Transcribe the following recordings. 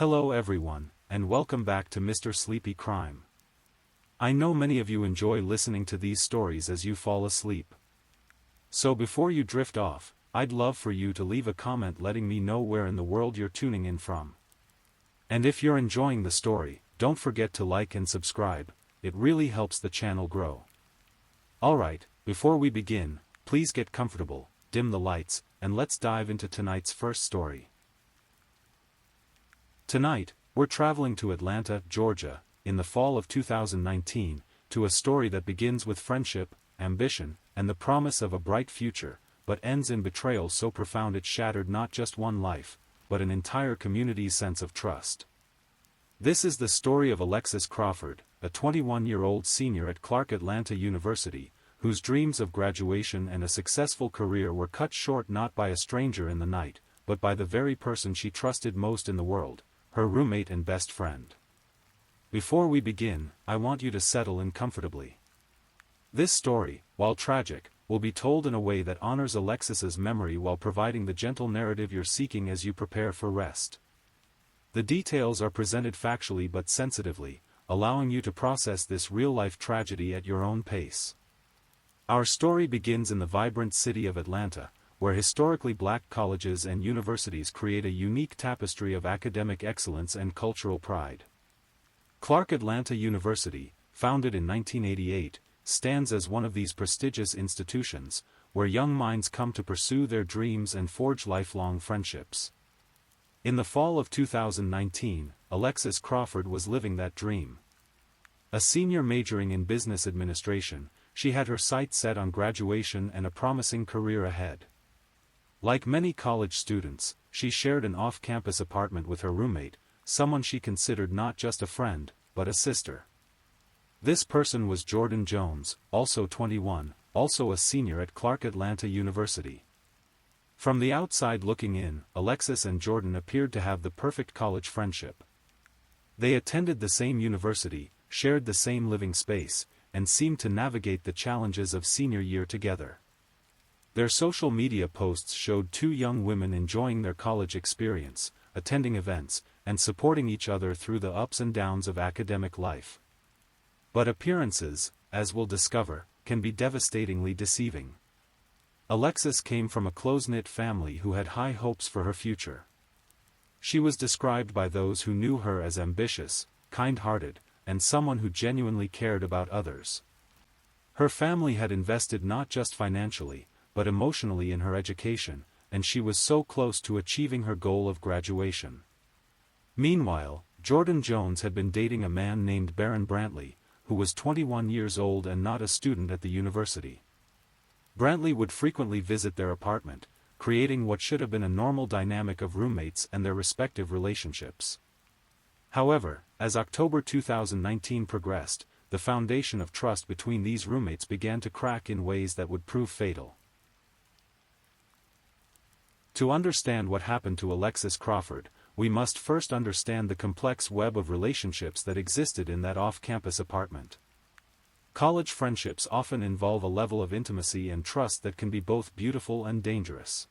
Hello everyone, and welcome back to Mr. Sleepy Crime. I know many of you enjoy listening to these stories as you fall asleep. So before you drift off, I'd love for you to leave a comment letting me know where in the world you're tuning in from. And if you're enjoying the story, don't forget to like and subscribe, it really helps the channel grow. Alright, before we begin, please get comfortable, dim the lights, and let's dive into tonight's first story. Tonight, we're traveling to Atlanta, Georgia, in the fall of 2019, to a story that begins with friendship, ambition, and the promise of a bright future, but ends in betrayal so profound it shattered not just one life, but an entire community's sense of trust. This is the story of Alexis Crawford, a 21-year-old senior at Clark Atlanta University, whose dreams of graduation and a successful career were cut short not by a stranger in the night, but by the very person she trusted most in the world, her roommate and best friend. Before we begin, I want you to settle in comfortably. This story, while tragic, will be told in a way that honors Alexis's memory while providing the gentle narrative you're seeking as you prepare for rest. The details are presented factually but sensitively, allowing you to process this real-life tragedy at your own pace. Our story begins in the vibrant city of Atlanta, where historically black colleges and universities create a unique tapestry of academic excellence and cultural pride. Clark Atlanta University, founded in 1988, stands as one of these prestigious institutions, where young minds come to pursue their dreams and forge lifelong friendships. In the fall of 2019, Alexis Crawford was living that dream. A senior majoring in business administration, she had her sights set on graduation and a promising career ahead. Like many college students, she shared an off-campus apartment with her roommate, someone she considered not just a friend, but a sister. This person was Jordan Jones, also 21, also a senior at Clark Atlanta University. From the outside looking in, Alexis and Jordan appeared to have the perfect college friendship. They attended the same university, shared the same living space, and seemed to navigate the challenges of senior year together. Their social media posts showed two young women enjoying their college experience, attending events, and supporting each other through the ups and downs of academic life. But appearances, as we'll discover, can be devastatingly deceiving. Alexis came from a close-knit family who had high hopes for her future. She was described by those who knew her as ambitious, kind-hearted, and someone who genuinely cared about others. Her family had invested not just financially, but emotionally in her education, and she was so close to achieving her goal of graduation. Meanwhile, Jordan Jones had been dating a man named Baron Brantley, who was 21 years old and not a student at the university. Brantley would frequently visit their apartment, creating what should have been a normal dynamic of roommates and their respective relationships. However, as October 2019 progressed, the foundation of trust between these roommates began to crack in ways that would prove fatal. To understand what happened to Alexis Crawford, we must first understand the complex web of relationships that existed in that off-campus apartment. College friendships often involve a level of intimacy and trust that can be both beautiful and dangerous.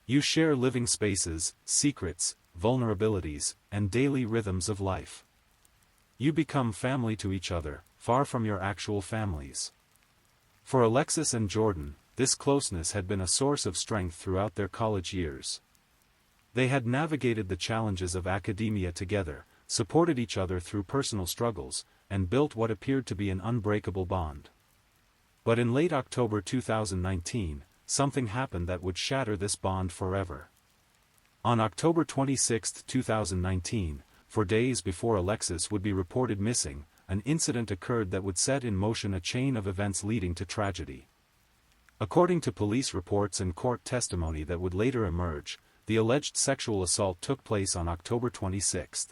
You share living spaces, secrets, vulnerabilities, and daily rhythms of life. You become family to each other, far from your actual families. For Alexis and Jordan, this closeness had been a source of strength throughout their college years. They had navigated the challenges of academia together, supported each other through personal struggles, and built what appeared to be an unbreakable bond. But in late October 2019, something happened that would shatter this bond forever. On October 26, 2019, 4 days before Alexis would be reported missing, an incident occurred that would set in motion a chain of events leading to tragedy. According to police reports and court testimony that would later emerge, the alleged sexual assault took place on October 26.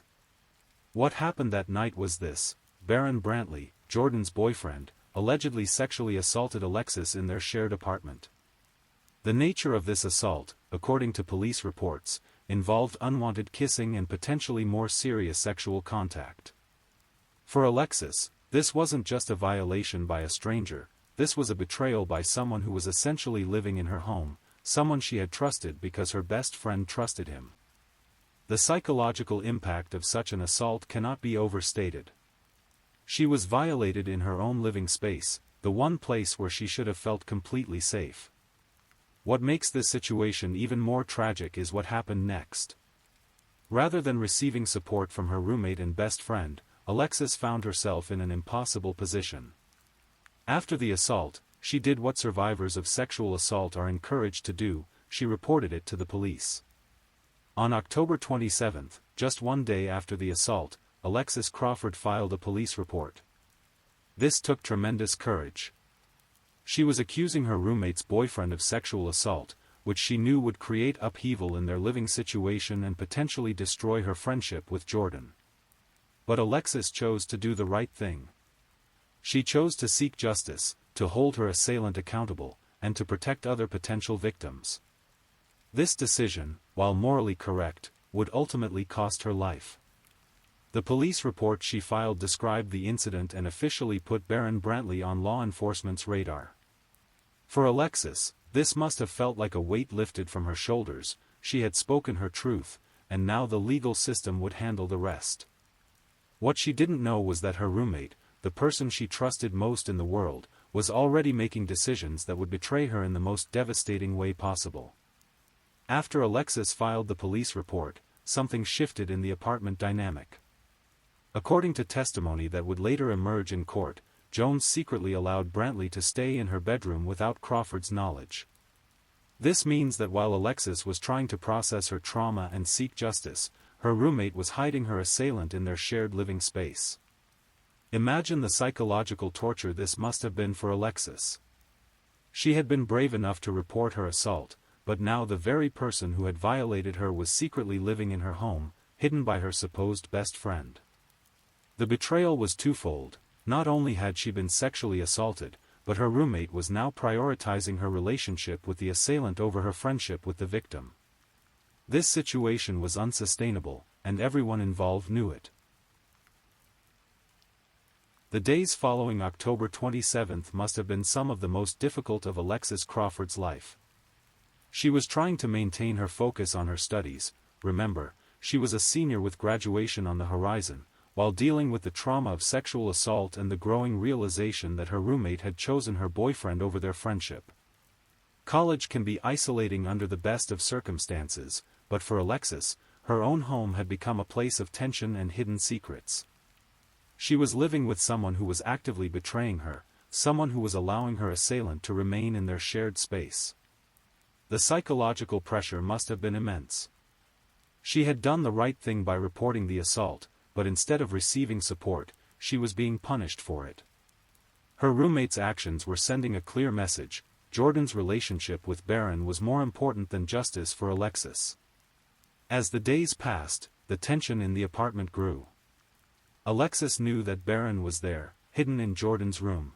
What happened that night was this: Baron Brantley, Jordan's boyfriend, allegedly sexually assaulted Alexis in their shared apartment. The nature of this assault, according to police reports, involved unwanted kissing and potentially more serious sexual contact. For Alexis, this wasn't just a violation by a stranger, this was a betrayal by someone who was essentially living in her home, someone she had trusted because her best friend trusted him. The psychological impact of such an assault cannot be overstated. She was violated in her own living space, the one place where she should have felt completely safe. What makes this situation even more tragic is what happened next. Rather than receiving support from her roommate and best friend, Alexis found herself in an impossible position. After the assault, she did what survivors of sexual assault are encouraged to do: she reported it to the police. On October 27, just one day after the assault, Alexis Crawford filed a police report. This took tremendous courage. She was accusing her roommate's boyfriend of sexual assault, which she knew would create upheaval in their living situation and potentially destroy her friendship with Jordan. But Alexis chose to do the right thing. She chose to seek justice, to hold her assailant accountable, and to protect other potential victims. This decision, while morally correct, would ultimately cost her life. The police report she filed described the incident and officially put Barron Brantley on law enforcement's radar. For Alexis, this must have felt like a weight lifted from her shoulders. She had spoken her truth, and now the legal system would handle the rest. What she didn't know was that her roommate, the person she trusted most in the world, was already making decisions that would betray her in the most devastating way possible. After Alexis filed the police report, something shifted in the apartment dynamic. According to testimony that would later emerge in court, Jones secretly allowed Brantley to stay in her bedroom without Crawford's knowledge. This means that while Alexis was trying to process her trauma and seek justice, her roommate was hiding her assailant in their shared living space. Imagine the psychological torture this must have been for Alexis. She had been brave enough to report her assault, but now the very person who had violated her was secretly living in her home, hidden by her supposed best friend. The betrayal was twofold. Not only had she been sexually assaulted, but her roommate was now prioritizing her relationship with the assailant over her friendship with the victim. This situation was unsustainable, and everyone involved knew it. The days following October 27 must have been some of the most difficult of Alexis Crawford's life. She was trying to maintain her focus on her studies. Remember, she was a senior with graduation on the horizon, while dealing with the trauma of sexual assault and the growing realization that her roommate had chosen her boyfriend over their friendship. College can be isolating under the best of circumstances, but for Alexis, her own home had become a place of tension and hidden secrets. She was living with someone who was actively betraying her, someone who was allowing her assailant to remain in their shared space. The psychological pressure must have been immense. She had done the right thing by reporting the assault, but instead of receiving support, she was being punished for it. Her roommate's actions were sending a clear message: Jordan's relationship with Barron was more important than justice for Alexis. As the days passed, the tension in the apartment grew. Alexis knew that Barron was there, hidden in Jordan's room.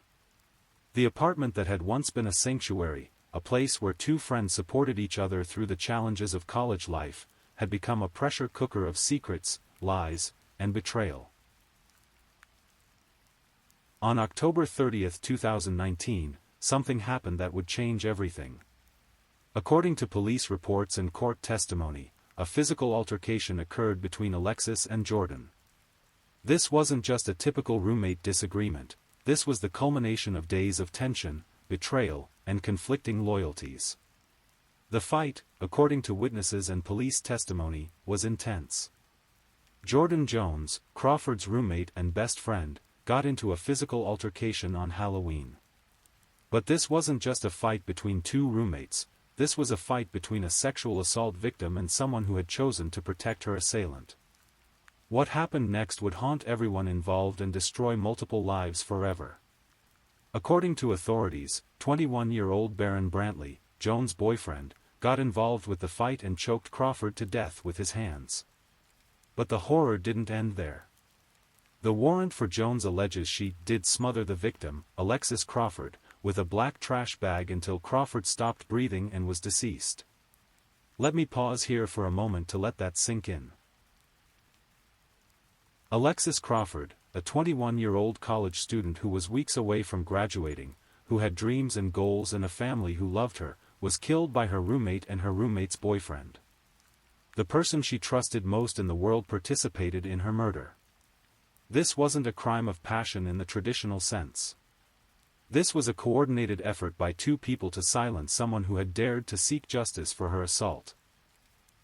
The apartment that had once been a sanctuary, a place where two friends supported each other through the challenges of college life, had become a pressure cooker of secrets, lies, and betrayal. On October 30, 2019, something happened that would change everything. According to police reports and court testimony, a physical altercation occurred between Alexis and Jordan. This wasn't just a typical roommate disagreement. This was the culmination of days of tension, betrayal, and conflicting loyalties. The fight, according to witnesses and police testimony, was intense. Jordan Jones, Crawford's roommate and best friend, got into a physical altercation on Halloween. But this wasn't just a fight between two roommates. This was a fight between a sexual assault victim and someone who had chosen to protect her assailant. What happened next would haunt everyone involved and destroy multiple lives forever. According to authorities, 21-year-old Barron Brantley, Jones' boyfriend, got involved with the fight and choked Crawford to death with his hands. But the horror didn't end there. The warrant for Jones alleges she did smother the victim, Alexis Crawford, with a black trash bag until Crawford stopped breathing and was deceased. Let me pause here for a moment to let that sink in. Alexis Crawford, a 21-year-old college student who was weeks away from graduating, who had dreams and goals and a family who loved her, was killed by her roommate and her roommate's boyfriend. The person she trusted most in the world participated in her murder. This wasn't a crime of passion in the traditional sense. This was a coordinated effort by two people to silence someone who had dared to seek justice for her assault.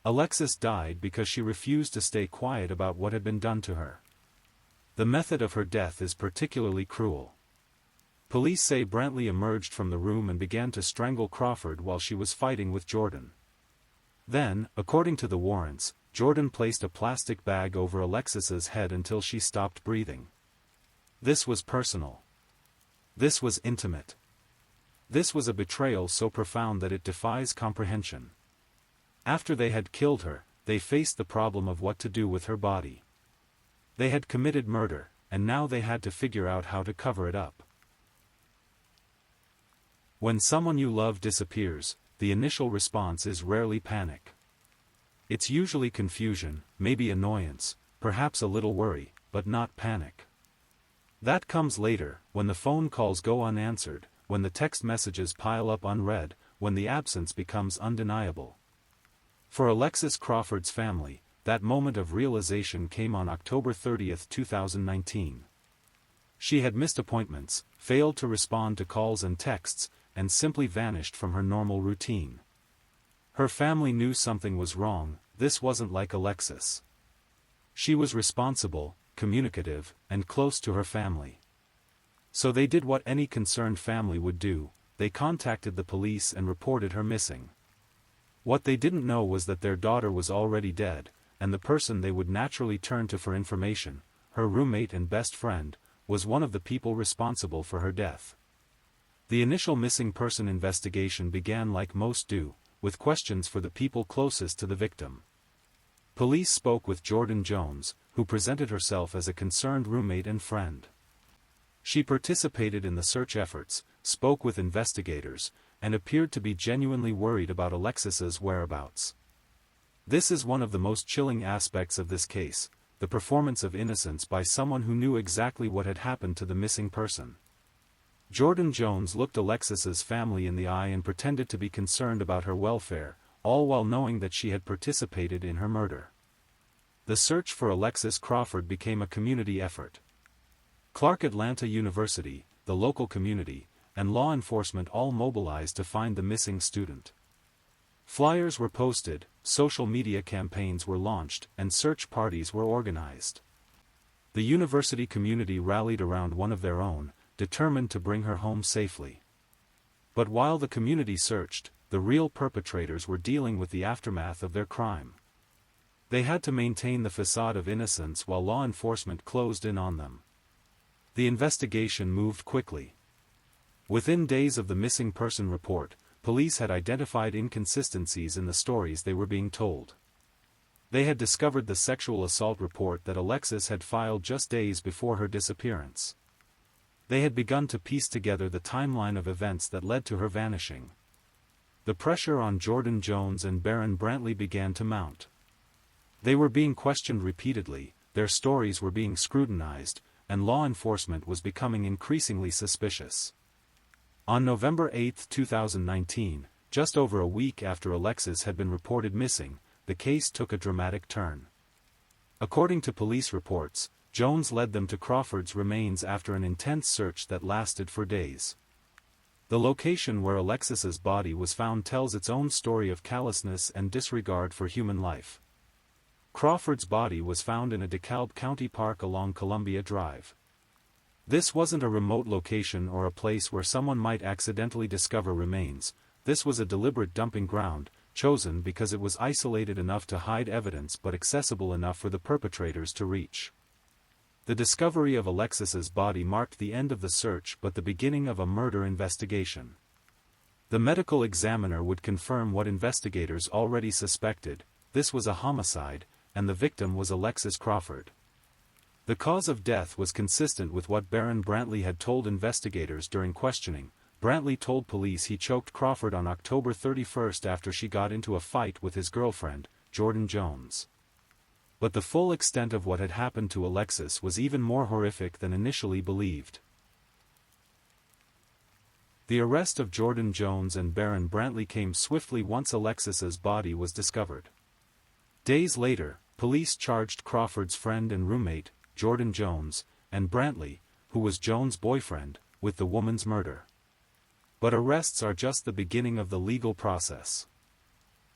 Alexis died because she refused to stay quiet about what had been done to her. The method of her death is particularly cruel. Police say Brantley emerged from the room and began to strangle Crawford while she was fighting with Jordan. Then, according to the warrants, Jordan placed a plastic bag over Alexis's head until she stopped breathing. This was personal. This was intimate. This was a betrayal so profound that it defies comprehension. After they had killed her, they faced the problem of what to do with her body. They had committed murder, and now they had to figure out how to cover it up. When someone you love disappears, the initial response is rarely panic. It's usually confusion, maybe annoyance, perhaps a little worry, but not panic. That comes later, when the phone calls go unanswered, when the text messages pile up unread, when the absence becomes undeniable. For Alexis Crawford's family, that moment of realization came on October 30, 2019. She had missed appointments, failed to respond to calls and texts, and simply vanished from her normal routine. Her family knew something was wrong. This wasn't like Alexis. She was responsible, communicative, and close to her family. So they did what any concerned family would do: they contacted the police and reported her missing. What they didn't know was that their daughter was already dead, and the person they would naturally turn to for information, her roommate and best friend, was one of the people responsible for her death. The initial missing person investigation began like most do, with questions for the people closest to the victim. Police spoke with Jordan Jones, who presented herself as a concerned roommate and friend. She participated in the search efforts, spoke with investigators, and appeared to be genuinely worried about Alexis's whereabouts. This is one of the most chilling aspects of this case, the performance of innocence by someone who knew exactly what had happened to the missing person. Jordan Jones looked Alexis's family in the eye and pretended to be concerned about her welfare, all while knowing that she had participated in her murder. The search for Alexis Crawford became a community effort. Clark Atlanta University, the local community, and law enforcement all mobilized to find the missing student. Flyers were posted, social media campaigns were launched, and search parties were organized. The university community rallied around one of their own, determined to bring her home safely. But while the community searched, the real perpetrators were dealing with the aftermath of their crime. They had to maintain the facade of innocence while law enforcement closed in on them. The investigation moved quickly. Within days of the missing person report, police had identified inconsistencies in the stories they were being told. They had discovered the sexual assault report that Alexis had filed just days before her disappearance. They had begun to piece together the timeline of events that led to her vanishing. The pressure on Jordan Jones and Baron Brantley began to mount. They were being questioned repeatedly, their stories were being scrutinized, and law enforcement was becoming increasingly suspicious. On November 8, 2019, just over a week after Alexis had been reported missing, the case took a dramatic turn. According to police reports, Jones led them to Crawford's remains after an intense search that lasted for days. The location where Alexis's body was found tells its own story of callousness and disregard for human life. Crawford's body was found in a DeKalb County park along Columbia Drive. This wasn't a remote location or a place where someone might accidentally discover remains. This was a deliberate dumping ground, chosen because it was isolated enough to hide evidence but accessible enough for the perpetrators to reach. The discovery of Alexis's body marked the end of the search but the beginning of a murder investigation. The medical examiner would confirm what investigators already suspected: this was a homicide, and the victim was Alexis Crawford. The cause of death was consistent with what Baron Brantley had told investigators during questioning. Brantley told police he choked Crawford on October 31 after she got into a fight with his girlfriend, Jordan Jones. But the full extent of what had happened to Alexis was even more horrific than initially believed. The arrest of Jordan Jones and Baron Brantley came swiftly once Alexis's body was discovered. Days later, police charged Crawford's friend and roommate, Jordan Jones, and Brantley, who was Jones' boyfriend, with the woman's murder. But arrests are just the beginning of the legal process.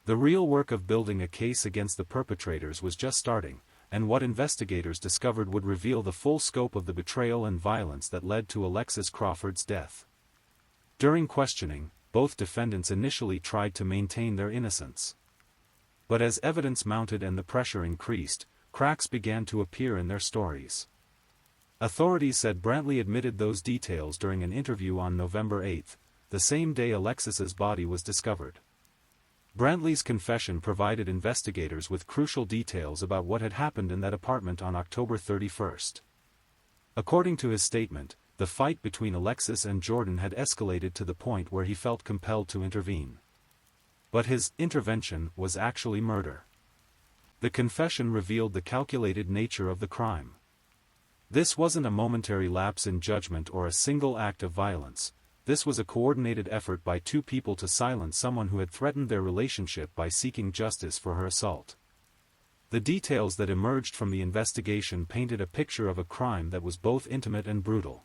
The real work of building a case against the perpetrators was just starting, and what investigators discovered would reveal the full scope of the betrayal and violence that led to Alexis Crawford's death. During questioning, both defendants initially tried to maintain their innocence. But as evidence mounted and the pressure increased, cracks began to appear in their stories. Authorities said Brantley admitted those details during an interview on November 8, the same day Alexis's body was discovered. Brantley's confession provided investigators with crucial details about what had happened in that apartment on October 31. According to his statement, the fight between Alexis and Jordan had escalated to the point where he felt compelled to intervene. But his intervention was actually murder. The confession revealed the calculated nature of the crime. This wasn't a momentary lapse in judgment or a single act of violence. This was a coordinated effort by two people to silence someone who had threatened their relationship by seeking justice for her assault. The details that emerged from the investigation painted a picture of a crime that was both intimate and brutal.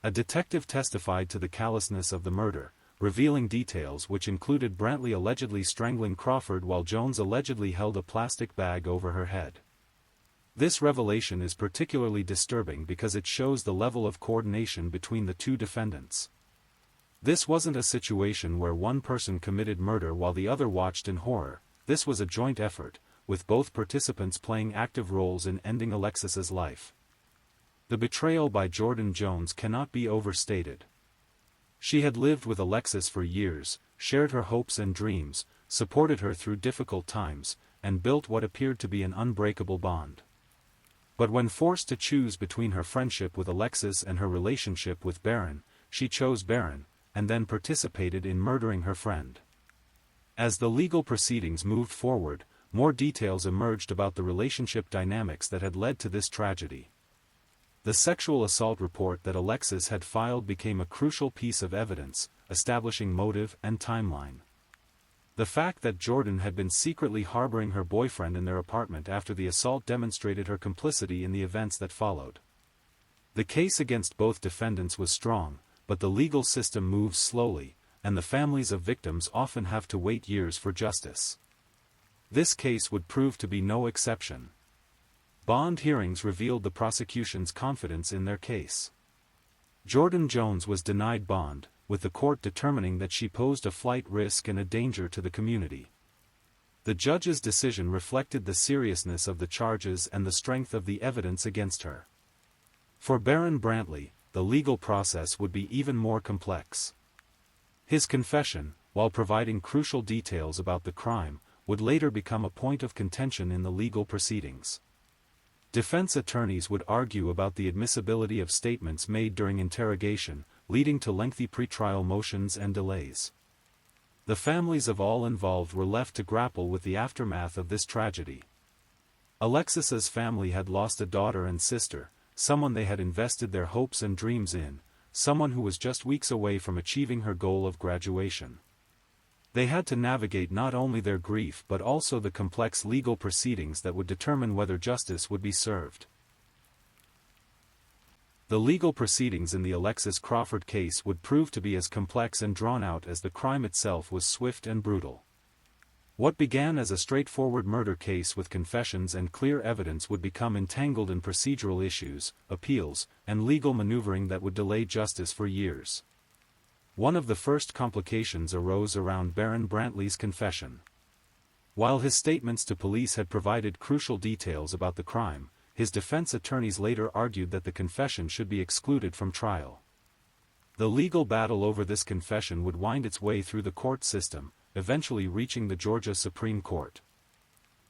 A detective testified to the callousness of the murder, revealing details which included Brantley allegedly strangling Crawford while Jones allegedly held a plastic bag over her head. This revelation is particularly disturbing because it shows the level of coordination between the two defendants. This wasn't a situation where one person committed murder while the other watched in horror. This was a joint effort, with both participants playing active roles in ending Alexis's life. The betrayal by Jordan Jones cannot be overstated. She had lived with Alexis for years, shared her hopes and dreams, supported her through difficult times, and built what appeared to be an unbreakable bond. But when forced to choose between her friendship with Alexis and her relationship with Barron, she chose Barron, and then participated in murdering her friend. As the legal proceedings moved forward, more details emerged about the relationship dynamics that had led to this tragedy. The sexual assault report that Alexis had filed became a crucial piece of evidence, establishing motive and timeline. The fact that Jordan had been secretly harboring her boyfriend in their apartment after the assault demonstrated her complicity in the events that followed. The case against both defendants was strong, but the legal system moves slowly, and the families of victims often have to wait years for justice. This case would prove to be no exception. Bond hearings revealed the prosecution's confidence in their case. Jordan Jones was denied bond, with the court determining that she posed a flight risk and a danger to the community. The judge's decision reflected the seriousness of the charges and the strength of the evidence against her. For Barron Brantley, the legal process would be even more complex. His confession, while providing crucial details about the crime, would later become a point of contention in the legal proceedings. Defense attorneys would argue about the admissibility of statements made during interrogation, leading to lengthy pretrial motions and delays. The families of all involved were left to grapple with the aftermath of this tragedy. Alexis's family had lost a daughter and sister, someone they had invested their hopes and dreams in, someone who was just weeks away from achieving her goal of graduation. They had to navigate not only their grief but also the complex legal proceedings that would determine whether justice would be served. The legal proceedings in the Alexis Crawford case would prove to be as complex and drawn out as the crime itself was swift and brutal. What began as a straightforward murder case with confessions and clear evidence would become entangled in procedural issues, appeals, and legal maneuvering that would delay justice for years. One of the first complications arose around Barron Brantley's confession. While his statements to police had provided crucial details about the crime, his defense attorneys later argued that the confession should be excluded from trial. The legal battle over this confession would wind its way through the court system, eventually reaching the Georgia Supreme Court.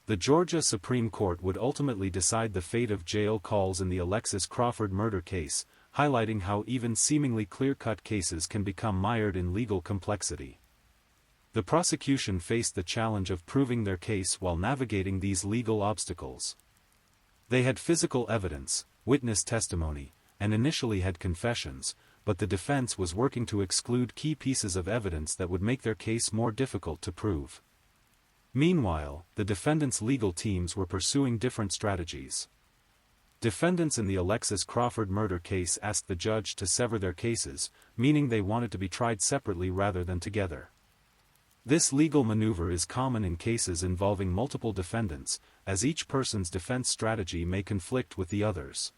The Georgia Supreme Court would ultimately decide the fate of jail calls in the Alexis Crawford murder case, highlighting how even seemingly clear-cut cases can become mired in legal complexity. The prosecution faced the challenge of proving their case while navigating these legal obstacles. They had physical evidence, witness testimony, and initially had confessions, but the defense was working to exclude key pieces of evidence that would make their case more difficult to prove. Meanwhile, the defendants' legal teams were pursuing different strategies. Defendants in the Alexis Crawford murder case asked the judge to sever their cases, meaning they wanted to be tried separately rather than together. This legal maneuver is common in cases involving multiple defendants, as each person's defense strategy may conflict with the others.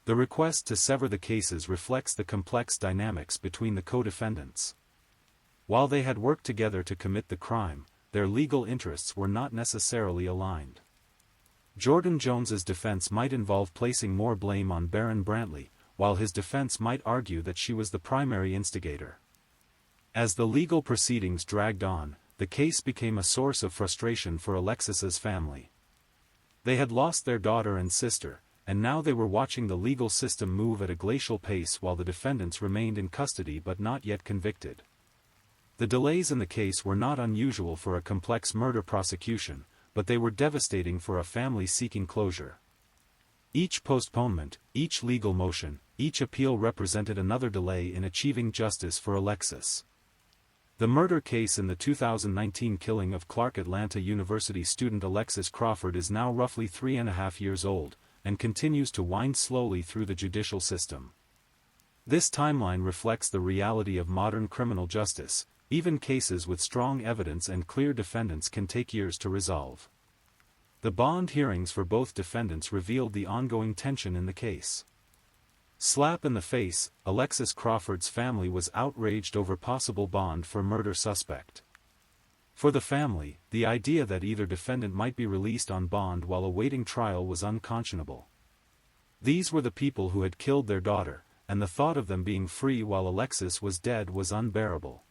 The request to sever the cases reflects the complex dynamics between the co-defendants. While they had worked together to commit the crime, their legal interests were not necessarily aligned. Jordan Jones's defense might involve placing more blame on Baron Brantley, while his defense might argue that she was the primary instigator. As the legal proceedings dragged on, the case became a source of frustration for Alexis's family. They had lost their daughter and sister, and now they were watching the legal system move at a glacial pace while the defendants remained in custody but not yet convicted. The delays in the case were not unusual for a complex murder prosecution, but they were devastating for a family seeking closure. Each postponement, each legal motion, each appeal represented another delay in achieving justice for Alexis. The murder case in the 2019 killing of Clark Atlanta University student Alexis Crawford is now roughly 3.5 years old, and continues to wind slowly through the judicial system. This timeline reflects the reality of modern criminal justice. Even cases with strong evidence and clear defendants can take years to resolve. The bond hearings for both defendants revealed the ongoing tension in the case. Slap in the face, Alexis Crawford's family was outraged over possible bond for murder suspect. For the family, the idea that either defendant might be released on bond while awaiting trial was unconscionable. These were the people who had killed their daughter, and the thought of them being free while Alexis was dead was unbearable.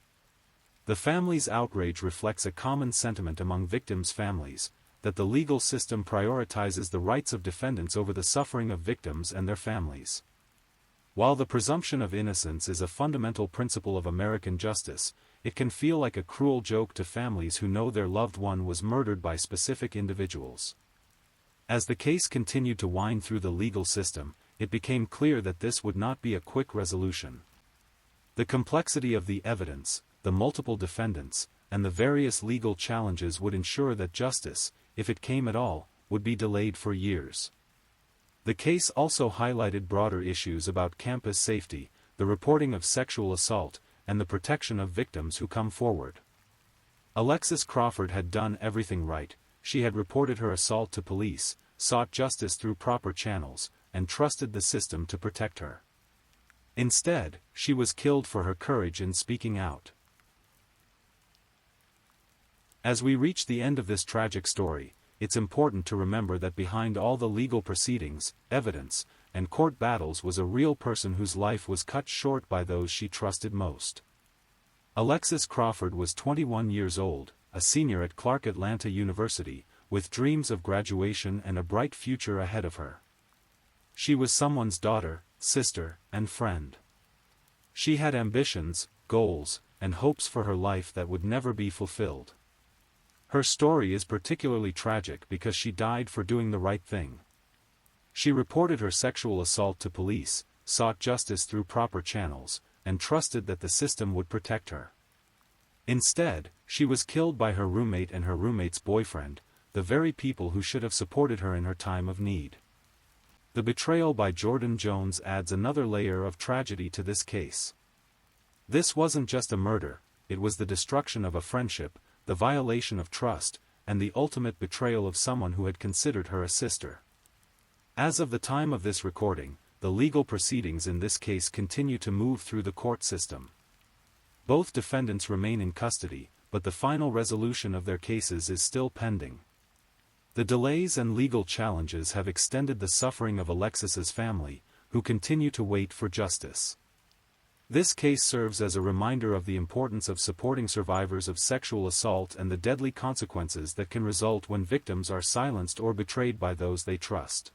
The family's outrage reflects a common sentiment among victims' families, that the legal system prioritizes the rights of defendants over the suffering of victims and their families. While the presumption of innocence is a fundamental principle of American justice, it can feel like a cruel joke to families who know their loved one was murdered by specific individuals. As the case continued to wind through the legal system, it became clear that this would not be a quick resolution. The complexity of the evidence, the multiple defendants, and the various legal challenges would ensure that justice, if it came at all, would be delayed for years. The case also highlighted broader issues about campus safety, the reporting of sexual assault, and the protection of victims who come forward. Alexis Crawford had done everything right. She had reported her assault to police, sought justice through proper channels, and trusted the system to protect her. Instead, she was killed for her courage in speaking out. As we reach the end of this tragic story, it's important to remember that behind all the legal proceedings, evidence, and court battles was a real person whose life was cut short by those she trusted most. Alexis Crawford was 21 years old, a senior at Clark Atlanta University, with dreams of graduation and a bright future ahead of her. She was someone's daughter, sister, and friend. She had ambitions, goals, and hopes for her life that would never be fulfilled. Her story is particularly tragic because she died for doing the right thing. She reported her sexual assault to police, sought justice through proper channels, and trusted that the system would protect her. Instead, she was killed by her roommate and her roommate's boyfriend, the very people who should have supported her in her time of need. The betrayal by Jordan Jones adds another layer of tragedy to this case. This wasn't just a murder, it was the destruction of a friendship, the violation of trust, and the ultimate betrayal of someone who had considered her a sister. As of the time of this recording, the legal proceedings in this case continue to move through the court system. Both defendants remain in custody, but the final resolution of their cases is still pending. The delays and legal challenges have extended the suffering of Alexis's family, who continue to wait for justice. This case serves as a reminder of the importance of supporting survivors of sexual assault and the deadly consequences that can result when victims are silenced or betrayed by those they trust.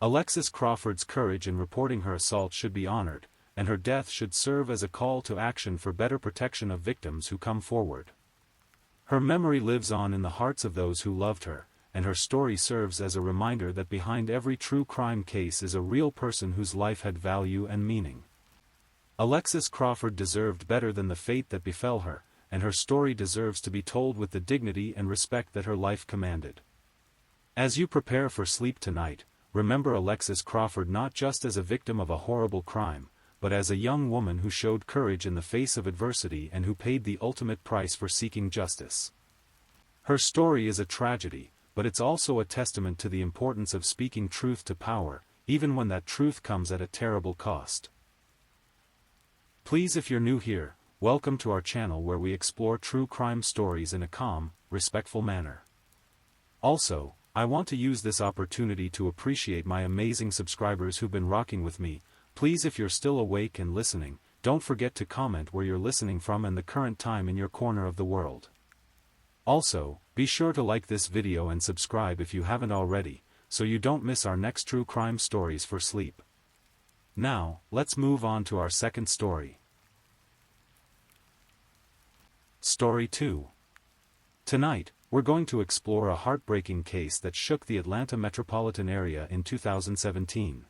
Alexis Crawford's courage in reporting her assault should be honored, and her death should serve as a call to action for better protection of victims who come forward. Her memory lives on in the hearts of those who loved her, and her story serves as a reminder that behind every true crime case is a real person whose life had value and meaning. Alexis Crawford deserved better than the fate that befell her, and her story deserves to be told with the dignity and respect that her life commanded. As you prepare for sleep tonight, remember Alexis Crawford not just as a victim of a horrible crime, but as a young woman who showed courage in the face of adversity and who paid the ultimate price for seeking justice. Her story is a tragedy, but it's also a testament to the importance of speaking truth to power, even when that truth comes at a terrible cost. Please, if you're new here, welcome to our channel where we explore true crime stories in a calm, respectful manner. Also, I want to use this opportunity to appreciate my amazing subscribers who've been rocking with me. Please, if you're still awake and listening, don't forget to comment where you're listening from and the current time in your corner of the world. Also, be sure to like this video and subscribe if you haven't already, so you don't miss our next true crime stories for sleep. Now, let's move on to our second story. Story 2. Tonight, we're going to explore a heartbreaking case that shook the Atlanta metropolitan area in 2017.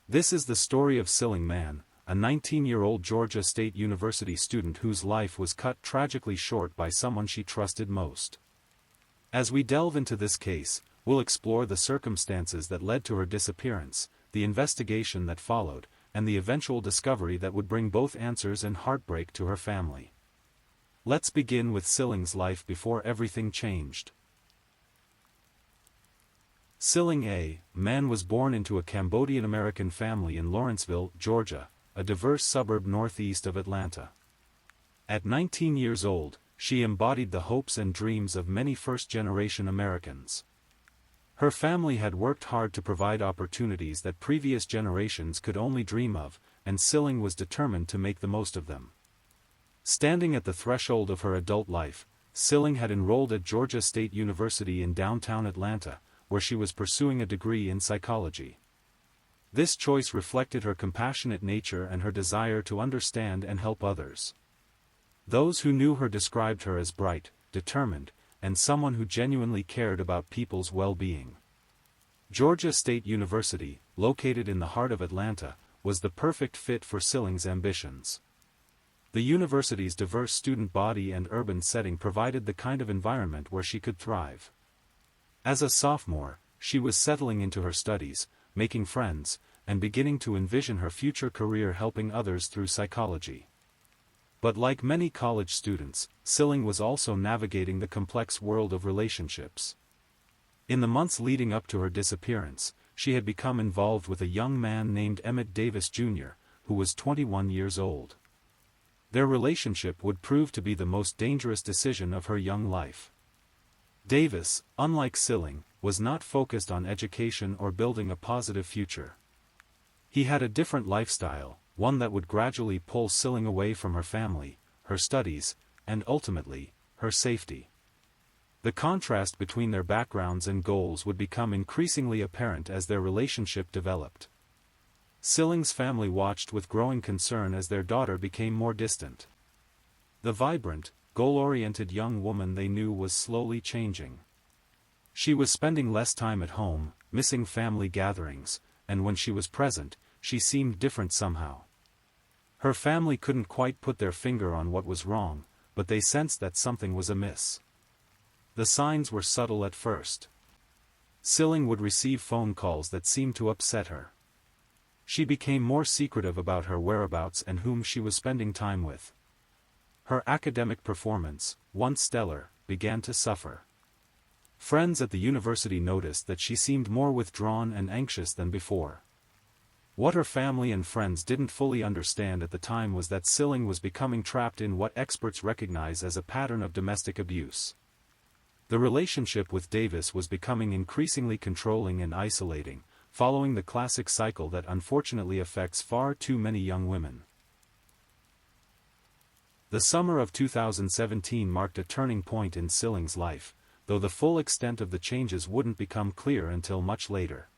This is the story of Silling Man, a 19-year-old Georgia State University student whose life was cut tragically short by someone she trusted most. As we delve into this case, we'll explore the circumstances that led to her disappearance, the investigation that followed, and the eventual discovery that would bring both answers and heartbreak to her family. Let's begin with Silling's life before everything changed. Silling A. Man was born into a Cambodian-American family in Lawrenceville, Georgia, a diverse suburb northeast of Atlanta. At 19 years old, she embodied the hopes and dreams of many first-generation Americans. Her family had worked hard to provide opportunities that previous generations could only dream of, and Silling was determined to make the most of them. Standing at the threshold of her adult life, Silling had enrolled at Georgia State University in downtown Atlanta, where she was pursuing a degree in psychology. This choice reflected her compassionate nature and her desire to understand and help others. Those who knew her described her as bright, determined, and someone who genuinely cared about people's well-being. Georgia State University, located in the heart of Atlanta, was the perfect fit for Silling's ambitions. The university's diverse student body and urban setting provided the kind of environment where she could thrive. As a sophomore, she was settling into her studies, making friends, and beginning to envision her future career helping others through psychology. But like many college students, Silling was also navigating the complex world of relationships. In the months leading up to her disappearance, she had become involved with a young man named Emmett Davis Jr., who was 21 years old. Their relationship would prove to be the most dangerous decision of her young life. Davis, unlike Silling, was not focused on education or building a positive future. He had a different lifestyle, one that would gradually pull Silling away from her family, her studies, and ultimately, her safety. The contrast between their backgrounds and goals would become increasingly apparent as their relationship developed. Silling's family watched with growing concern as their daughter became more distant. The vibrant, goal-oriented young woman they knew was slowly changing. She was spending less time at home, missing family gatherings, and when she was present, she seemed different somehow. Her family couldn't quite put their finger on what was wrong, but they sensed that something was amiss. The signs were subtle at first. Silling would receive phone calls that seemed to upset her. She became more secretive about her whereabouts and whom she was spending time with. Her academic performance, once stellar, began to suffer. Friends at the university noticed that she seemed more withdrawn and anxious than before. What her family and friends didn't fully understand at the time was that Silling was becoming trapped in what experts recognize as a pattern of domestic abuse. The relationship with Davis was becoming increasingly controlling and isolating, following the classic cycle that unfortunately affects far too many young women. The summer of 2017 marked a turning point in Silling's life, though the full extent of the changes wouldn't become clear until much later.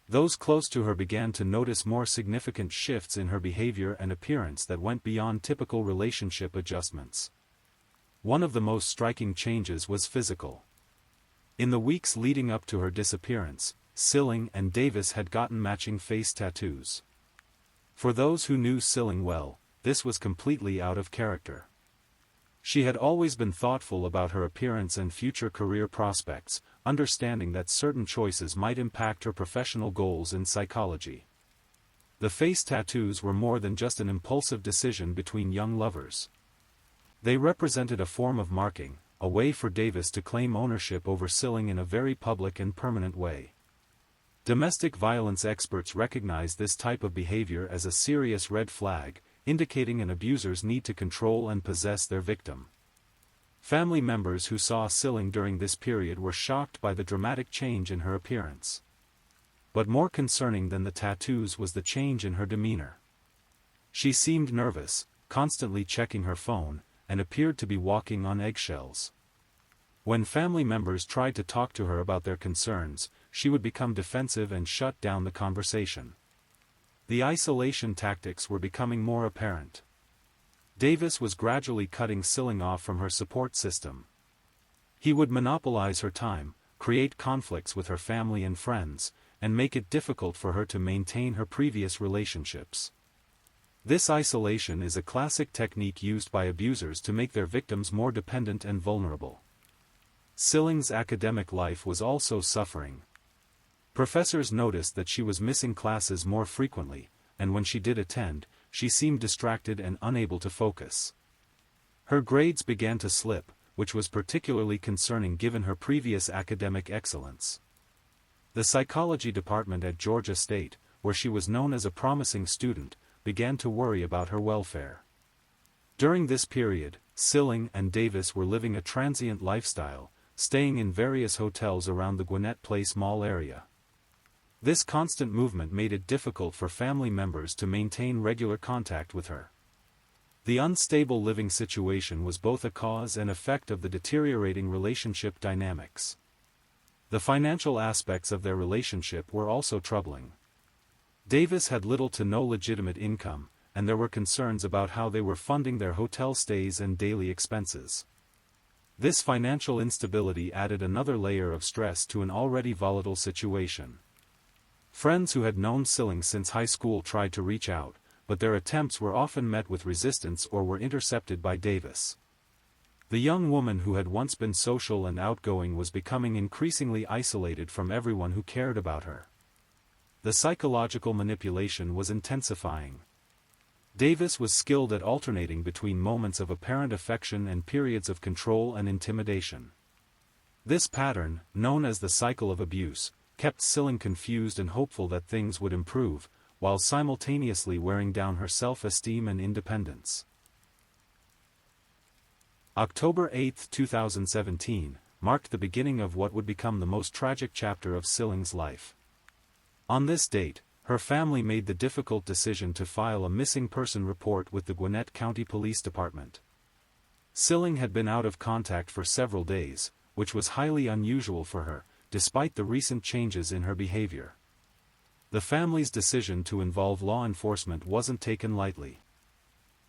Those close to her began to notice more significant shifts in her behavior and appearance that went beyond typical relationship adjustments. One of the most striking changes was physical. In the weeks leading up to her disappearance, Silling and Davis had gotten matching face tattoos. For those who knew Silling well, this was completely out of character. She had always been thoughtful about her appearance and future career prospects, understanding that certain choices might impact her professional goals in psychology. The face tattoos were more than just an impulsive decision between young lovers. They represented a form of marking, a way for Davis to claim ownership over Silling in a very public and permanent way. Domestic violence experts recognize this type of behavior as a serious red flag, indicating an abuser's need to control and possess their victim. Family members who saw Silling during this period were shocked by the dramatic change in her appearance. But more concerning than the tattoos was the change in her demeanor. She seemed nervous, constantly checking her phone, and appeared to be walking on eggshells. When family members tried to talk to her about their concerns, she would become defensive and shut down the conversation. The isolation tactics were becoming more apparent. Davis was gradually cutting Silling off from her support system. He would monopolize her time, create conflicts with her family and friends, and make it difficult for her to maintain her previous relationships. This isolation is a classic technique used by abusers to make their victims more dependent and vulnerable. Silling's academic life was also suffering. Professors noticed that she was missing classes more frequently, and when she did attend, she seemed distracted and unable to focus. Her grades began to slip, which was particularly concerning given her previous academic excellence. The psychology department at Georgia State, where she was known as a promising student, began to worry about her welfare. During this period, Silling and Davis were living a transient lifestyle, staying in various hotels around the Gwinnett Place Mall area. This constant movement made it difficult for family members to maintain regular contact with her. The unstable living situation was both a cause and effect of the deteriorating relationship dynamics. The financial aspects of their relationship were also troubling. Davis had little to no legitimate income, and there were concerns about how they were funding their hotel stays and daily expenses. This financial instability added another layer of stress to an already volatile situation. Friends who had known Silling since high school tried to reach out, but their attempts were often met with resistance or were intercepted by Davis. The young woman who had once been social and outgoing was becoming increasingly isolated from everyone who cared about her. The psychological manipulation was intensifying. Davis was skilled at alternating between moments of apparent affection and periods of control and intimidation. This pattern, known as the cycle of abuse, kept Silling confused and hopeful that things would improve, while simultaneously wearing down her self-esteem and independence. October 8, 2017, marked the beginning of what would become the most tragic chapter of Silling's life. On this date, her family made the difficult decision to file a missing person report with the Gwinnett County Police Department. Silling had been out of contact for several days, which was highly unusual for her, despite the recent changes in her behavior. The family's decision to involve law enforcement wasn't taken lightly.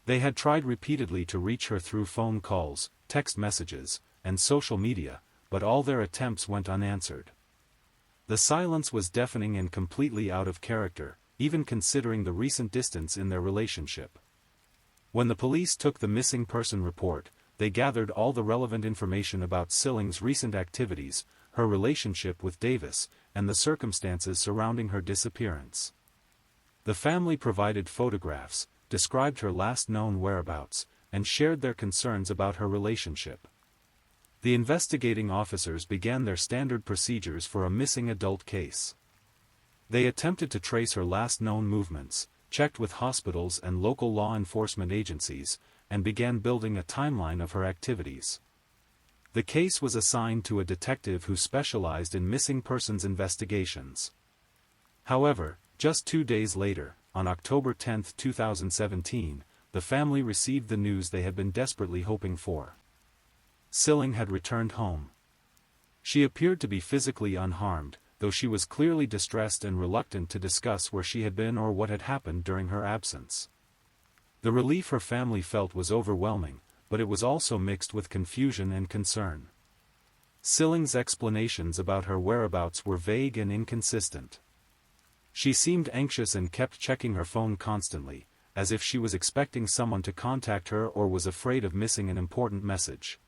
They had tried repeatedly to reach her through phone calls, text messages, and social media, but all their attempts went unanswered. The silence was deafening and completely out of character, even considering the recent distance in their relationship. When the police took the missing person report, they gathered all the relevant information about Silling's recent activities, her relationship with Davis, and the circumstances surrounding her disappearance. The family provided photographs, described her last known whereabouts, and shared their concerns about her relationship. The investigating officers began their standard procedures for a missing adult case. They attempted to trace her last known movements, checked with hospitals and local law enforcement agencies, and began building a timeline of her activities. The case was assigned to a detective who specialized in missing persons investigations. However, just 2 days later, on October 10, 2017, the family received the news they had been desperately hoping for. Silling had returned home. She appeared to be physically unharmed, though she was clearly distressed and reluctant to discuss where she had been or what had happened during her absence. The relief her family felt was overwhelming, but it was also mixed with confusion and concern. Silling's explanations about her whereabouts were vague and inconsistent. She seemed anxious and kept checking her phone constantly, as if she was expecting someone to contact her or was afraid of missing an important message.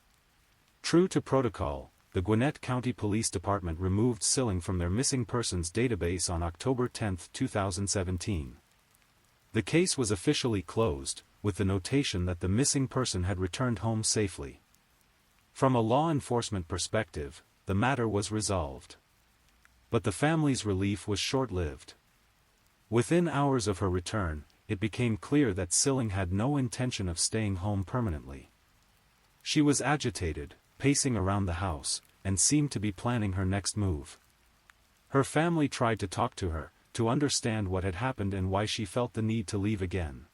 True to protocol, the Gwinnett County Police Department removed Silling from their missing persons database on October 10, 2017. The case was officially closed, with the notation that the missing person had returned home safely. From a law enforcement perspective, the matter was resolved. But the family's relief was short-lived. Within hours of her return, it became clear that Silling had no intention of staying home permanently. She was agitated, pacing around the house, and seemed to be planning her next move. Her family tried to talk to her, to understand what had happened and why she felt the need to leave again.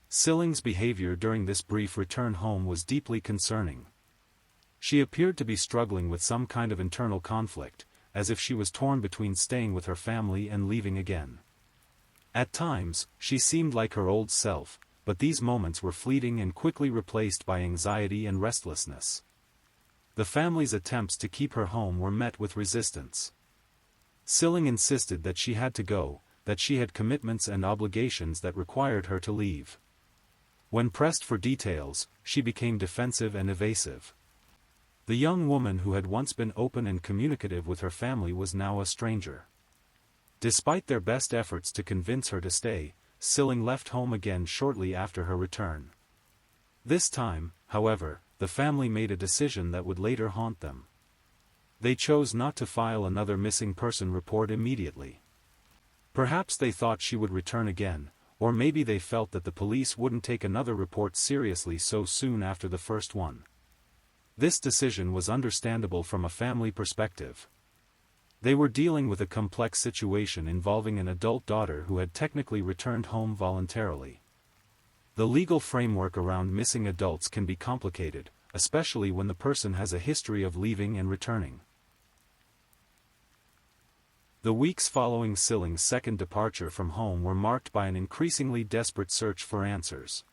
Silling's behavior during this brief return home was deeply concerning. She appeared to be struggling with some kind of internal conflict, as if she was torn between staying with her family and leaving again. At times, she seemed like her old self, but these moments were fleeting and quickly replaced by anxiety and restlessness. The family's attempts to keep her home were met with resistance. Silling insisted that she had to go, that she had commitments and obligations that required her to leave. When pressed for details, she became defensive and evasive. The young woman who had once been open and communicative with her family was now a stranger. Despite their best efforts to convince her to stay, Silling left home again shortly after her return. This time, however, the family made a decision that would later haunt them. They chose not to file another missing person report immediately. Perhaps they thought she would return again, or maybe they felt that the police wouldn't take another report seriously so soon after the first one. This decision was understandable from a family perspective. They were dealing with a complex situation involving an adult daughter who had technically returned home voluntarily. The legal framework around missing adults can be complicated, especially when the person has a history of leaving and returning. The weeks following Silling's second departure from home were marked by an increasingly desperate search for answers.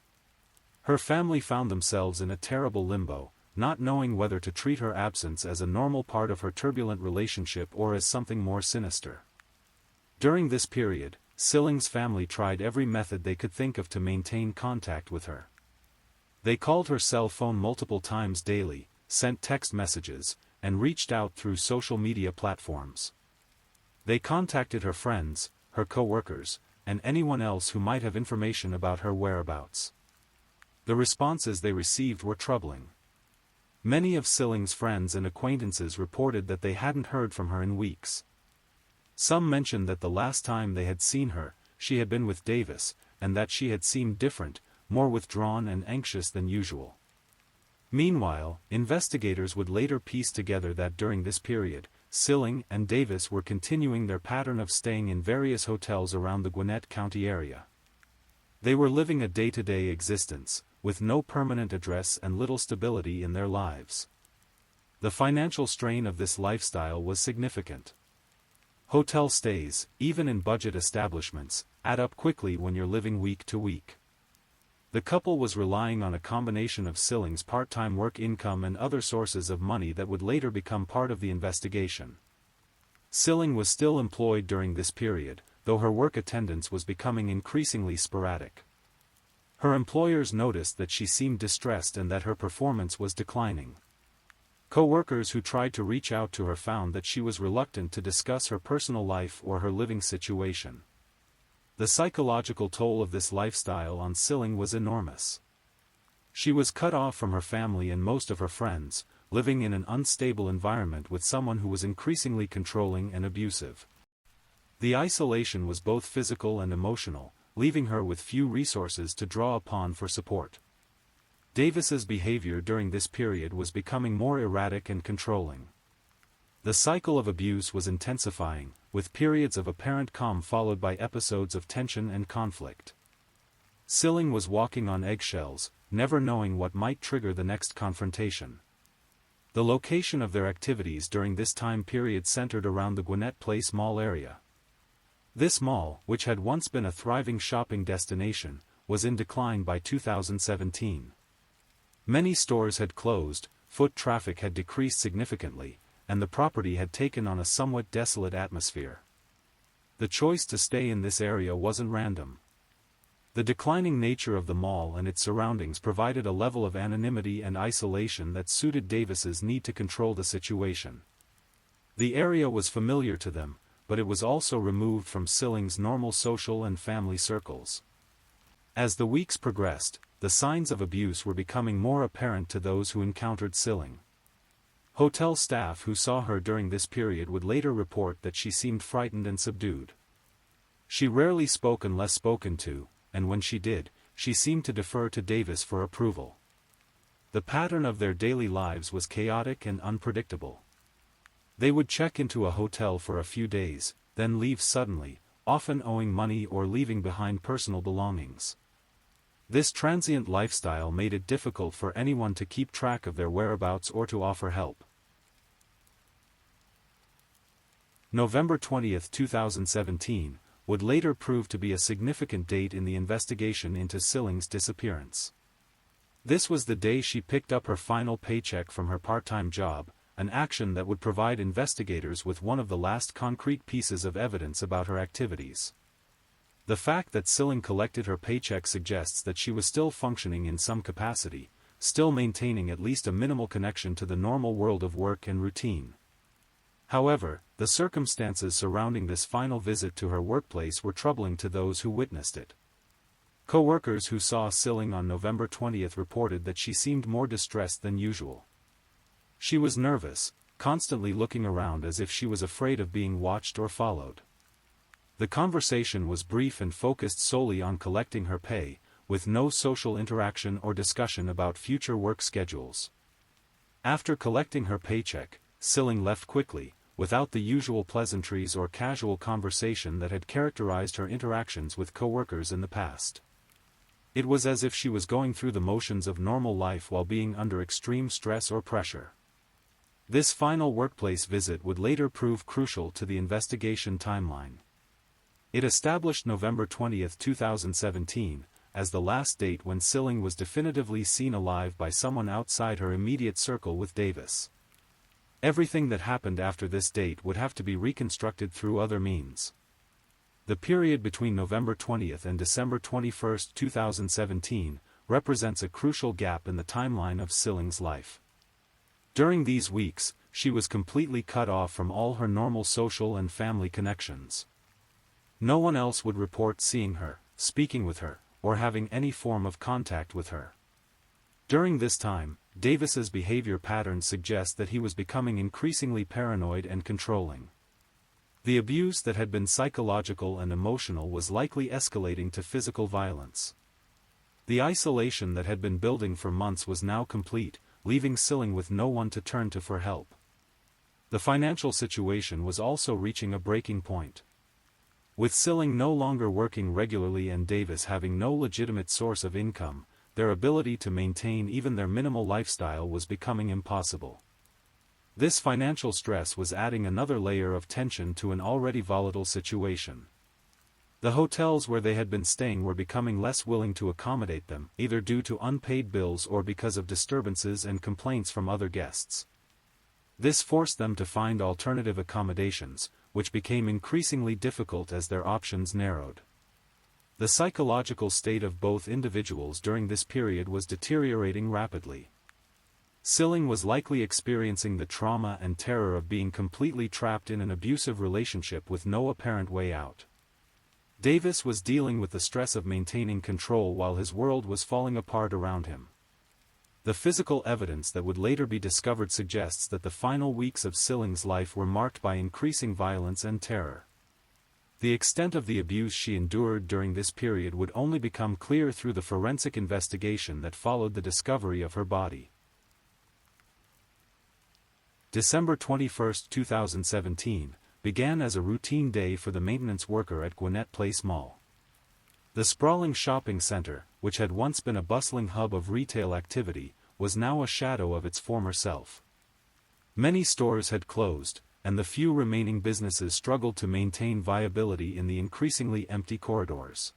Her family found themselves in a terrible limbo, not knowing whether to treat her absence as a normal part of her turbulent relationship or as something more sinister. During this period, Silling's family tried every method they could think of to maintain contact with her. They called her cell phone multiple times daily, sent text messages, and reached out through social media platforms. They contacted her friends, her co-workers, and anyone else who might have information about her whereabouts. The responses they received were troubling. Many of Silling's friends and acquaintances reported that they hadn't heard from her in weeks. Some mentioned that the last time they had seen her, she had been with Davis, and that she had seemed different, more withdrawn and anxious than usual. Meanwhile, investigators would later piece together that during this period, Silling and Davis were continuing their pattern of staying in various hotels around the Gwinnett County area. They were living a day-to-day existence, with no permanent address and little stability in their lives. The financial strain of this lifestyle was significant. Hotel stays, even in budget establishments, add up quickly when you're living week to week. The couple was relying on a combination of Silling's part-time work income and other sources of money that would later become part of the investigation. Silling was still employed during this period, though her work attendance was becoming increasingly sporadic. Her employers noticed that she seemed distressed and that her performance was declining. Co-workers who tried to reach out to her found that she was reluctant to discuss her personal life or her living situation. The psychological toll of this lifestyle on Silling was enormous. She was cut off from her family and most of her friends, living in an unstable environment with someone who was increasingly controlling and abusive. The isolation was both physical and emotional, leaving her with few resources to draw upon for support. Davis's behavior during this period was becoming more erratic and controlling. The cycle of abuse was intensifying, with periods of apparent calm followed by episodes of tension and conflict. Silling was walking on eggshells, never knowing what might trigger the next confrontation. The location of their activities during this time period centered around the Gwinnett Place Mall area. This mall, which had once been a thriving shopping destination, was in decline by 2017. Many stores had closed, foot traffic had decreased significantly, and the property had taken on a somewhat desolate atmosphere. The choice to stay in this area wasn't random. The declining nature of the mall and its surroundings provided a level of anonymity and isolation that suited Davis's need to control the situation. The area was familiar to them, but it was also removed from Silling's normal social and family circles. As the weeks progressed, the signs of abuse were becoming more apparent to those who encountered Silling. Hotel staff who saw her during this period would later report that she seemed frightened and subdued. She rarely spoke unless spoken to, and when she did, she seemed to defer to Davis for approval. The pattern of their daily lives was chaotic and unpredictable. They would check into a hotel for a few days, then leave suddenly, often owing money or leaving behind personal belongings. This transient lifestyle made it difficult for anyone to keep track of their whereabouts or to offer help. November 20, 2017, would later prove to be a significant date in the investigation into Silling's disappearance. This was the day she picked up her final paycheck from her part-time job, an action that would provide investigators with one of the last concrete pieces of evidence about her activities. The fact that Silling collected her paycheck suggests that she was still functioning in some capacity, still maintaining at least a minimal connection to the normal world of work and routine. However, the circumstances surrounding this final visit to her workplace were troubling to those who witnessed it. Co-workers who saw Silling on November 20 reported that she seemed more distressed than usual. She was nervous, constantly looking around as if she was afraid of being watched or followed. The conversation was brief and focused solely on collecting her pay, with no social interaction or discussion about future work schedules. After collecting her paycheck, Silling left quickly, without the usual pleasantries or casual conversation that had characterized her interactions with coworkers in the past. It was as if she was going through the motions of normal life while being under extreme stress or pressure. This final workplace visit would later prove crucial to the investigation timeline. It established November 20, 2017, as the last date when Silling was definitively seen alive by someone outside her immediate circle with Davis. Everything that happened after this date would have to be reconstructed through other means. The period between November 20 and December 21, 2017, represents a crucial gap in the timeline of Silling's life. During these weeks, she was completely cut off from all her normal social and family connections. No one else would report seeing her, speaking with her, or having any form of contact with her. During this time, Davis's behavior patterns suggest that he was becoming increasingly paranoid and controlling. The abuse that had been psychological and emotional was likely escalating to physical violence. The isolation that had been building for months was now complete, leaving Silling with no one to turn to for help. The financial situation was also reaching a breaking point. With Silling no longer working regularly and Davis having no legitimate source of income, their ability to maintain even their minimal lifestyle was becoming impossible. This financial stress was adding another layer of tension to an already volatile situation. The hotels where they had been staying were becoming less willing to accommodate them, either due to unpaid bills or because of disturbances and complaints from other guests. This forced them to find alternative accommodations, which became increasingly difficult as their options narrowed. The psychological state of both individuals during this period was deteriorating rapidly. Silling was likely experiencing the trauma and terror of being completely trapped in an abusive relationship with no apparent way out. Davis was dealing with the stress of maintaining control while his world was falling apart around him. The physical evidence that would later be discovered suggests that the final weeks of Silling's life were marked by increasing violence and terror. The extent of the abuse she endured during this period would only become clear through the forensic investigation that followed the discovery of her body. December 21, 2017, began as a routine day for the maintenance worker at Gwinnett Place Mall. The sprawling shopping center, which had once been a bustling hub of retail activity, was now a shadow of its former self. Many stores had closed, and the few remaining businesses struggled to maintain viability in the increasingly empty corridors.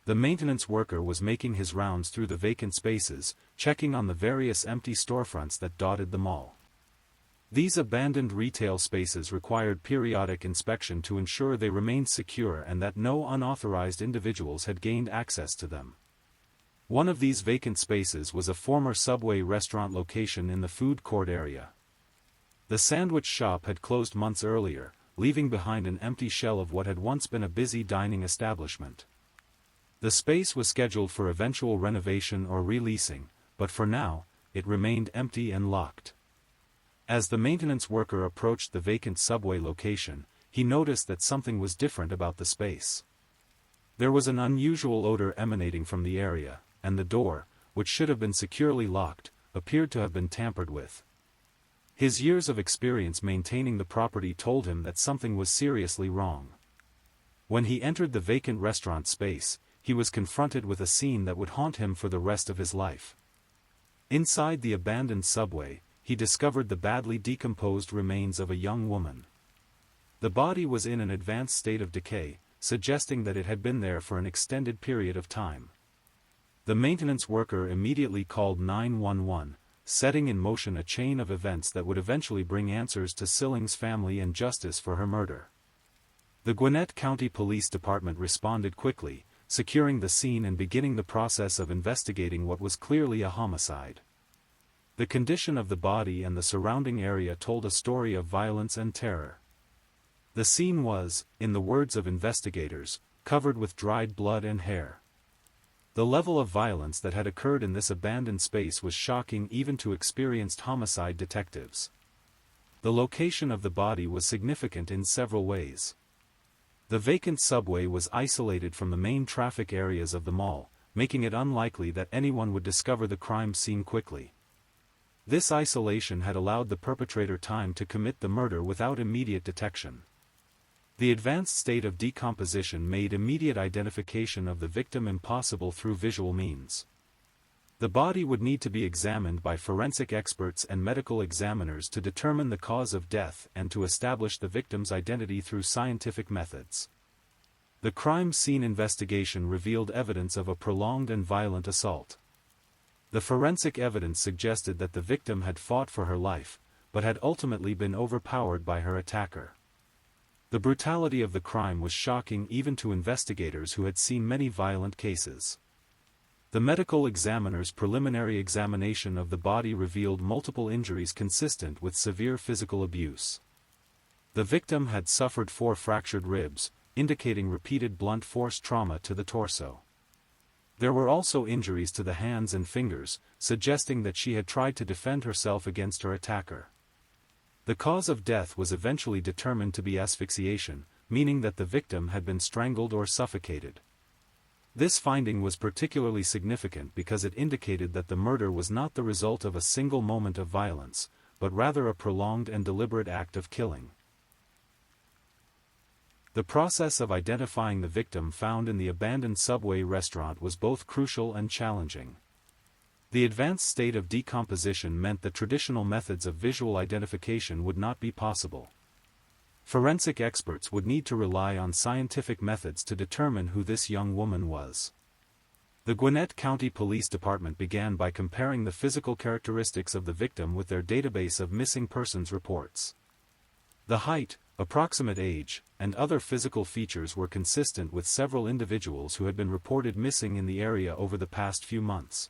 The maintenance worker was making his rounds through the vacant spaces, checking on the various empty storefronts that dotted the mall. These abandoned retail spaces required periodic inspection to ensure they remained secure and that no unauthorized individuals had gained access to them. One of these vacant spaces was a former Subway restaurant location in the food court area. The sandwich shop had closed months earlier, leaving behind an empty shell of what had once been a busy dining establishment. The space was scheduled for eventual renovation or re-leasing, but for now, it remained empty and locked. As the maintenance worker approached the vacant Subway location, he noticed that something was different about the space. There was an unusual odor emanating from the area, and the door, which should have been securely locked, appeared to have been tampered with. His years of experience maintaining the property told him that something was seriously wrong. When he entered the vacant restaurant space, he was confronted with a scene that would haunt him for the rest of his life. Inside the abandoned Subway, he discovered the badly decomposed remains of a young woman. The body was in an advanced state of decay, suggesting that it had been there for an extended period of time. The maintenance worker immediately called 911, setting in motion a chain of events that would eventually bring answers to Silling's family and justice for her murder. The Gwinnett County Police Department responded quickly, securing the scene and beginning the process of investigating what was clearly a homicide. The condition of the body and the surrounding area told a story of violence and terror. The scene was, in the words of investigators, covered with dried blood and hair. The level of violence that had occurred in this abandoned space was shocking even to experienced homicide detectives. The location of the body was significant in several ways. The vacant Subway was isolated from the main traffic areas of the mall, making it unlikely that anyone would discover the crime scene quickly. This isolation had allowed the perpetrator time to commit the murder without immediate detection. The advanced state of decomposition made immediate identification of the victim impossible through visual means. The body would need to be examined by forensic experts and medical examiners to determine the cause of death and to establish the victim's identity through scientific methods. The crime scene investigation revealed evidence of a prolonged and violent assault. The forensic evidence suggested that the victim had fought for her life, but had ultimately been overpowered by her attacker. The brutality of the crime was shocking even to investigators who had seen many violent cases. The medical examiner's preliminary examination of the body revealed multiple injuries consistent with severe physical abuse. The victim had suffered 4 fractured ribs, indicating repeated blunt force trauma to the torso. There were also injuries to the hands and fingers, suggesting that she had tried to defend herself against her attacker. The cause of death was eventually determined to be asphyxiation, meaning that the victim had been strangled or suffocated. This finding was particularly significant because it indicated that the murder was not the result of a single moment of violence, but rather a prolonged and deliberate act of killing. The process of identifying the victim found in the abandoned Subway restaurant was both crucial and challenging. The advanced state of decomposition meant that traditional methods of visual identification would not be possible. Forensic experts would need to rely on scientific methods to determine who this young woman was. The Gwinnett County Police Department began by comparing the physical characteristics of the victim with their database of missing persons reports. The height, approximate age, and other physical features were consistent with several individuals who had been reported missing in the area over the past few months.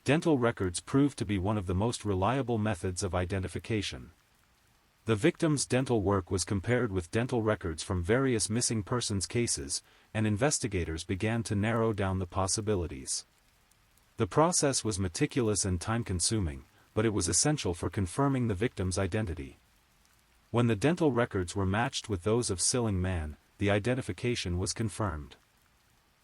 Dental records proved to be one of the most reliable methods of identification. The victim's dental work was compared with dental records from various missing persons cases, and investigators began to narrow down the possibilities. The process was meticulous and time-consuming, but it was essential for confirming the victim's identity. When the dental records were matched with those of Silling Man, the identification was confirmed.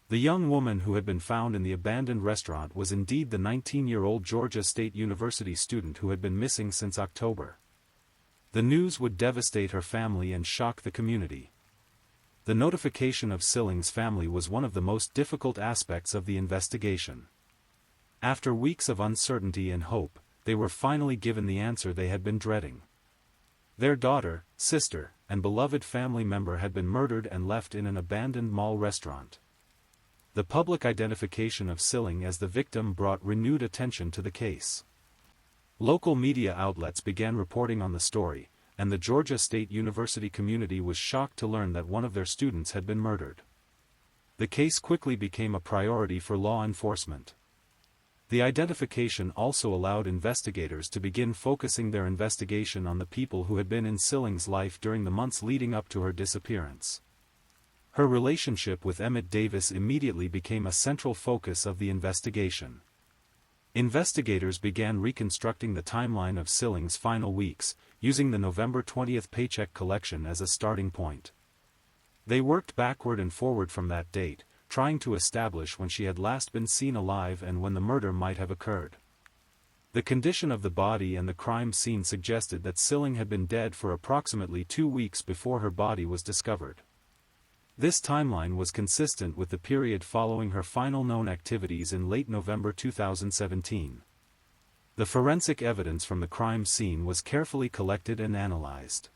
The young woman who had been found in the abandoned restaurant was indeed the 19-year-old Georgia State University student who had been missing since October. The news would devastate her family and shock the community. The notification of Silling's family was one of the most difficult aspects of the investigation. After weeks of uncertainty and hope, they were finally given the answer they had been dreading. Their daughter, sister, and beloved family member had been murdered and left in an abandoned mall restaurant. The public identification of Silling as the victim brought renewed attention to the case. Local media outlets began reporting on the story, and the Georgia State University community was shocked to learn that one of their students had been murdered. The case quickly became a priority for law enforcement. The identification also allowed investigators to begin focusing their investigation on the people who had been in Silling's life during the months leading up to her disappearance. Her relationship with Emmett Davis immediately became a central focus of the investigation. Investigators began reconstructing the timeline of Silling's final weeks, using the November 20th paycheck collection as a starting point. They worked backward and forward from that date, trying to establish when she had last been seen alive and when the murder might have occurred. The condition of the body and the crime scene suggested that Silling had been dead for approximately 2 weeks before her body was discovered. This timeline was consistent with the period following her final known activities in late November 2017. The forensic evidence from the crime scene was carefully collected and analyzed.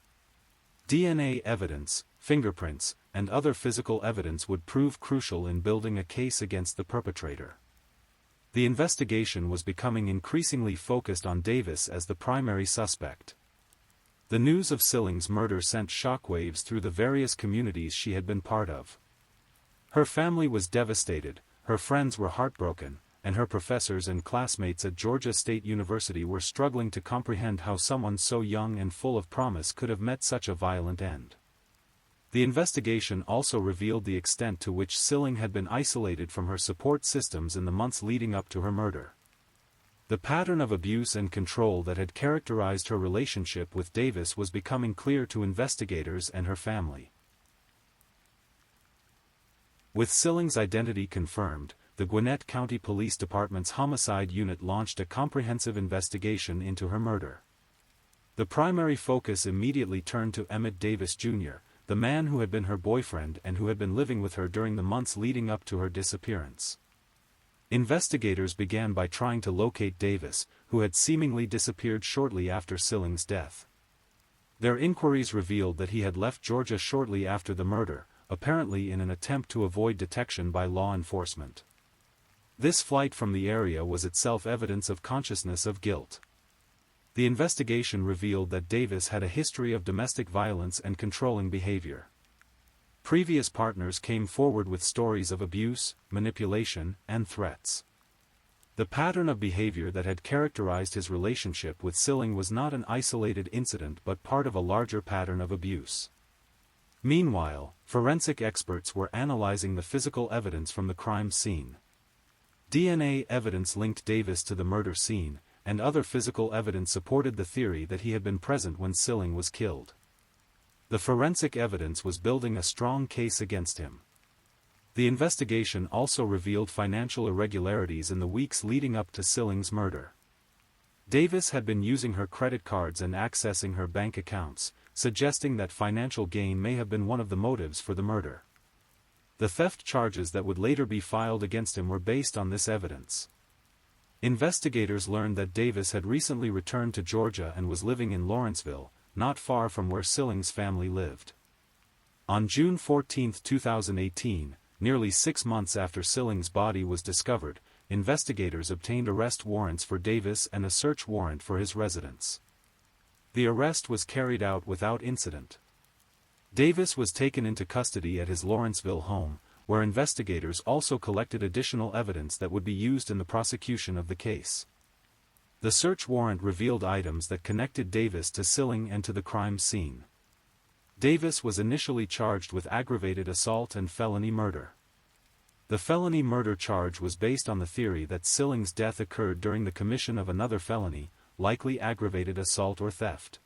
DNA evidence, fingerprints, and other physical evidence would prove crucial in building a case against the perpetrator. The investigation was becoming increasingly focused on Davis as the primary suspect. The news of Silling's murder sent shockwaves through the various communities she had been part of. Her family was devastated, her friends were heartbroken, and her professors and classmates at Georgia State University were struggling to comprehend how someone so young and full of promise could have met such a violent end. The investigation also revealed the extent to which Silling had been isolated from her support systems in the months leading up to her murder. The pattern of abuse and control that had characterized her relationship with Davis was becoming clear to investigators and her family. With Silling's identity confirmed, the Gwinnett County Police Department's Homicide Unit launched a comprehensive investigation into her murder. The primary focus immediately turned to Emmett Davis Jr., the man who had been her boyfriend and who had been living with her during the months leading up to her disappearance. Investigators began by trying to locate Davis, who had seemingly disappeared shortly after Silling's death. Their inquiries revealed that he had left Georgia shortly after the murder, apparently in an attempt to avoid detection by law enforcement. This flight from the area was itself evidence of consciousness of guilt. The investigation revealed that Davis had a history of domestic violence and controlling behavior. Previous partners came forward with stories of abuse, manipulation, and threats. The pattern of behavior that had characterized his relationship with Silling was not an isolated incident but part of a larger pattern of abuse. Meanwhile, forensic experts were analyzing the physical evidence from the crime scene. DNA evidence linked Davis to the murder scene, and other physical evidence supported the theory that he had been present when Silling was killed. The forensic evidence was building a strong case against him. The investigation also revealed financial irregularities in the weeks leading up to Silling's murder. Davis had been using her credit cards and accessing her bank accounts, suggesting that financial gain may have been one of the motives for the murder. The theft charges that would later be filed against him were based on this evidence. Investigators learned that Davis had recently returned to Georgia and was living in Lawrenceville, not far from where Silling's family lived. On June 14, 2018, nearly 6 months after Silling's body was discovered, investigators obtained arrest warrants for Davis and a search warrant for his residence. The arrest was carried out without incident. Davis was taken into custody at his Lawrenceville home, where investigators also collected additional evidence that would be used in the prosecution of the case. The search warrant revealed items that connected Davis to Silling and to the crime scene. Davis was initially charged with aggravated assault and felony murder. The felony murder charge was based on the theory that Silling's death occurred during the commission of another felony, likely aggravated assault or theft.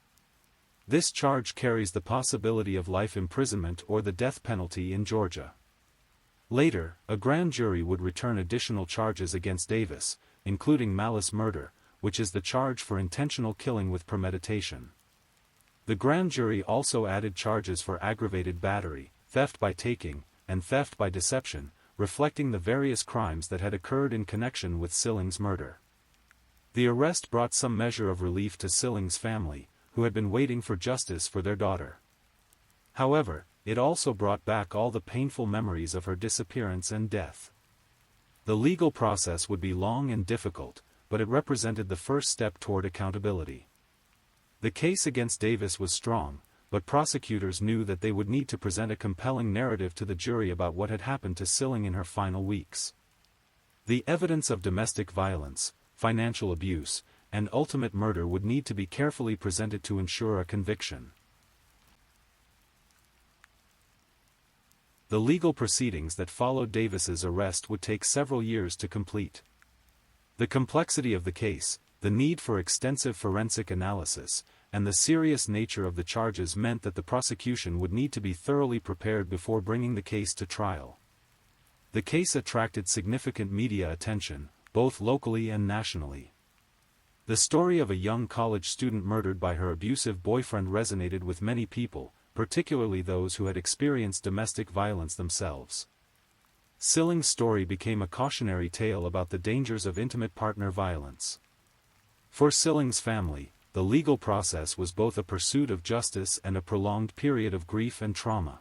This charge carries the possibility of life imprisonment or the death penalty in Georgia. Later, a grand jury would return additional charges against Davis, including malice murder, which is the charge for intentional killing with premeditation. The grand jury also added charges for aggravated battery, theft by taking, and theft by deception, reflecting the various crimes that had occurred in connection with Silling's murder. The arrest brought some measure of relief to Silling's family, who had been waiting for justice for their daughter. However, it also brought back all the painful memories of her disappearance and death. The legal process would be long and difficult, but it represented the first step toward accountability. The case against Davis was strong, but prosecutors knew that they would need to present a compelling narrative to the jury about what had happened to Silling in her final weeks. The evidence of domestic violence, financial abuse, and ultimate murder would need to be carefully presented to ensure a conviction. The legal proceedings that followed Davis's arrest would take several years to complete. The complexity of the case, the need for extensive forensic analysis, and the serious nature of the charges meant that the prosecution would need to be thoroughly prepared before bringing the case to trial. The case attracted significant media attention, both locally and nationally. The story of a young college student murdered by her abusive boyfriend resonated with many people, particularly those who had experienced domestic violence themselves. Silling's story became a cautionary tale about the dangers of intimate partner violence. For Silling's family, the legal process was both a pursuit of justice and a prolonged period of grief and trauma.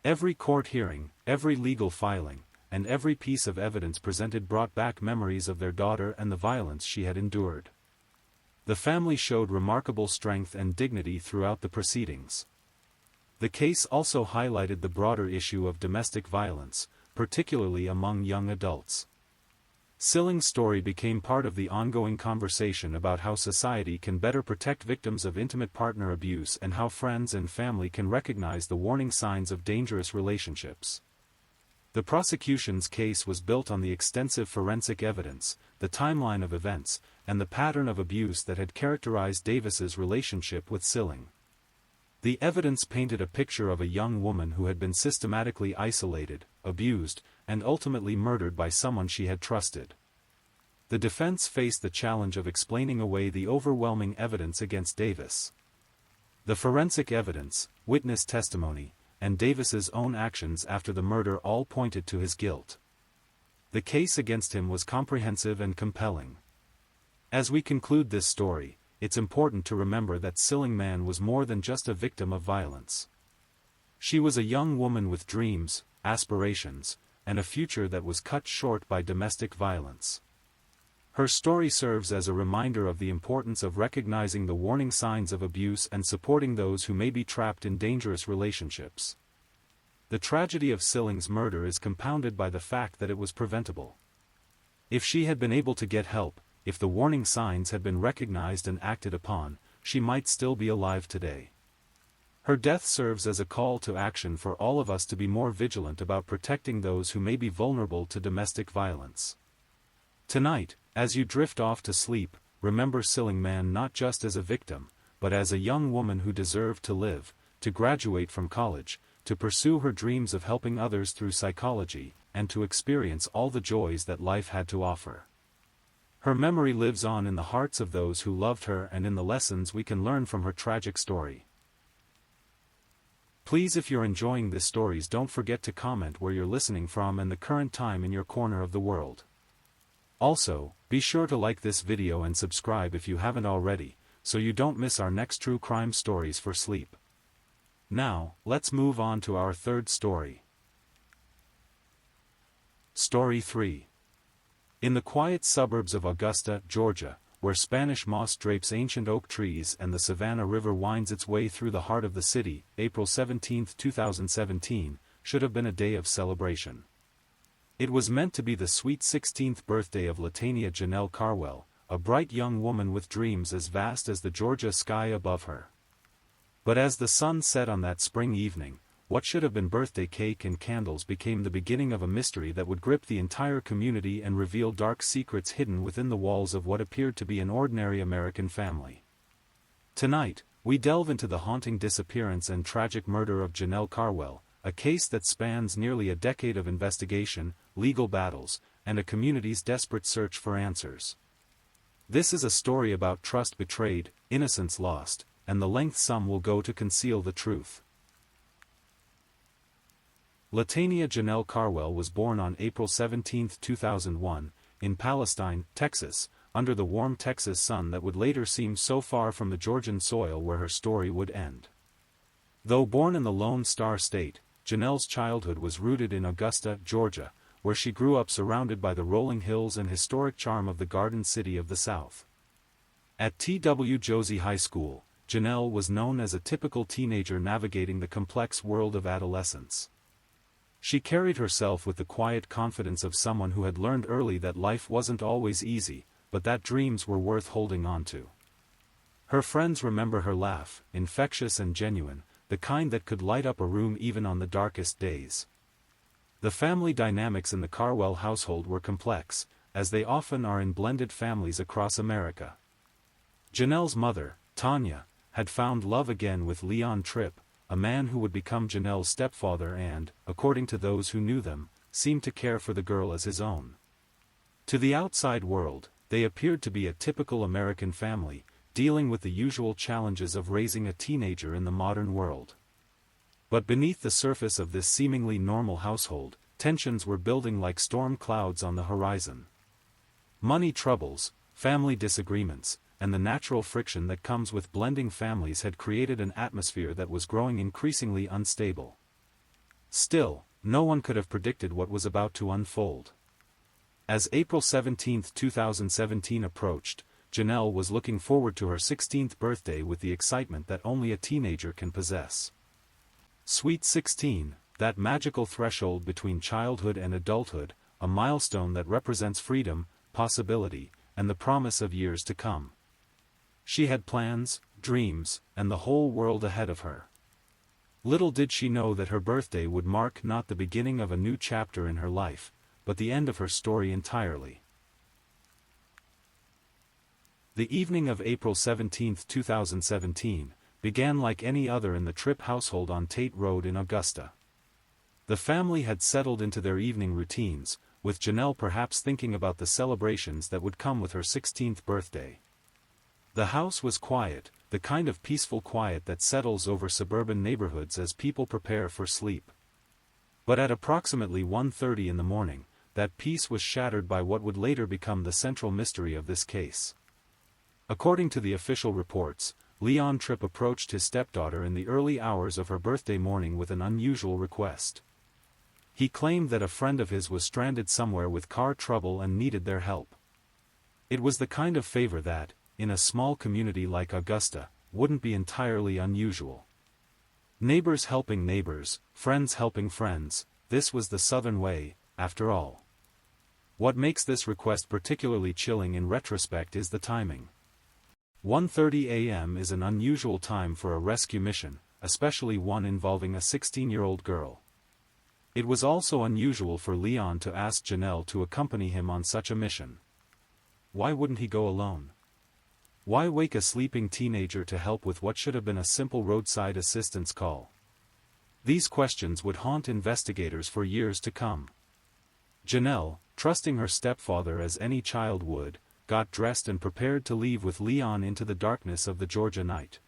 Every court hearing, every legal filing, and every piece of evidence presented brought back memories of their daughter and the violence she had endured. The family showed remarkable strength and dignity throughout the proceedings. The case also highlighted the broader issue of domestic violence, particularly among young adults. Silling's story became part of the ongoing conversation about how society can better protect victims of intimate partner abuse and how friends and family can recognize the warning signs of dangerous relationships. The prosecution's case was built on the extensive forensic evidence, the timeline of events, and the pattern of abuse that had characterized Davis's relationship with Silling. The evidence painted a picture of a young woman who had been systematically isolated, abused, and ultimately murdered by someone she had trusted. The defense faced the challenge of explaining away the overwhelming evidence against Davis. The forensic evidence, witness testimony, and Davis's own actions after the murder all pointed to his guilt. The case against him was comprehensive and compelling. As we conclude this story, it's important to remember that Silling Man was more than just a victim of violence. She was a young woman with dreams, aspirations, and a future that was cut short by domestic violence. Her story serves as a reminder of the importance of recognizing the warning signs of abuse and supporting those who may be trapped in dangerous relationships. The tragedy of Silling's murder is compounded by the fact that it was preventable. If she had been able to get help, if the warning signs had been recognized and acted upon, she might still be alive today. Her death serves as a call to action for all of us to be more vigilant about protecting those who may be vulnerable to domestic violence. Tonight, as you drift off to sleep, remember Silling Man not just as a victim, but as a young woman who deserved to live, to graduate from college, to pursue her dreams of helping others through psychology, and to experience all the joys that life had to offer. Her memory lives on in the hearts of those who loved her and in the lessons we can learn from her tragic story. Please, if you're enjoying this stories, don't forget to comment where you're listening from and the current time in your corner of the world. Also, be sure to like this video and subscribe if you haven't already, so you don't miss our next true crime stories for sleep. Now, let's move on to our third story. Story 3. In the quiet suburbs of Augusta, Georgia, where Spanish moss drapes ancient oak trees and the Savannah River winds its way through the heart of the city, April 17, 2017, should have been a day of celebration. It was meant to be the sweet 16th birthday of Latanya Janelle Carwell, a bright young woman with dreams as vast as the Georgia sky above her. But as the sun set on that spring evening, what should have been birthday cake and candles became the beginning of a mystery that would grip the entire community and reveal dark secrets hidden within the walls of what appeared to be an ordinary American family. Tonight, we delve into the haunting disappearance and tragic murder of Janelle Carwell, a case that spans nearly a decade of investigation, legal battles, and a community's desperate search for answers. This is a story about trust betrayed, innocence lost, and the length some will go to conceal the truth. Latanya Janelle Carwell was born on April 17, 2001, in Palestine, Texas, under the warm Texas sun that would later seem so far from the Georgian soil where her story would end. Though born in the Lone Star State, Janelle's childhood was rooted in Augusta, Georgia, where she grew up surrounded by the rolling hills and historic charm of the Garden City of the South. At T.W. Josie High School, Janelle was known as a typical teenager navigating the complex world of adolescence. She carried herself with the quiet confidence of someone who had learned early that life wasn't always easy, but that dreams were worth holding on to. Her friends remember her laugh, infectious and genuine, the kind that could light up a room even on the darkest days. The family dynamics in the Carwell household were complex, as they often are in blended families across America. Janelle's mother, Tanya, had found love again with Leon Tripp, a man who would become Janelle's stepfather and, according to those who knew them, seemed to care for the girl as his own. To the outside world, they appeared to be a typical American family, dealing with the usual challenges of raising a teenager in the modern world. But beneath the surface of this seemingly normal household, tensions were building like storm clouds on the horizon. Money troubles, family disagreements, and the natural friction that comes with blending families had created an atmosphere that was growing increasingly unstable. Still, no one could have predicted what was about to unfold. As April 17, 2017 approached, Janelle was looking forward to her 16th birthday with the excitement that only a teenager can possess. Sweet 16, that magical threshold between childhood and adulthood, a milestone that represents freedom, possibility, and the promise of years to come. She had plans, dreams, and the whole world ahead of her. Little did she know that her birthday would mark not the beginning of a new chapter in her life, but the end of her story entirely. The evening of April 17, 2017, began like any other in the Tripp household on Tate Road in Augusta. The family had settled into their evening routines, with Janelle perhaps thinking about the celebrations that would come with her 16th birthday. The house was quiet, the kind of peaceful quiet that settles over suburban neighborhoods as people prepare for sleep. But at approximately 1:30 in the morning, that peace was shattered by what would later become the central mystery of this case. According to the official reports, Leon Tripp approached his stepdaughter in the early hours of her birthday morning with an unusual request. He claimed that a friend of his was stranded somewhere with car trouble and needed their help. It was the kind of favor that, in a small community like Augusta, wouldn't be entirely unusual. Neighbors helping neighbors, friends helping friends, this was the Southern way, after all. What makes this request particularly chilling in retrospect is the timing. 1:30 a.m. is an unusual time for a rescue mission, especially one involving a 16-year-old girl. It was also unusual for Leon to ask Janelle to accompany him on such a mission. Why wouldn't he go alone? Why wake a sleeping teenager to help with what should have been a simple roadside assistance call? These questions would haunt investigators for years to come. Janelle, trusting her stepfather as any child would, got dressed and prepared to leave with Leon into the darkness of the Georgia night.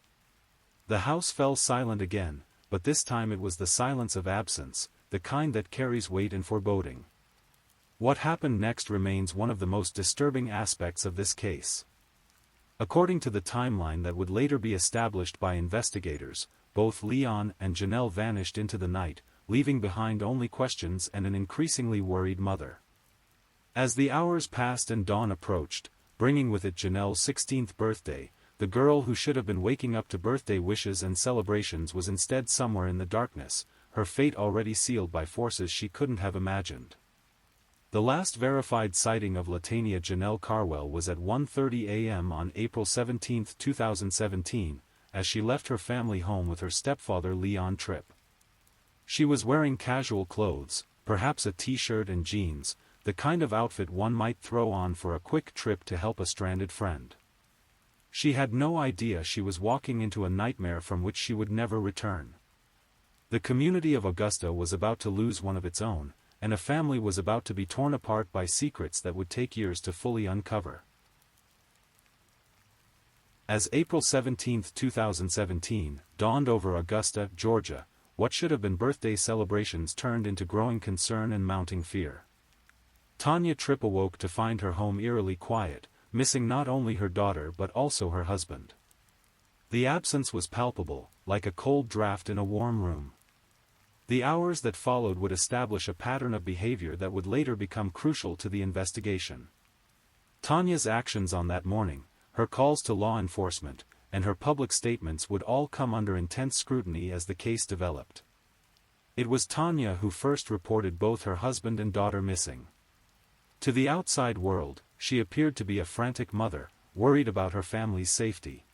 The house fell silent again, but this time it was the silence of absence, the kind that carries weight and foreboding. What happened next remains one of the most disturbing aspects of this case. According to the timeline that would later be established by investigators, both Leon and Janelle vanished into the night, leaving behind only questions and an increasingly worried mother. As the hours passed and dawn approached, bringing with it Janelle's 16th birthday, the girl who should have been waking up to birthday wishes and celebrations was instead somewhere in the darkness, her fate already sealed by forces she couldn't have imagined. The last verified sighting of Latanya Janelle Carwell was at 1:30 a.m. on April 17, 2017, as she left her family home with her stepfather Leon Tripp. She was wearing casual clothes, perhaps a t-shirt and jeans, the kind of outfit one might throw on for a quick trip to help a stranded friend. She had no idea she was walking into a nightmare from which she would never return. The community of Augusta was about to lose one of its own, and a family was about to be torn apart by secrets that would take years to fully uncover. As April 17, 2017, dawned over Augusta, Georgia, what should have been birthday celebrations turned into growing concern and mounting fear. Tanya Tripp awoke to find her home eerily quiet, missing not only her daughter but also her husband. The absence was palpable, like a cold draft in a warm room. The hours that followed would establish a pattern of behavior that would later become crucial to the investigation. Tanya's actions on that morning, her calls to law enforcement, and her public statements would all come under intense scrutiny as the case developed. It was Tanya who first reported both her husband and daughter missing. To the outside world, she appeared to be a frantic mother, worried about her family's safety.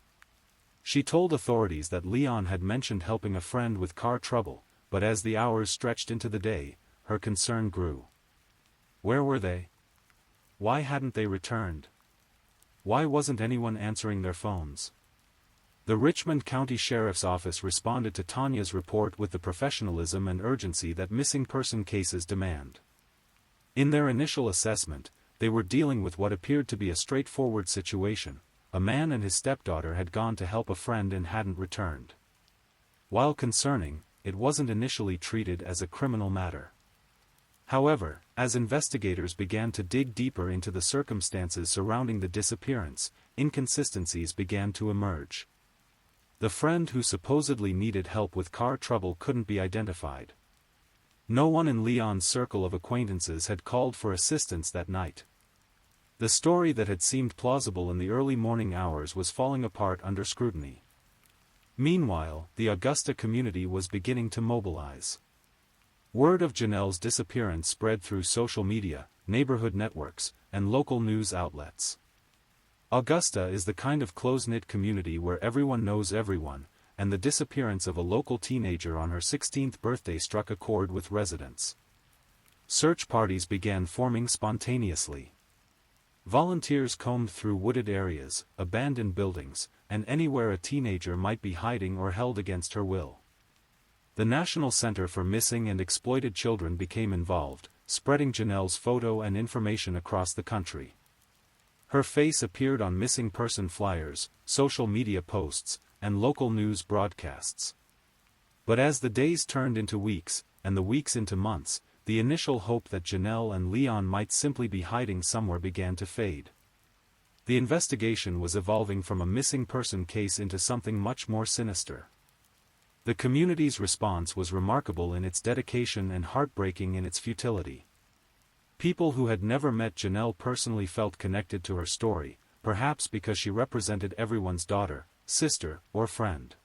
She told authorities that Leon had mentioned helping a friend with car trouble, but as the hours stretched into the day, her concern grew. Where were they? Why hadn't they returned? Why wasn't anyone answering their phones? The Richmond County Sheriff's Office responded to Tanya's report with the professionalism and urgency that missing person cases demand. In their initial assessment, they were dealing with what appeared to be a straightforward situation. A man and his stepdaughter had gone to help a friend and hadn't returned. While concerning, it wasn't initially treated as a criminal matter. However, as investigators began to dig deeper into the circumstances surrounding the disappearance, inconsistencies began to emerge. The friend who supposedly needed help with car trouble couldn't be identified. No one in Leon's circle of acquaintances had called for assistance that night. The story that had seemed plausible in the early morning hours was falling apart under scrutiny. Meanwhile, the Augusta community was beginning to mobilize. Word of Janelle's disappearance spread through social media, neighborhood networks, and local news outlets. Augusta is the kind of close-knit community where everyone knows everyone, and the disappearance of a local teenager on her 16th birthday struck a chord with residents. Search parties began forming spontaneously. Volunteers combed through wooded areas, abandoned buildings, and anywhere a teenager might be hiding or held against her will. The National Center for Missing and Exploited Children became involved, spreading Janelle's photo and information across the country. Her face appeared on missing person flyers, social media posts, and local news broadcasts. But as the days turned into weeks, and the weeks into months, the initial hope that Janelle and Leon might simply be hiding somewhere began to fade. The investigation was evolving from a missing person case into something much more sinister. The community's response was remarkable in its dedication and heartbreaking in its futility. People who had never met Janelle personally felt connected to her story, perhaps because she represented everyone's daughter, sister, or friend.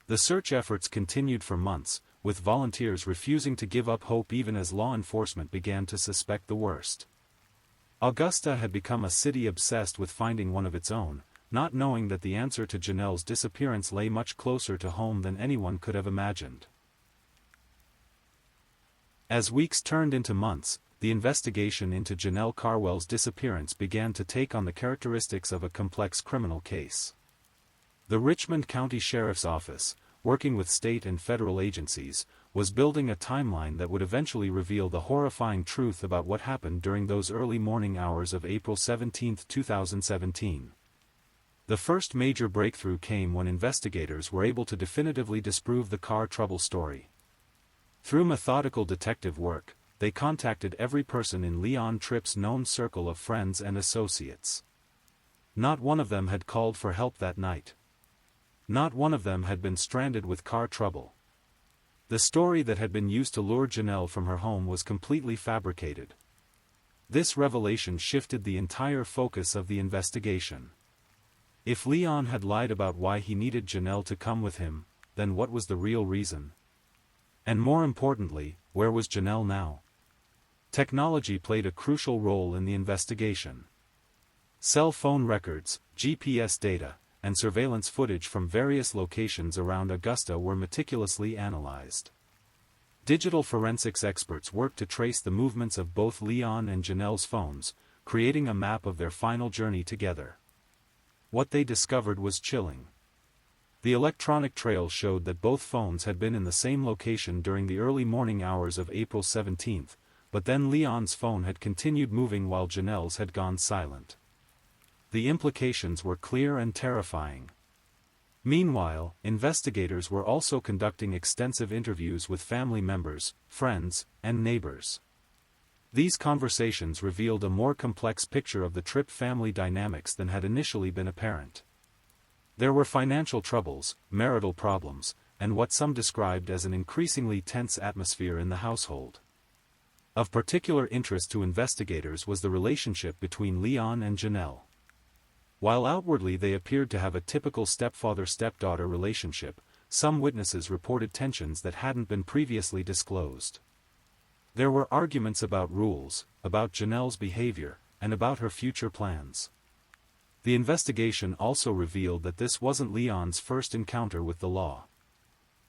The search efforts continued for months, with volunteers refusing to give up hope even as law enforcement began to suspect the worst. Augusta had become a city obsessed with finding one of its own, not knowing that the answer to Janelle's disappearance lay much closer to home than anyone could have imagined. As weeks turned into months, the investigation into Janelle Carwell's disappearance began to take on the characteristics of a complex criminal case. The Richmond County Sheriff's Office, working with state and federal agencies, was building a timeline that would eventually reveal the horrifying truth about what happened during those early morning hours of April 17, 2017. The first major breakthrough came when investigators were able to definitively disprove the car trouble story. Through methodical detective work, they contacted every person in Leon Tripp's known circle of friends and associates. Not one of them had called for help that night. Not one of them had been stranded with car trouble. The story that had been used to lure Janelle from her home was completely fabricated. This revelation shifted the entire focus of the investigation. If Leon had lied about why he needed Janelle to come with him, then what was the real reason? And more importantly, where was Janelle now? Technology played a crucial role in the investigation. Cell phone records, GPS data, and surveillance footage from various locations around Augusta were meticulously analyzed. Digital forensics experts worked to trace the movements of both Leon and Janelle's phones, creating a map of their final journey together. What they discovered was chilling. The electronic trail showed that both phones had been in the same location during the early morning hours of April 17, but then Leon's phone had continued moving while Janelle's had gone silent. The implications were clear and terrifying. Meanwhile, investigators were also conducting extensive interviews with family members, friends, and neighbors. These conversations revealed a more complex picture of the Tripp family dynamics than had initially been apparent. There were financial troubles, marital problems, and what some described as an increasingly tense atmosphere in the household. Of particular interest to investigators was the relationship between Leon and Janelle. While outwardly they appeared to have a typical stepfather-stepdaughter relationship, some witnesses reported tensions that hadn't been previously disclosed. There were arguments about rules, about Janelle's behavior, and about her future plans. The investigation also revealed that this wasn't Leon's first encounter with the law.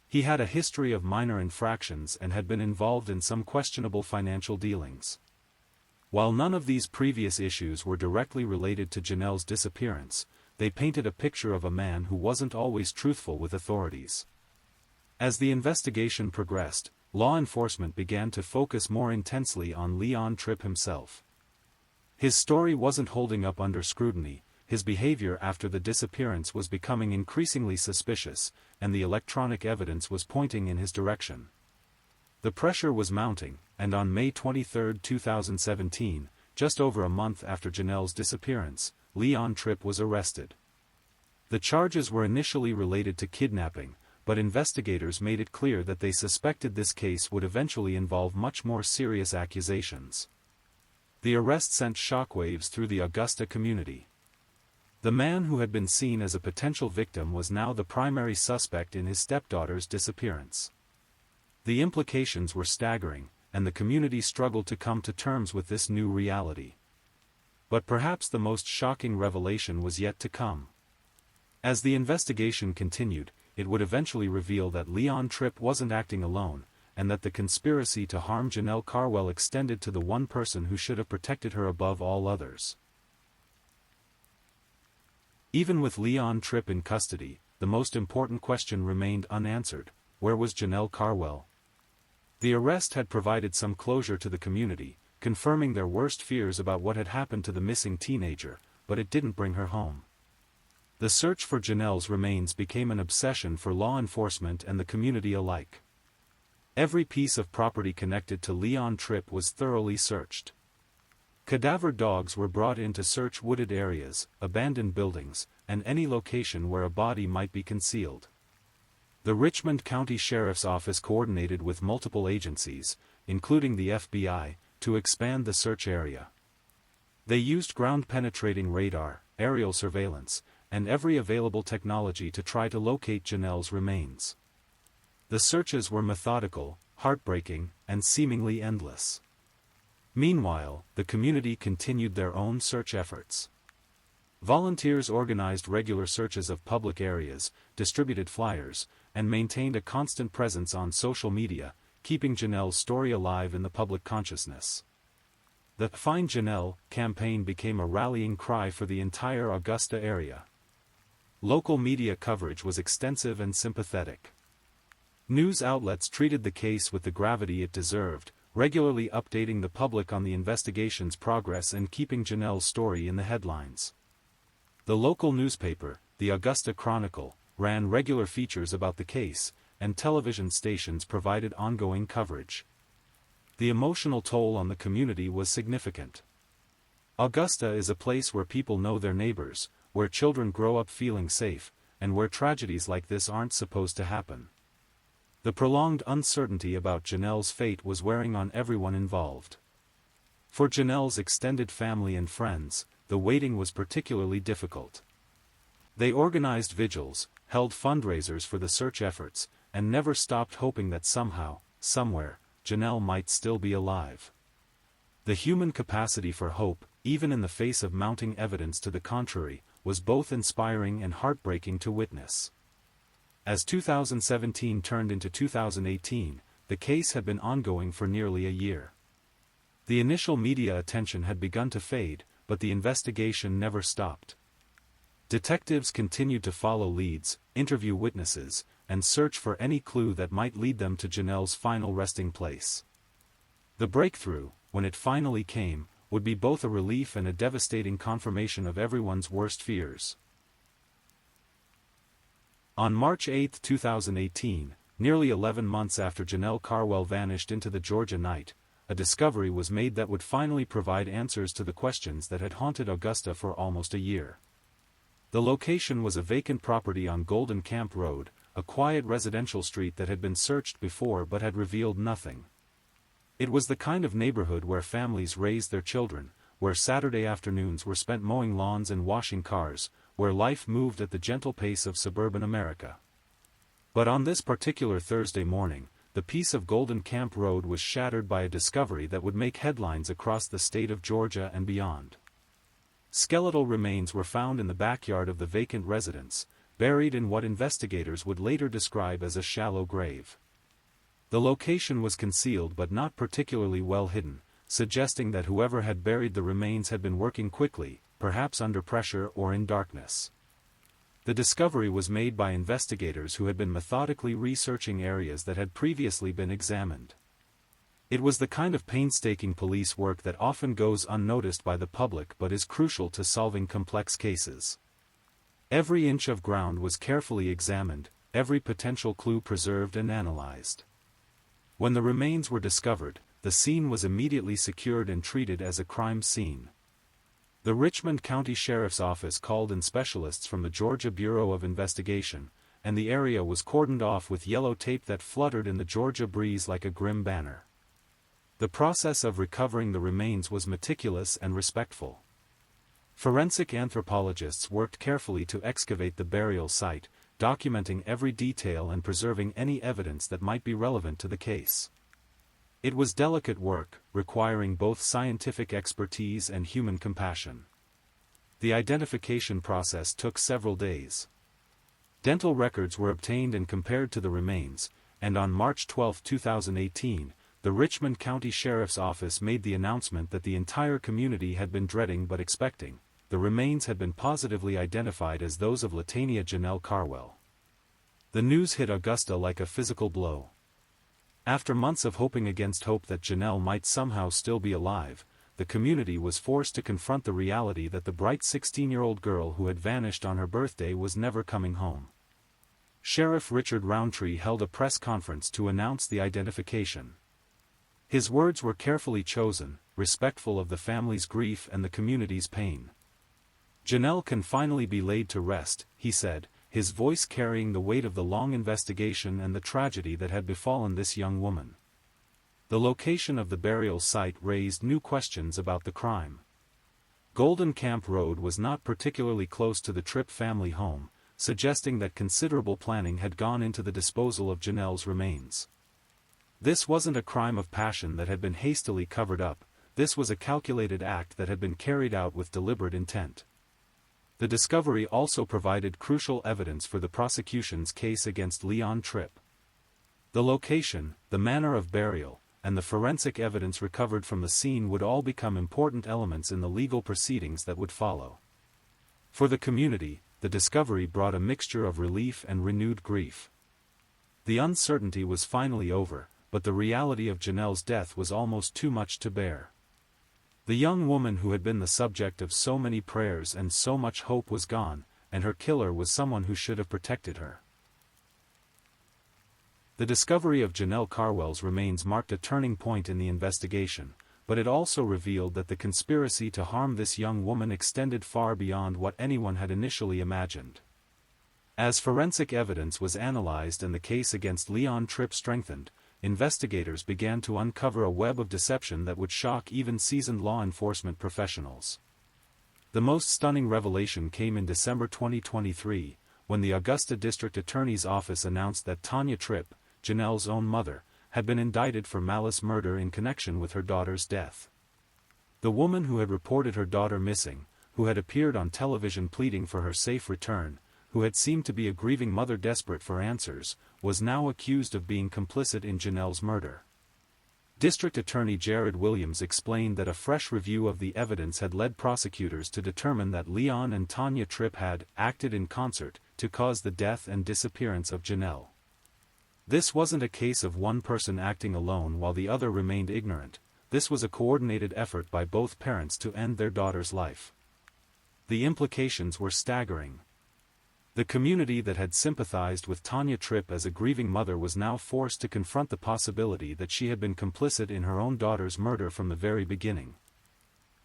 He had a history of minor infractions and had been involved in some questionable financial dealings. While none of these previous issues were directly related to Janelle's disappearance, they painted a picture of a man who wasn't always truthful with authorities. As the investigation progressed, law enforcement began to focus more intensely on Leon Tripp himself. His story wasn't holding up under scrutiny, his behavior after the disappearance was becoming increasingly suspicious, and the electronic evidence was pointing in his direction. The pressure was mounting, and on May 23, 2017, just over a month after Janelle's disappearance, Leon Tripp was arrested. The charges were initially related to kidnapping, but investigators made it clear that they suspected this case would eventually involve much more serious accusations. The arrest sent shockwaves through the Augusta community. The man who had been seen as a potential victim was now the primary suspect in his stepdaughter's disappearance. The implications were staggering, and the community struggled to come to terms with this new reality. But perhaps the most shocking revelation was yet to come. As the investigation continued, it would eventually reveal that Leon Tripp wasn't acting alone, and that the conspiracy to harm Janelle Carwell extended to the one person who should have protected her above all others. Even with Leon Tripp in custody, the most important question remained unanswered: where was Janelle Carwell? The arrest had provided some closure to the community, confirming their worst fears about what had happened to the missing teenager, but it didn't bring her home. The search for Janelle's remains became an obsession for law enforcement and the community alike. Every piece of property connected to Leon Tripp was thoroughly searched. Cadaver dogs were brought in to search wooded areas, abandoned buildings, and any location where a body might be concealed. The Richmond County Sheriff's Office coordinated with multiple agencies, including the FBI, to expand the search area. They used ground-penetrating radar, aerial surveillance, and every available technology to try to locate Janelle's remains. The searches were methodical, heartbreaking, and seemingly endless. Meanwhile, the community continued their own search efforts. Volunteers organized regular searches of public areas, distributed flyers, and maintained a constant presence on social media, keeping Janelle's story alive in the public consciousness. The Find Janelle campaign became a rallying cry for the entire Augusta area. Local media coverage was extensive and sympathetic. News outlets treated the case with the gravity it deserved, regularly updating the public on the investigation's progress and keeping Janelle's story in the headlines. The local newspaper, the Augusta Chronicle, ran regular features about the case, and television stations provided ongoing coverage. The emotional toll on the community was significant. Augusta is a place where people know their neighbors, where children grow up feeling safe, and where tragedies like this aren't supposed to happen. The prolonged uncertainty about Janelle's fate was wearing on everyone involved. For Janelle's extended family and friends, the waiting was particularly difficult. They organized vigils, held fundraisers for the search efforts, and never stopped hoping that somehow, somewhere, Janelle might still be alive. The human capacity for hope, even in the face of mounting evidence to the contrary, was both inspiring and heartbreaking to witness. As 2017 turned into 2018, the case had been ongoing for nearly a year. The initial media attention had begun to fade, but the investigation never stopped. Detectives continued to follow leads, interview witnesses, and search for any clue that might lead them to Janelle's final resting place. The breakthrough, when it finally came, would be both a relief and a devastating confirmation of everyone's worst fears. On March 8, 2018, nearly 11 months after Janelle Carwell vanished into the Georgia night, a discovery was made that would finally provide answers to the questions that had haunted Augusta for almost a year. The location was a vacant property on Golden Camp Road, a quiet residential street that had been searched before but had revealed nothing. It was the kind of neighborhood where families raised their children, where Saturday afternoons were spent mowing lawns and washing cars, where life moved at the gentle pace of suburban America. But on this particular Thursday morning, the peace of Golden Camp Road was shattered by a discovery that would make headlines across the state of Georgia and beyond. Skeletal remains were found in the backyard of the vacant residence, buried in what investigators would later describe as a shallow grave. The location was concealed but not particularly well hidden, suggesting that whoever had buried the remains had been working quickly, perhaps under pressure or in darkness. The discovery was made by investigators who had been methodically researching areas that had previously been examined. It was the kind of painstaking police work that often goes unnoticed by the public but is crucial to solving complex cases. Every inch of ground was carefully examined, every potential clue preserved and analyzed. When the remains were discovered, the scene was immediately secured and treated as a crime scene. The Richmond County Sheriff's Office called in specialists from the Georgia Bureau of Investigation, and the area was cordoned off with yellow tape that fluttered in the Georgia breeze like a grim banner. The process of recovering the remains was meticulous and respectful. Forensic anthropologists worked carefully to excavate the burial site, documenting every detail and preserving any evidence that might be relevant to the case. It was delicate work, requiring both scientific expertise and human compassion. The identification process took several days. Dental records were obtained and compared to the remains, and on March 12, 2018, the Richmond County Sheriff's Office made the announcement that the entire community had been dreading but expecting. The remains had been positively identified as those of Latanya Janelle Carwell. The news hit Augusta like a physical blow. After months of hoping against hope that Janelle might somehow still be alive, the community was forced to confront the reality that the bright 16-year-old girl who had vanished on her birthday was never coming home. Sheriff Richard Roundtree held a press conference to announce the identification. His words were carefully chosen, respectful of the family's grief and the community's pain. "Janelle can finally be laid to rest," he said, his voice carrying the weight of the long investigation and the tragedy that had befallen this young woman. The location of the burial site raised new questions about the crime. Golden Camp Road was not particularly close to the Tripp family home, suggesting that considerable planning had gone into the disposal of Janelle's remains. This wasn't a crime of passion that had been hastily covered up, this was a calculated act that had been carried out with deliberate intent. The discovery also provided crucial evidence for the prosecution's case against Leon Tripp. The location, the manner of burial, and the forensic evidence recovered from the scene would all become important elements in the legal proceedings that would follow. For the community, the discovery brought a mixture of relief and renewed grief. The uncertainty was finally over, but the reality of Janelle's death was almost too much to bear. The young woman who had been the subject of so many prayers and so much hope was gone, and her killer was someone who should have protected her. The discovery of Janelle Carwell's remains marked a turning point in the investigation, but it also revealed that the conspiracy to harm this young woman extended far beyond what anyone had initially imagined. As forensic evidence was analyzed and the case against Leon Tripp strengthened, investigators began to uncover a web of deception that would shock even seasoned law enforcement professionals. The most stunning revelation came in December 2023, when the Augusta District Attorney's Office announced that Tanya Tripp, Janelle's own mother, had been indicted for malice murder in connection with her daughter's death. The woman who had reported her daughter missing, who had appeared on television pleading for her safe return, who had seemed to be a grieving mother desperate for answers, was now accused of being complicit in Janelle's murder. District Attorney Jared Williams explained that a fresh review of the evidence had led prosecutors to determine that Leon and Tanya Tripp had acted in concert to cause the death and disappearance of Janelle. This wasn't a case of one person acting alone while the other remained ignorant, this was a coordinated effort by both parents to end their daughter's life. The implications were staggering. The community that had sympathized with Tanya Tripp as a grieving mother was now forced to confront the possibility that she had been complicit in her own daughter's murder from the very beginning.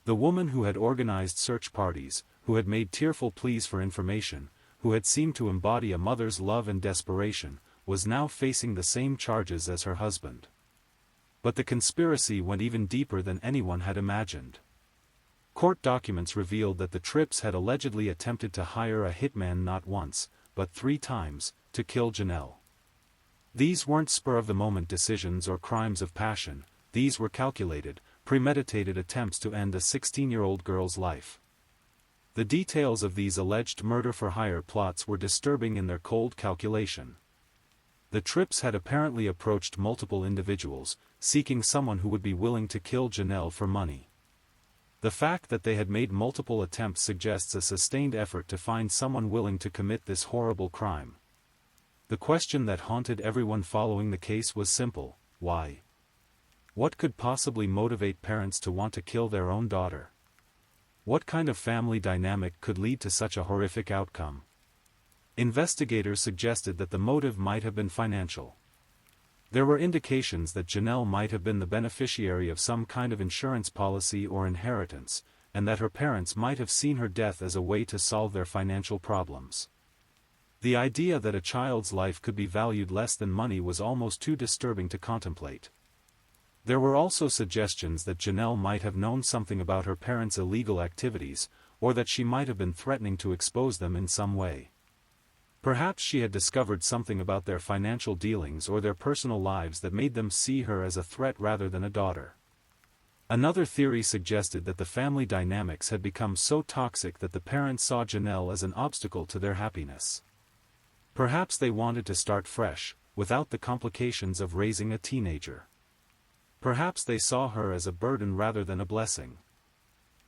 The woman who had organized search parties, who had made tearful pleas for information, who had seemed to embody a mother's love and desperation, was now facing the same charges as her husband. But the conspiracy went even deeper than anyone had imagined. Court documents revealed that the Tripps had allegedly attempted to hire a hitman not once, but 3 times, to kill Janelle. These weren't spur-of-the-moment decisions or crimes of passion, these were calculated, premeditated attempts to end a 16-year-old girl's life. The details of these alleged murder-for-hire plots were disturbing in their cold calculation. The Tripps had apparently approached multiple individuals, seeking someone who would be willing to kill Janelle for money. The fact that they had made multiple attempts suggests a sustained effort to find someone willing to commit this horrible crime. The question that haunted everyone following the case was simple: why? What could possibly motivate parents to want to kill their own daughter? What kind of family dynamic could lead to such a horrific outcome? Investigators suggested that the motive might have been financial. There were indications that Janelle might have been the beneficiary of some kind of insurance policy or inheritance, and that her parents might have seen her death as a way to solve their financial problems. The idea that a child's life could be valued less than money was almost too disturbing to contemplate. There were also suggestions that Janelle might have known something about her parents' illegal activities, or that she might have been threatening to expose them in some way. Perhaps she had discovered something about their financial dealings or their personal lives that made them see her as a threat rather than a daughter. Another theory suggested that the family dynamics had become so toxic that the parents saw Janelle as an obstacle to their happiness. Perhaps they wanted to start fresh, without the complications of raising a teenager. Perhaps they saw her as a burden rather than a blessing.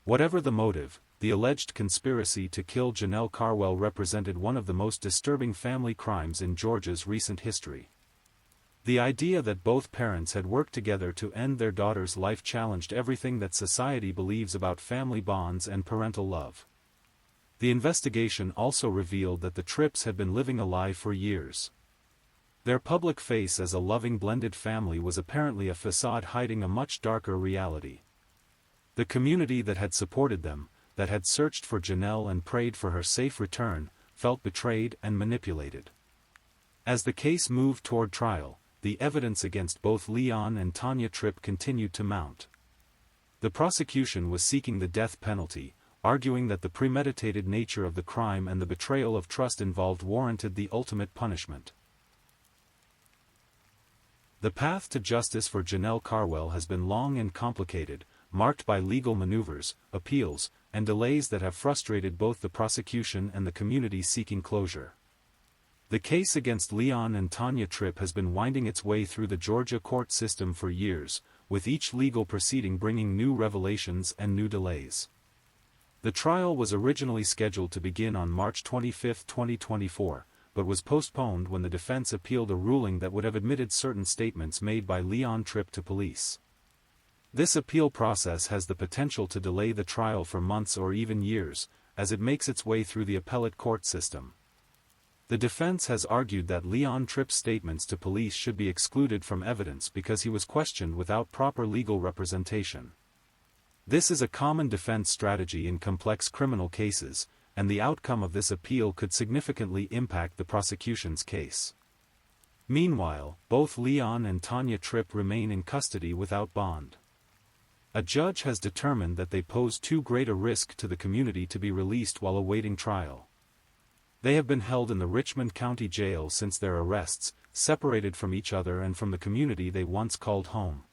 Whatever the motive, the alleged conspiracy to kill Janelle Carwell represented one of the most disturbing family crimes in Georgia's recent history. The idea that both parents had worked together to end their daughter's life challenged everything that society believes about family bonds and parental love. The investigation also revealed that the Tripps had been living a lie for years. Their public face as a loving blended family was apparently a facade hiding a much darker reality. The community that had supported them, that had searched for Janelle and prayed for her safe return, felt betrayed and manipulated. As the case moved toward trial, the evidence against both Leon and Tanya Tripp continued to mount. The prosecution was seeking the death penalty, arguing that the premeditated nature of the crime and the betrayal of trust involved warranted the ultimate punishment. The path to justice for Janelle Carwell has been long and complicated, marked by legal maneuvers, appeals, and delays that have frustrated both the prosecution and the community seeking closure. The case against Leon and Tanya Tripp has been winding its way through the Georgia court system for years, with each legal proceeding bringing new revelations and new delays. The trial was originally scheduled to begin on March 25, 2024, but was postponed when the defense appealed a ruling that would have admitted certain statements made by Leon Tripp to police. This appeal process has the potential to delay the trial for months or even years, as it makes its way through the appellate court system. The defense has argued that Leon Tripp's statements to police should be excluded from evidence because he was questioned without proper legal representation. This is a common defense strategy in complex criminal cases, and the outcome of this appeal could significantly impact the prosecution's case. Meanwhile, both Leon and Tanya Tripp remain in custody without bond. A judge has determined that they pose too great a risk to the community to be released while awaiting trial. They have been held in the Richmond County Jail since their arrests, separated from each other and from the community they once called home.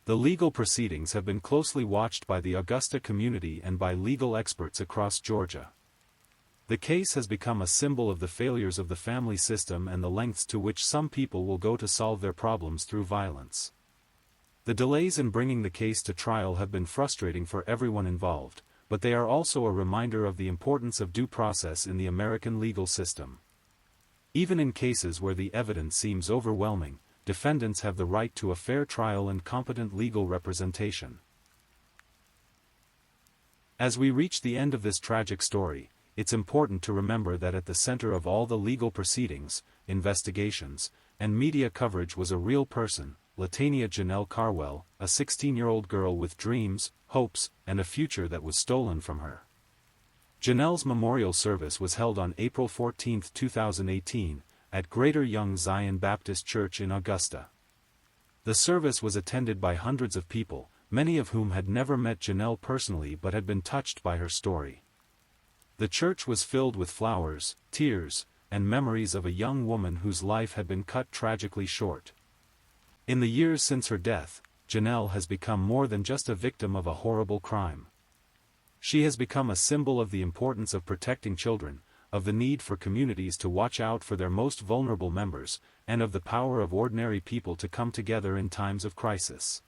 The legal proceedings have been closely watched by the Augusta community and by legal experts across Georgia. The case has become a symbol of the failures of the family system and the lengths to which some people will go to solve their problems through violence. The delays in bringing the case to trial have been frustrating for everyone involved, but they are also a reminder of the importance of due process in the American legal system. Even in cases where the evidence seems overwhelming, defendants have the right to a fair trial and competent legal representation. As we reach the end of this tragic story, it's important to remember that at the center of all the legal proceedings, investigations, and media coverage was a real person, Latanya Janelle Carwell, a 16-year-old girl with dreams, hopes, and a future that was stolen from her. Janelle's memorial service was held on April 14, 2018, at Greater Young Zion Baptist Church in Augusta. The service was attended by hundreds of people, many of whom had never met Janelle personally but had been touched by her story. The church was filled with flowers, tears, and memories of a young woman whose life had been cut tragically short. In the years since her death, Janelle has become more than just a victim of a horrible crime. She has become a symbol of the importance of protecting children, of the need for communities to watch out for their most vulnerable members, and of the power of ordinary people to come together in times of crisis.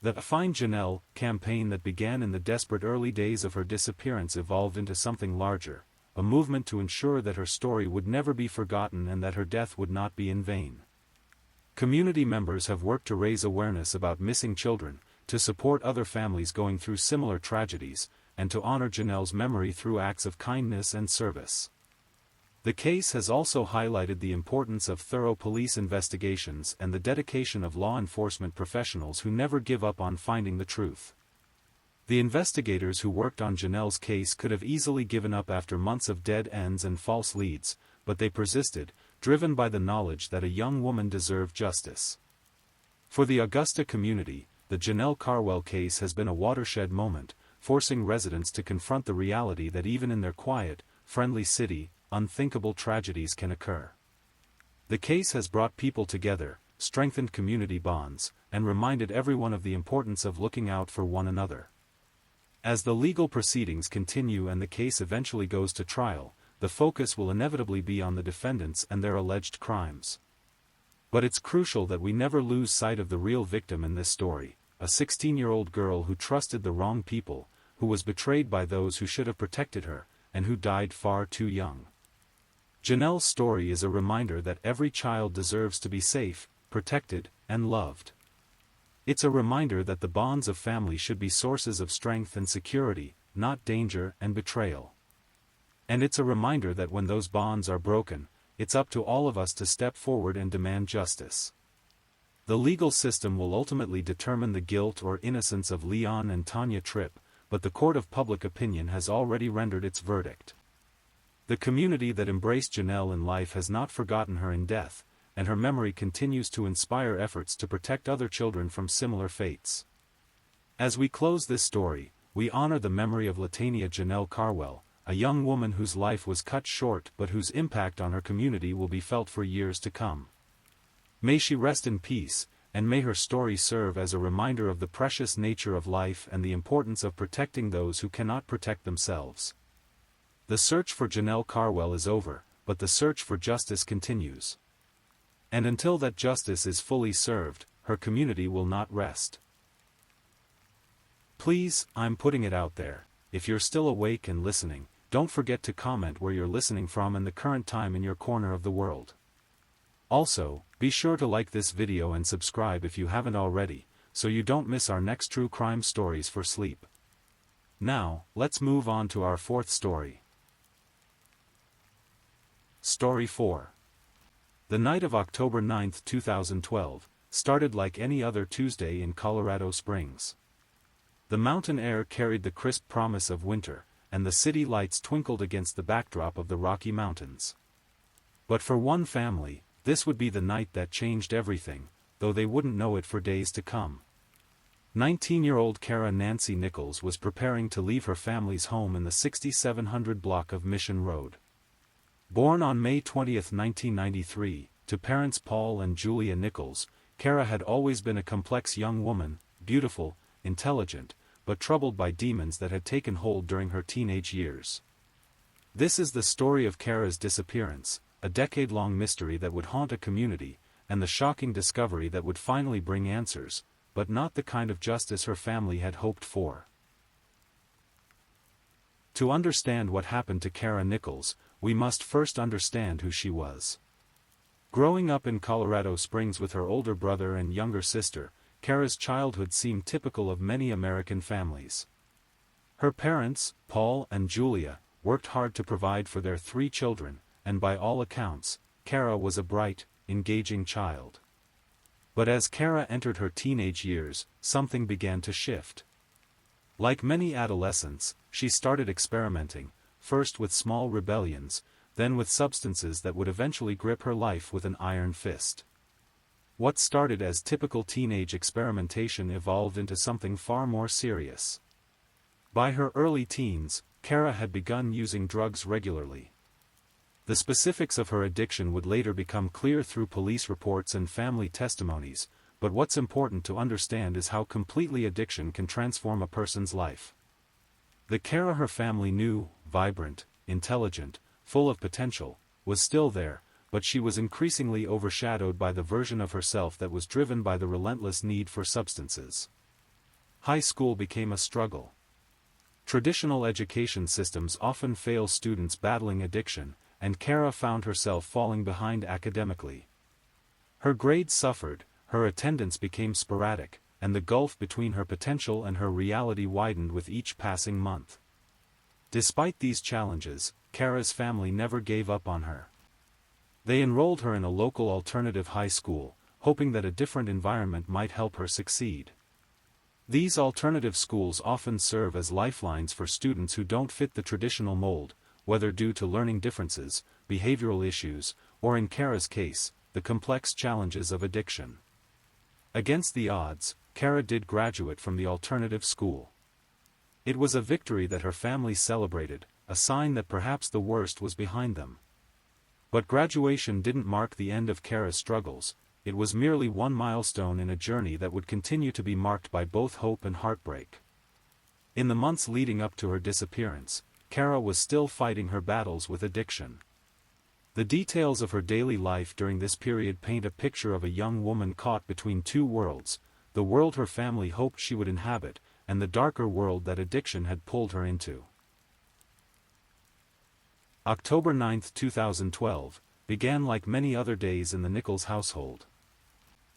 The Find Janelle campaign that began in the desperate early days of her disappearance evolved into something larger, a movement to ensure that her story would never be forgotten and that her death would not be in vain. Community members have worked to raise awareness about missing children, to support other families going through similar tragedies, and to honor Janelle's memory through acts of kindness and service. The case has also highlighted the importance of thorough police investigations and the dedication of law enforcement professionals who never give up on finding the truth. The investigators who worked on Janelle's case could have easily given up after months of dead ends and false leads, but they persisted, driven by the knowledge that a young woman deserved justice. For the Augusta community, the Janelle Carwell case has been a watershed moment, forcing residents to confront the reality that even in their quiet, friendly city, unthinkable tragedies can occur. The case has brought people together, strengthened community bonds, and reminded everyone of the importance of looking out for one another. As the legal proceedings continue and the case eventually goes to trial, the focus will inevitably be on the defendants and their alleged crimes. But it's crucial that we never lose sight of the real victim in this story, a 16-year-old girl who trusted the wrong people, who was betrayed by those who should have protected her, and who died far too young. Janelle's story is a reminder that every child deserves to be safe, protected, and loved. It's a reminder that the bonds of family should be sources of strength and security, not danger and betrayal. And it's a reminder that when those bonds are broken, it's up to all of us to step forward and demand justice. The legal system will ultimately determine the guilt or innocence of Leon and Tanya Tripp, but the court of public opinion has already rendered its verdict. The community that embraced Janelle in life has not forgotten her in death, and her memory continues to inspire efforts to protect other children from similar fates. As we close this story, we honor the memory of Latanya Janelle Carwell, a young woman whose life was cut short but whose impact on her community will be felt for years to come. May she rest in peace, and may her story serve as a reminder of the precious nature of life and the importance of protecting those who cannot protect themselves. The search for Janelle Carwell is over, but the search for justice continues. And until that justice is fully served, her community will not rest. Please, I'm putting it out there, if you're still awake and listening, don't forget to comment where you're listening from and the current time in your corner of the world. Also, be sure to like this video and subscribe if you haven't already, so you don't miss our next true crime stories for sleep. Now, let's move on to our fourth story. Story 4. The night of October 9, 2012, started like any other Tuesday in Colorado Springs. The mountain air carried the crisp promise of winter, and the city lights twinkled against the backdrop of the Rocky Mountains. But for one family, this would be the night that changed everything, though they wouldn't know it for days to come. 19-year-old Kara Nancy Nichols was preparing to leave her family's home in the 6700 block of Mission Road. Born on May 20, 1993, to parents Paul and Julia Nichols, Kara had always been a complex young woman, beautiful, intelligent, but troubled by demons that had taken hold during her teenage years. This is the story of Kara's disappearance, a decade-long mystery that would haunt a community, and the shocking discovery that would finally bring answers, but not the kind of justice her family had hoped for. To understand what happened to Kara Nichols, we must first understand who she was. Growing up in Colorado Springs with her older brother and younger sister, Kara's childhood seemed typical of many American families. Her parents, Paul and Julia, worked hard to provide for their 3 children, and by all accounts, Kara was a bright, engaging child. But as Kara entered her teenage years, something began to shift. Like many adolescents, she started experimenting, first with small rebellions, then with substances that would eventually grip her life with an iron fist. What started as typical teenage experimentation evolved into something far more serious. By her early teens, Kara had begun using drugs regularly. The specifics of her addiction would later become clear through police reports and family testimonies, but what's important to understand is how completely addiction can transform a person's life. The Kara her family knew, vibrant, intelligent, full of potential, was still there, but she was increasingly overshadowed by the version of herself that was driven by the relentless need for substances. High school became a struggle. Traditional education systems often fail students battling addiction, and Kara found herself falling behind academically. Her grades suffered, her attendance became sporadic, and the gulf between her potential and her reality widened with each passing month. Despite these challenges, Kara's family never gave up on her. They enrolled her in a local alternative high school, hoping that a different environment might help her succeed. These alternative schools often serve as lifelines for students who don't fit the traditional mold, whether due to learning differences, behavioral issues, or in Kara's case, the complex challenges of addiction. Against the odds, Kara did graduate from the alternative school. It was a victory that her family celebrated, a sign that perhaps the worst was behind them. But graduation didn't mark the end of Kara's struggles, it was merely one milestone in a journey that would continue to be marked by both hope and heartbreak. In the months leading up to her disappearance, Kara was still fighting her battles with addiction. The details of her daily life during this period paint a picture of a young woman caught between two worlds, the world her family hoped she would inhabit, and the darker world that addiction had pulled her into. October 9, 2012, began like many other days in the Nichols household.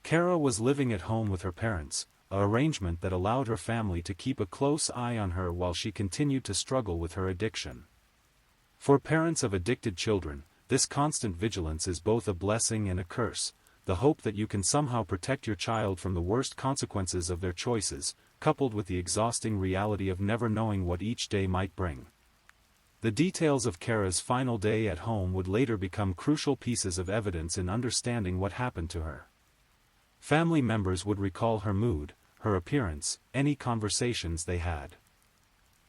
Kara was living at home with her parents, an arrangement that allowed her family to keep a close eye on her while she continued to struggle with her addiction. For parents of addicted children, this constant vigilance is both a blessing and a curse, the hope that you can somehow protect your child from the worst consequences of their choices, coupled with the exhausting reality of never knowing what each day might bring. The details of Kara's final day at home would later become crucial pieces of evidence in understanding what happened to her. Family members would recall her mood, her appearance, any conversations they had.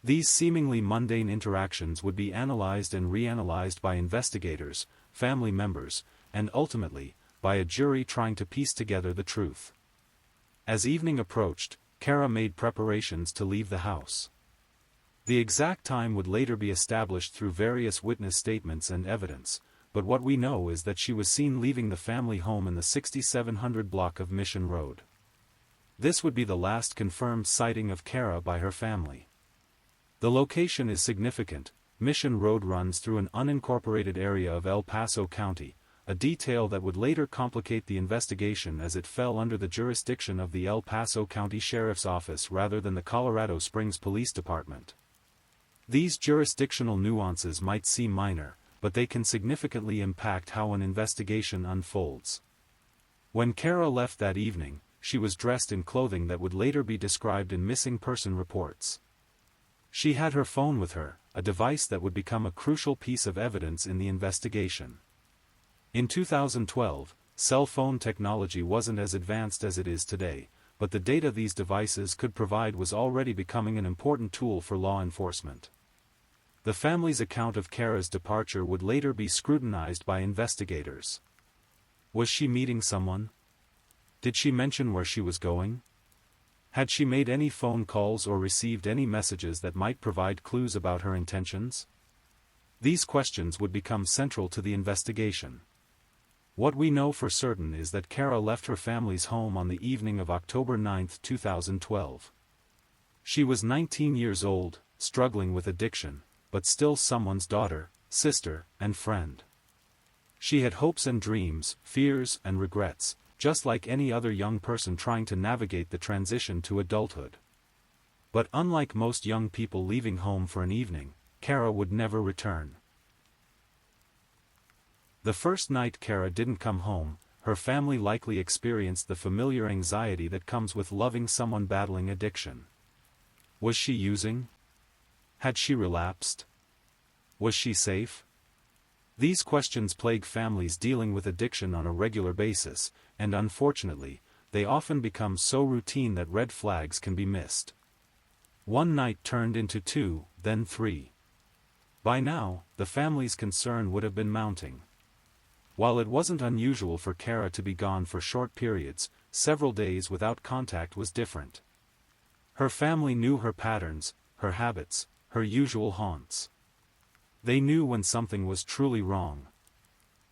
These seemingly mundane interactions would be analyzed and reanalyzed by investigators, family members, and ultimately, by a jury trying to piece together the truth. As evening approached, Kara made preparations to leave the house. The exact time would later be established through various witness statements and evidence, but what we know is that she was seen leaving the family home in the 6700 block of Mission Road. This would be the last confirmed sighting of Kara by her family. The location is significant. Mission Road runs through an unincorporated area of El Paso County, a detail that would later complicate the investigation as it fell under the jurisdiction of the El Paso County Sheriff's Office rather than the Colorado Springs Police Department. These jurisdictional nuances might seem minor, but they can significantly impact how an investigation unfolds. When Kara left that evening, she was dressed in clothing that would later be described in missing person reports. She had her phone with her, a device that would become a crucial piece of evidence in the investigation. In 2012, cell phone technology wasn't as advanced as it is today, but the data these devices could provide was already becoming an important tool for law enforcement. The family's account of Kara's departure would later be scrutinized by investigators. Was she meeting someone? Did she mention where she was going? Had she made any phone calls or received any messages that might provide clues about her intentions? These questions would become central to the investigation. What we know for certain is that Kara left her family's home on the evening of October 9, 2012. She was 19 years old, struggling with addiction, but still someone's daughter, sister, and friend. She had hopes and dreams, fears and regrets, just like any other young person trying to navigate the transition to adulthood. But unlike most young people leaving home for an evening, Kara would never return. The first night Kara didn't come home, her family likely experienced the familiar anxiety that comes with loving someone battling addiction. Was she using? Had she relapsed? Was she safe? These questions plague families dealing with addiction on a regular basis, and unfortunately, they often become so routine that red flags can be missed. One night turned into 2, then 3. By now, the family's concern would have been mounting. While it wasn't unusual for Kara to be gone for short periods, several days without contact was different. Her family knew her patterns, her habits, her usual haunts. They knew when something was truly wrong.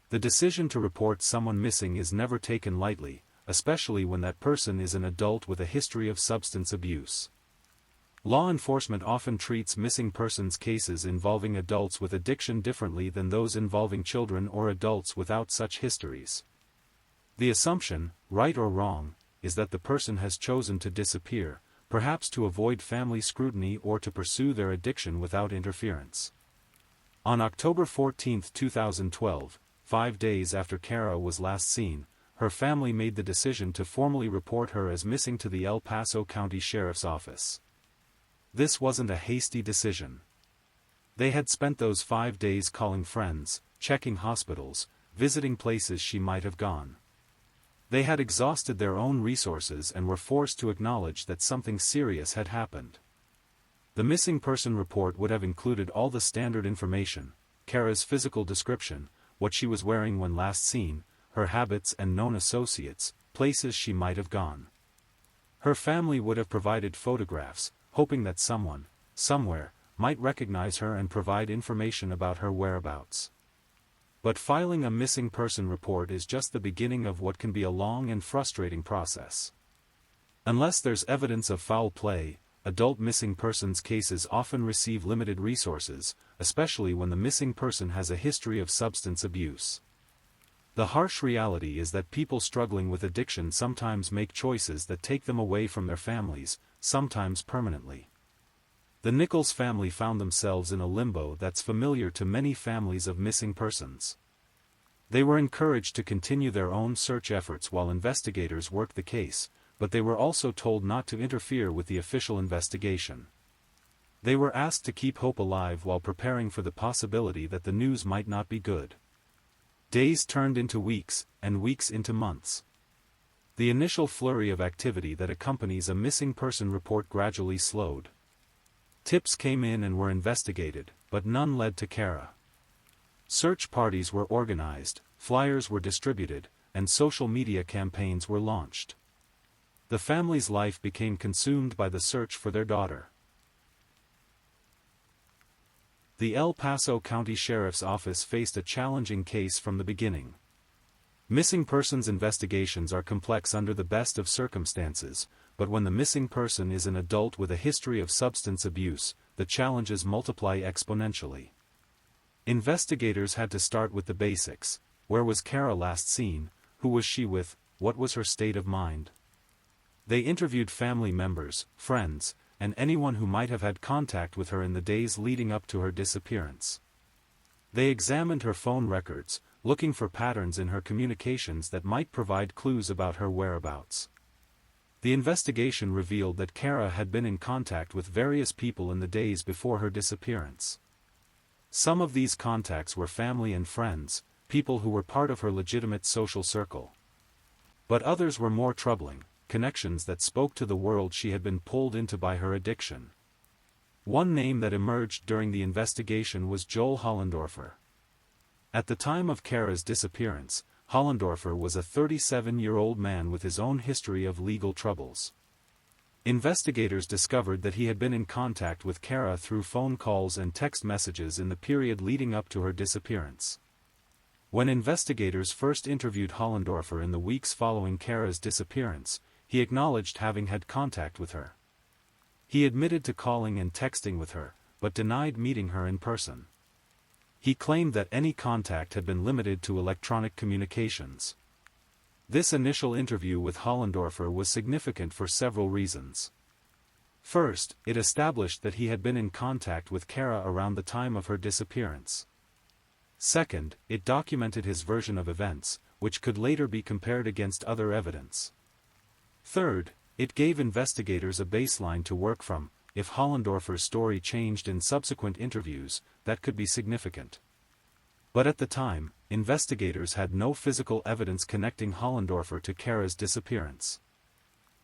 The decision to report someone missing is never taken lightly, especially when that person is an adult with a history of substance abuse. Law enforcement often treats missing persons cases involving adults with addiction differently than those involving children or adults without such histories. The assumption, right or wrong, is that the person has chosen to disappear, perhaps to avoid family scrutiny or to pursue their addiction without interference. On October 14, 2012, 5 days after Kara was last seen, her family made the decision to formally report her as missing to the El Paso County Sheriff's Office. This wasn't a hasty decision. They had spent those 5 days calling friends, checking hospitals, visiting places she might have gone. They had exhausted their own resources and were forced to acknowledge that something serious had happened. The missing person report would have included all the standard information: Kara's physical description, what she was wearing when last seen, her habits and known associates, places she might have gone. Her family would have provided photographs, hoping that someone, somewhere, might recognize her and provide information about her whereabouts. But filing a missing person report is just the beginning of what can be a long and frustrating process. Unless there's evidence of foul play, adult missing persons cases often receive limited resources, especially when the missing person has a history of substance abuse. The harsh reality is that people struggling with addiction sometimes make choices that take them away from their families, sometimes permanently. The Nichols family found themselves in a limbo that's familiar to many families of missing persons. They were encouraged to continue their own search efforts while investigators worked the case, but they were also told not to interfere with the official investigation. They were asked to keep hope alive while preparing for the possibility that the news might not be good. Days turned into weeks, and weeks into months. The initial flurry of activity that accompanies a missing person report gradually slowed. Tips came in and were investigated, but none led to Kara. Search parties were organized, flyers were distributed, and social media campaigns were launched. The family's life became consumed by the search for their daughter. The El Paso County Sheriff's Office faced a challenging case from the beginning. Missing persons investigations are complex under the best of circumstances, but when the missing person is an adult with a history of substance abuse, the challenges multiply exponentially. Investigators had to start with the basics: where was Kara last seen, who was she with, what was her state of mind? They interviewed family members, friends, and anyone who might have had contact with her in the days leading up to her disappearance. They examined her phone records, looking for patterns in her communications that might provide clues about her whereabouts. The investigation revealed that Kara had been in contact with various people in the days before her disappearance. Some of these contacts were family and friends, people who were part of her legitimate social circle. But others were more troubling, connections that spoke to the world she had been pulled into by her addiction. One name that emerged during the investigation was Joel Hollendorfer. At the time of Kara's disappearance, Hollendorfer was a 37-year-old man with his own history of legal troubles. Investigators discovered that he had been in contact with Kara through phone calls and text messages in the period leading up to her disappearance. When investigators first interviewed Hollendorfer in the weeks following Kara's disappearance, he acknowledged having had contact with her. He admitted to calling and texting with her, but denied meeting her in person. He claimed that any contact had been limited to electronic communications. This initial interview with Hollendorfer was significant for several reasons. First, it established that he had been in contact with Kara around the time of her disappearance. Second, it documented his version of events, which could later be compared against other evidence. Third, it gave investigators a baseline to work from, if Hollendorfer's story changed in subsequent interviews, that could be significant. But at the time, investigators had no physical evidence connecting Hollendorfer to Kara's disappearance.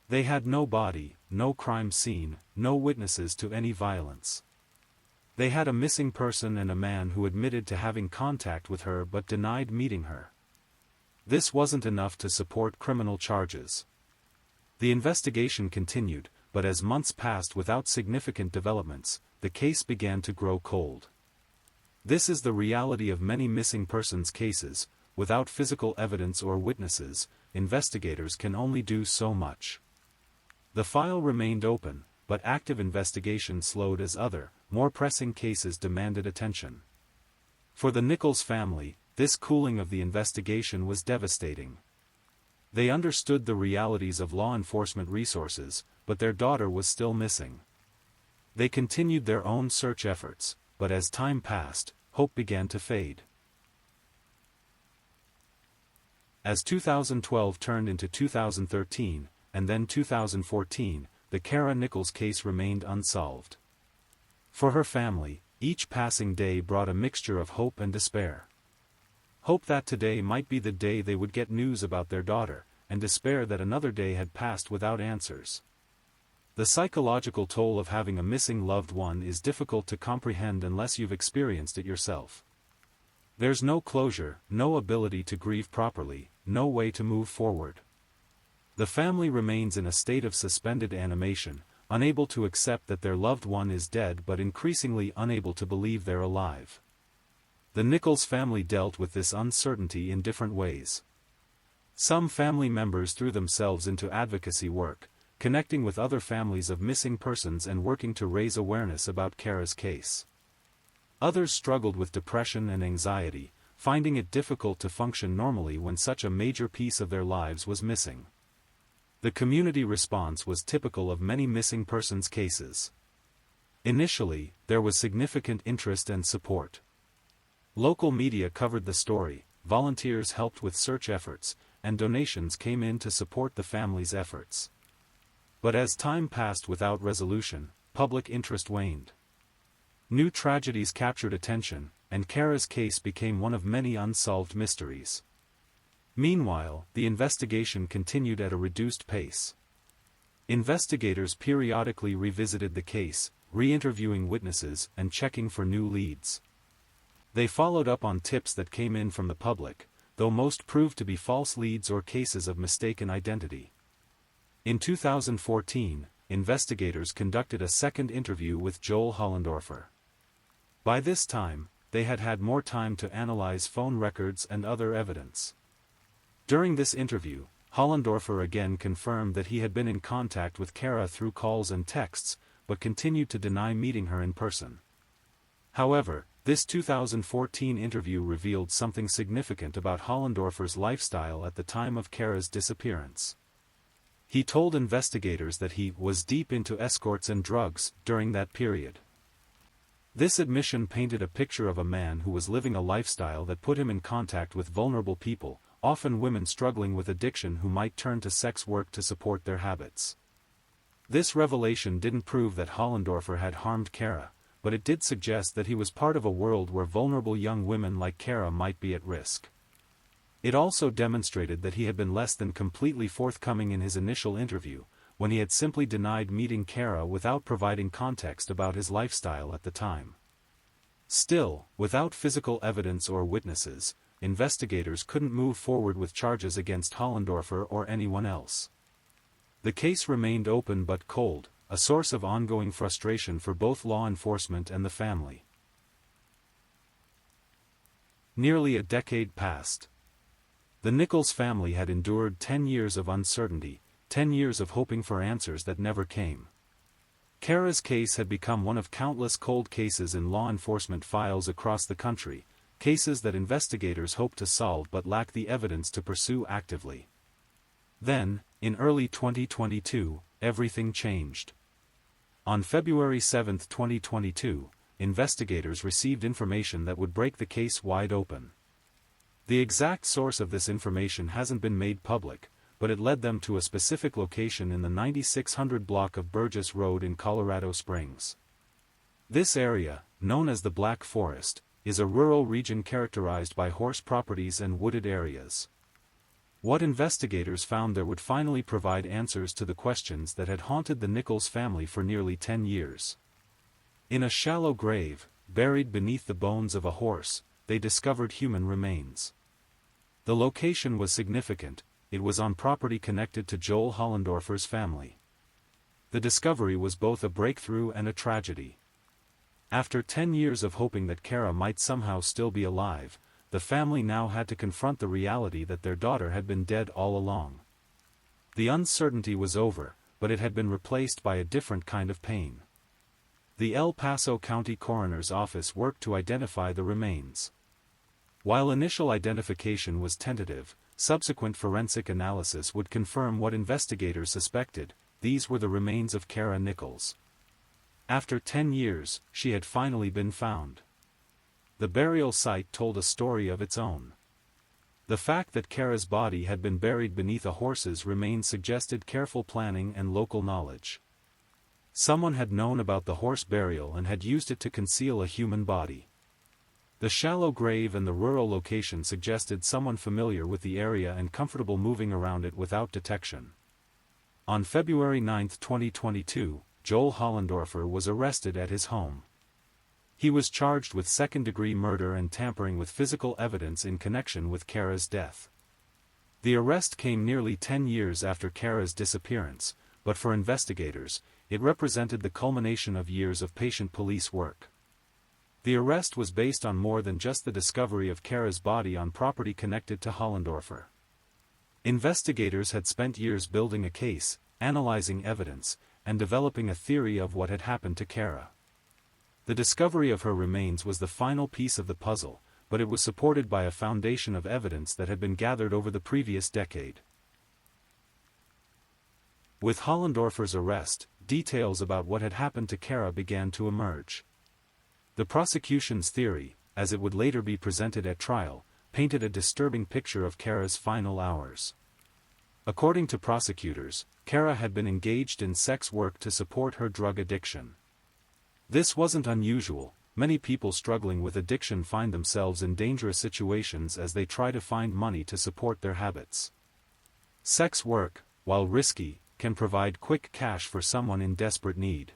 They had no body, no crime scene, no witnesses to any violence. They had a missing person and a man who admitted to having contact with her but denied meeting her. This wasn't enough to support criminal charges. The investigation continued, but as months passed without significant developments, the case began to grow cold. This is the reality of many missing persons cases. Without physical evidence or witnesses, investigators can only do so much. The file remained open, but active investigation slowed as other, more pressing cases demanded attention. For the Nichols family, this cooling of the investigation was devastating. They understood the realities of law enforcement resources, but their daughter was still missing. They continued their own search efforts, but as time passed, hope began to fade. As 2012 turned into 2013, and then 2014, the Kara Nichols case remained unsolved. For her family, each passing day brought a mixture of hope and despair. Hope that today might be the day they would get news about their daughter, and despair that another day had passed without answers. The psychological toll of having a missing loved one is difficult to comprehend unless you've experienced it yourself. There's no closure, no ability to grieve properly, no way to move forward. The family remains in a state of suspended animation, unable to accept that their loved one is dead but increasingly unable to believe they're alive. The Nichols family dealt with this uncertainty in different ways. Some family members threw themselves into advocacy work, connecting with other families of missing persons and working to raise awareness about Kara's case. Others struggled with depression and anxiety, finding it difficult to function normally when such a major piece of their lives was missing. The community response was typical of many missing persons cases. Initially, there was significant interest and support. Local media covered the story, volunteers helped with search efforts, and donations came in to support the family's efforts. But as time passed without resolution, public interest waned. New tragedies captured attention, and Kara's case became one of many unsolved mysteries. Meanwhile, the investigation continued at a reduced pace. Investigators periodically revisited the case, re-interviewing witnesses and checking for new leads. They followed up on tips that came in from the public, though most proved to be false leads or cases of mistaken identity. In 2014, investigators conducted a second interview with Joel Hollendorfer. By this time, they had had more time to analyze phone records and other evidence. During this interview, Hollendorfer again confirmed that he had been in contact with Kara through calls and texts, but continued to deny meeting her in person. However, this 2014 interview revealed something significant about Hollendorfer's lifestyle at the time of Kara's disappearance. He told investigators that he was deep into escorts and drugs during that period. This admission painted a picture of a man who was living a lifestyle that put him in contact with vulnerable people, often women struggling with addiction who might turn to sex work to support their habits. This revelation didn't prove that Hollendorfer had harmed Kara, but it did suggest that he was part of a world where vulnerable young women like Kara might be at risk. It also demonstrated that he had been less than completely forthcoming in his initial interview, when he had simply denied meeting Kara without providing context about his lifestyle at the time. Still, without physical evidence or witnesses, investigators couldn't move forward with charges against Hollendorfer or anyone else. The case remained open but cold, a source of ongoing frustration for both law enforcement and the family. Nearly a decade passed. The Nichols family had endured 10 years of uncertainty, 10 years of hoping for answers that never came. Kara's case had become one of countless cold cases in law enforcement files across the country, cases that investigators hoped to solve but lacked the evidence to pursue actively. Then, in early 2022, everything changed. On February 7, 2022, investigators received information that would break the case wide open. The exact source of this information hasn't been made public, but it led them to a specific location in the 9600 block of Burgess Road in Colorado Springs. This area, known as the Black Forest, is a rural region characterized by horse properties and wooded areas. What investigators found there would finally provide answers to the questions that had haunted the Nichols family for nearly 10 years. In a shallow grave, buried beneath the bones of a horse, they discovered human remains. The location was significant. It was on property connected to Joel Hollendorfer's family. The discovery was both a breakthrough and a tragedy. After 10 years of hoping that Kara might somehow still be alive, the family now had to confront the reality that their daughter had been dead all along. The uncertainty was over, but it had been replaced by a different kind of pain. The El Paso County Coroner's Office worked to identify the remains. While initial identification was tentative, subsequent forensic analysis would confirm what investigators suspected: these were the remains of Kara Nichols. After 10 years, she had finally been found. The burial site told a story of its own. The fact that Kara's body had been buried beneath a horse's remains suggested careful planning and local knowledge. Someone had known about the horse burial and had used it to conceal a human body. The shallow grave and the rural location suggested someone familiar with the area and comfortable moving around it without detection. On February 9, 2022, Joel Hollendorfer was arrested at his home. He was charged with second-degree murder and tampering with physical evidence in connection with Kara's death. The arrest came nearly 10 years after Kara's disappearance, but for investigators, it represented the culmination of years of patient police work. The arrest was based on more than just the discovery of Kara's body on property connected to Hollendorfer. Investigators had spent years building a case, analyzing evidence, and developing a theory of what had happened to Kara. The discovery of her remains was the final piece of the puzzle, but it was supported by a foundation of evidence that had been gathered over the previous decade. With Hollendorfer's arrest, details about what had happened to Kara began to emerge. The prosecution's theory, as it would later be presented at trial, painted a disturbing picture of Kara's final hours. According to prosecutors, Kara had been engaged in sex work to support her drug addiction. This wasn't unusual. Many people struggling with addiction find themselves in dangerous situations as they try to find money to support their habits. Sex work, while risky, can provide quick cash for someone in desperate need.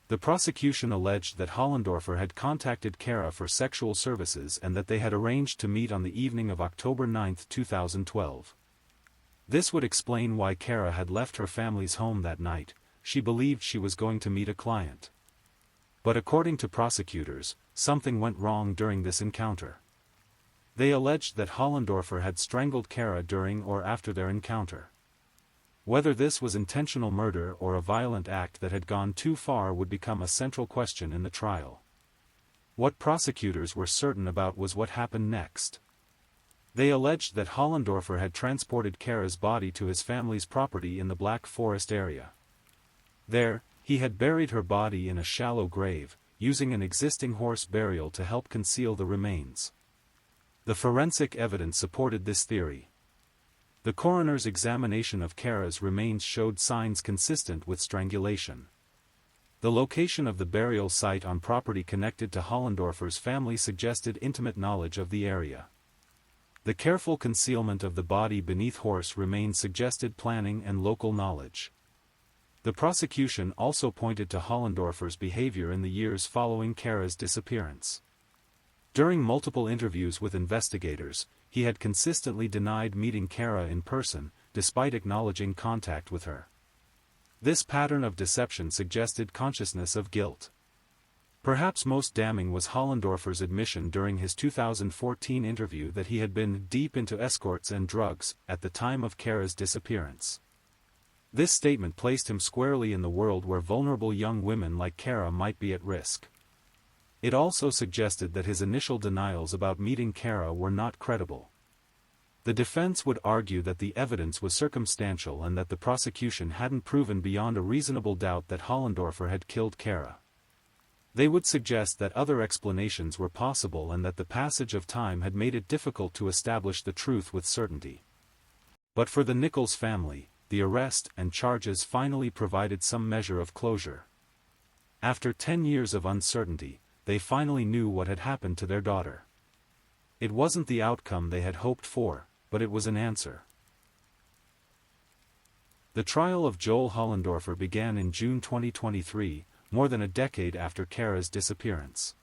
The prosecution alleged that Hollendorfer had contacted Kara for sexual services and that they had arranged to meet on the evening of October 9, 2012. This would explain why Kara had left her family's home that night. She believed she was going to meet a client. But according to prosecutors, something went wrong during this encounter. They alleged that Hollendorfer had strangled Kara during or after their encounter. Whether this was intentional murder or a violent act that had gone too far would become a central question in the trial. What prosecutors were certain about was what happened next. They alleged that Hollendorfer had transported Kara's body to his family's property in the Black Forest area. There, he had buried her body in a shallow grave, using an existing horse burial to help conceal the remains. The forensic evidence supported this theory. The coroner's examination of Kara's remains showed signs consistent with strangulation. The location of the burial site on property connected to Hollendorfer's family suggested intimate knowledge of the area. The careful concealment of the body beneath horse remains suggested planning and local knowledge. The prosecution also pointed to Hollendorfer's behavior in the years following Kara's disappearance. During multiple interviews with investigators, he had consistently denied meeting Kara in person, despite acknowledging contact with her. This pattern of deception suggested consciousness of guilt. Perhaps most damning was Hollendorfer's admission during his 2014 interview that he had been deep into escorts and drugs at the time of Kara's disappearance. This statement placed him squarely in the world where vulnerable young women like Kara might be at risk. It also suggested that his initial denials about meeting Kara were not credible. The defense would argue that the evidence was circumstantial and that the prosecution hadn't proven beyond a reasonable doubt that Hollendorfer had killed Kara. They would suggest that other explanations were possible and that the passage of time had made it difficult to establish the truth with certainty. But for the Nichols family, the arrest and charges finally provided some measure of closure. After 10 years of uncertainty, they finally knew what had happened to their daughter. It wasn't the outcome they had hoped for, but it was an answer. The trial of Joel Hollendorfer began in June 2023, more than a decade after Kara's disappearance.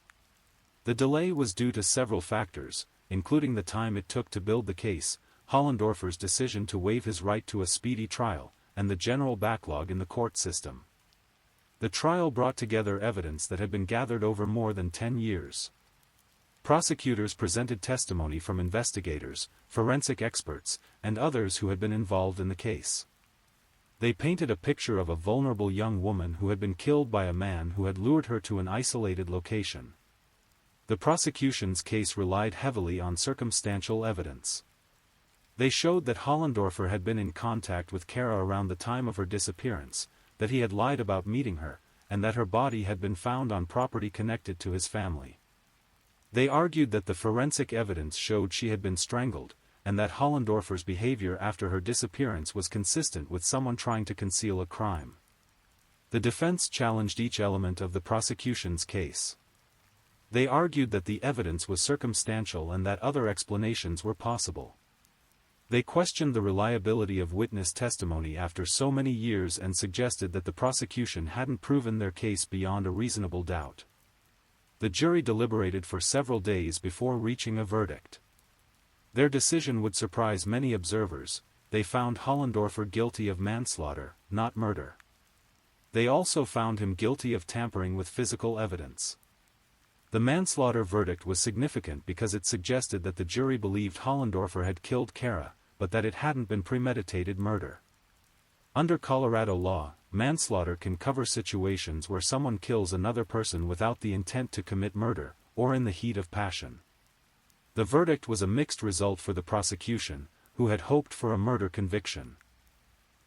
The delay was due to several factors, including the time it took to build the case, Hollendorfer's decision to waive his right to a speedy trial, and the general backlog in the court system. The trial brought together evidence that had been gathered over more than 10 years. Prosecutors presented testimony from investigators, forensic experts, and others who had been involved in the case. They painted a picture of a vulnerable young woman who had been killed by a man who had lured her to an isolated location. The prosecution's case relied heavily on circumstantial evidence. They showed that Hollendorfer had been in contact with Kara around the time of her disappearance, that he had lied about meeting her, and that her body had been found on property connected to his family. They argued that the forensic evidence showed she had been strangled, and that Hollendorfer's behavior after her disappearance was consistent with someone trying to conceal a crime. The defense challenged each element of the prosecution's case. They argued that the evidence was circumstantial and that other explanations were possible. They questioned the reliability of witness testimony after so many years and suggested that the prosecution hadn't proven their case beyond a reasonable doubt. The jury deliberated for several days before reaching a verdict. Their decision would surprise many observers. They found Hollendorfer guilty of manslaughter, not murder. They also found him guilty of tampering with physical evidence. The manslaughter verdict was significant because it suggested that the jury believed Hollendorfer had killed Kara, but that it hadn't been premeditated murder. Under Colorado law, manslaughter can cover situations where someone kills another person without the intent to commit murder, or in the heat of passion. The verdict was a mixed result for the prosecution, who had hoped for a murder conviction.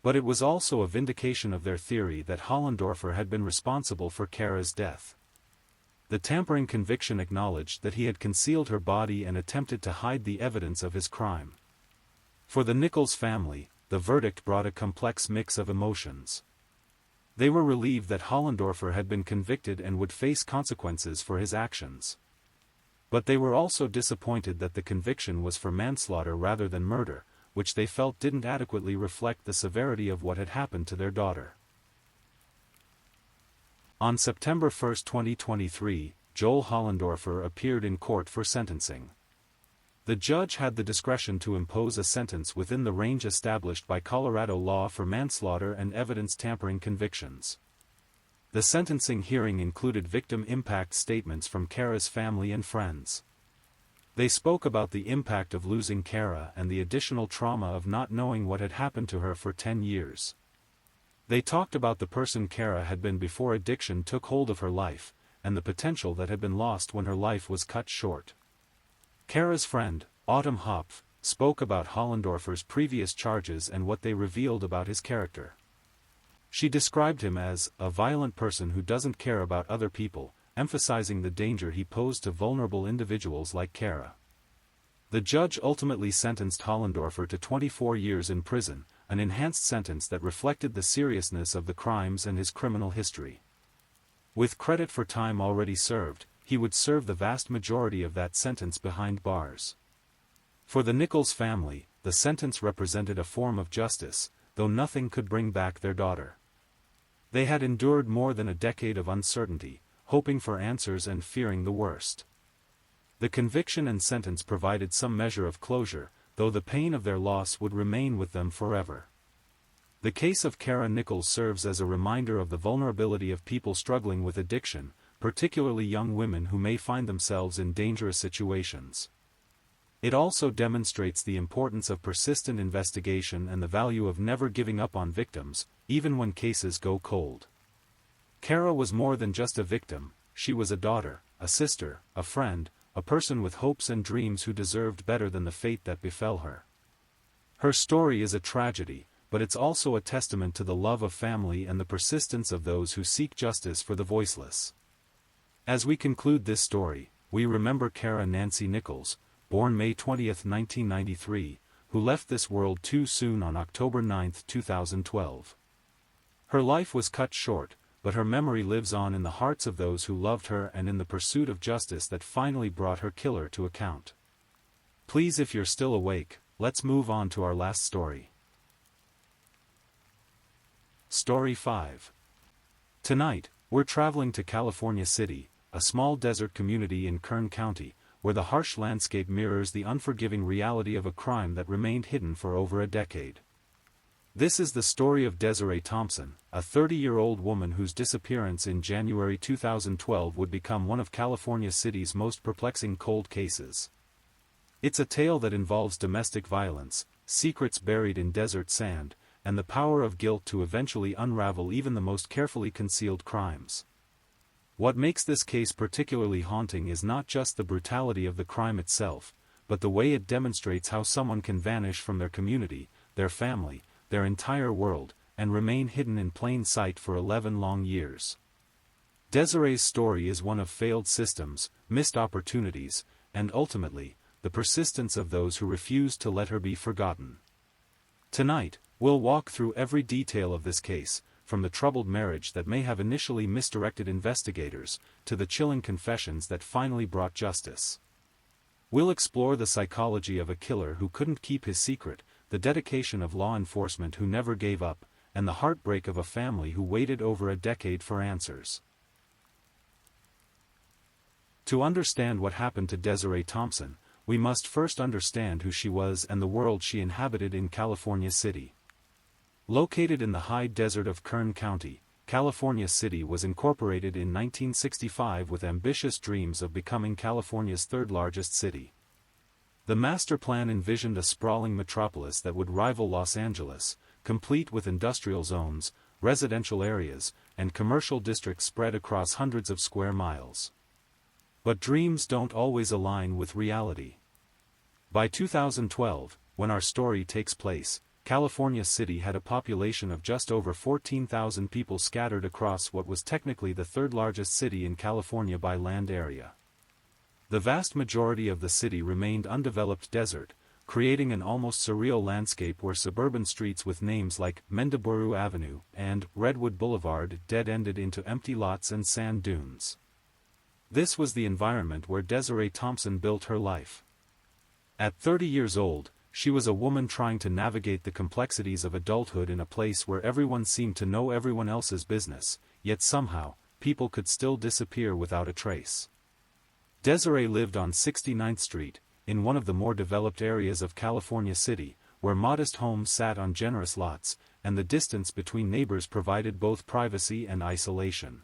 But it was also a vindication of their theory that Hollendorfer had been responsible for Kara's death. The tampering conviction acknowledged that he had concealed her body and attempted to hide the evidence of his crime. For the Nichols family, the verdict brought a complex mix of emotions. They were relieved that Hollendorfer had been convicted and would face consequences for his actions. But they were also disappointed that the conviction was for manslaughter rather than murder, which they felt didn't adequately reflect the severity of what had happened to their daughter. On September 1, 2023, Joel Hollendorfer appeared in court for sentencing. The judge had the discretion to impose a sentence within the range established by Colorado law for manslaughter and evidence tampering convictions. The sentencing hearing included victim impact statements from Kara's family and friends. They spoke about the impact of losing Kara and the additional trauma of not knowing what had happened to her for 10 years. They talked about the person Kara had been before addiction took hold of her life, and the potential that had been lost when her life was cut short. Kara's friend, Autumn Hopf, spoke about Hollendorfer's previous charges and what they revealed about his character. She described him as a violent person who doesn't care about other people, emphasizing the danger he posed to vulnerable individuals like Kara. The judge ultimately sentenced Hollendorfer to 24 years in prison, an enhanced sentence that reflected the seriousness of the crimes and his criminal history. With credit for time already served, he would serve the vast majority of that sentence behind bars. For the Nichols family, the sentence represented a form of justice, though nothing could bring back their daughter. They had endured more than a decade of uncertainty, hoping for answers and fearing the worst. The conviction and sentence provided some measure of closure, though the pain of their loss would remain with them forever. The case of Kara Nichols serves as a reminder of the vulnerability of people struggling with addiction, particularly young women who may find themselves in dangerous situations. It also demonstrates the importance of persistent investigation and the value of never giving up on victims, even when cases go cold. Kara was more than just a victim, she was a daughter, a sister, a friend, a person with hopes and dreams who deserved better than the fate that befell her. Her story is a tragedy, but it's also a testament to the love of family and the persistence of those who seek justice for the voiceless. As we conclude this story, we remember Kara Nancy Nichols, born May 20, 1993, who left this world too soon on October 9, 2012. Her life was cut short, but her memory lives on in the hearts of those who loved her and in the pursuit of justice that finally brought her killer to account. Please, if you're still awake, let's move on to our last story. Story 5. Tonight, we're traveling to California City, a small desert community in Kern County, where the harsh landscape mirrors the unforgiving reality of a crime that remained hidden for over a decade. This is the story of Desiree Thompson, a 30-year-old woman whose disappearance in January 2012 would become one of California City's most perplexing cold cases. It's a tale that involves domestic violence, secrets buried in desert sand, and the power of guilt to eventually unravel even the most carefully concealed crimes. What makes this case particularly haunting is not just the brutality of the crime itself, but the way it demonstrates how someone can vanish from their community, their family, their entire world, and remain hidden in plain sight for 11 long years. Desiree's story is one of failed systems, missed opportunities, and ultimately, the persistence of those who refused to let her be forgotten. Tonight, we'll walk through every detail of this case, from the troubled marriage that may have initially misdirected investigators, to the chilling confessions that finally brought justice. We'll explore the psychology of a killer who couldn't keep his secret, the dedication of law enforcement who never gave up, and the heartbreak of a family who waited over a decade for answers. To understand what happened to Desiree Thompson, we must first understand who she was and the world she inhabited in California City. Located in the high desert of Kern County, California City was incorporated in 1965 with ambitious dreams of becoming California's third-largest city. The master plan envisioned a sprawling metropolis that would rival Los Angeles, complete with industrial zones, residential areas, and commercial districts spread across hundreds of square miles. But dreams don't always align with reality. By 2012, when our story takes place, California City had a population of just over 14,000 people scattered across what was technically the third-largest city in California by land area. The vast majority of the city remained undeveloped desert, creating an almost surreal landscape where suburban streets with names like Mendiburu Avenue and Redwood Boulevard dead-ended into empty lots and sand dunes. This was the environment where Desiree Thompson built her life. At 30 years old, she was a woman trying to navigate the complexities of adulthood in a place where everyone seemed to know everyone else's business, yet somehow, people could still disappear without a trace. Desiree lived on 69th Street, in one of the more developed areas of California City, where modest homes sat on generous lots, and the distance between neighbors provided both privacy and isolation.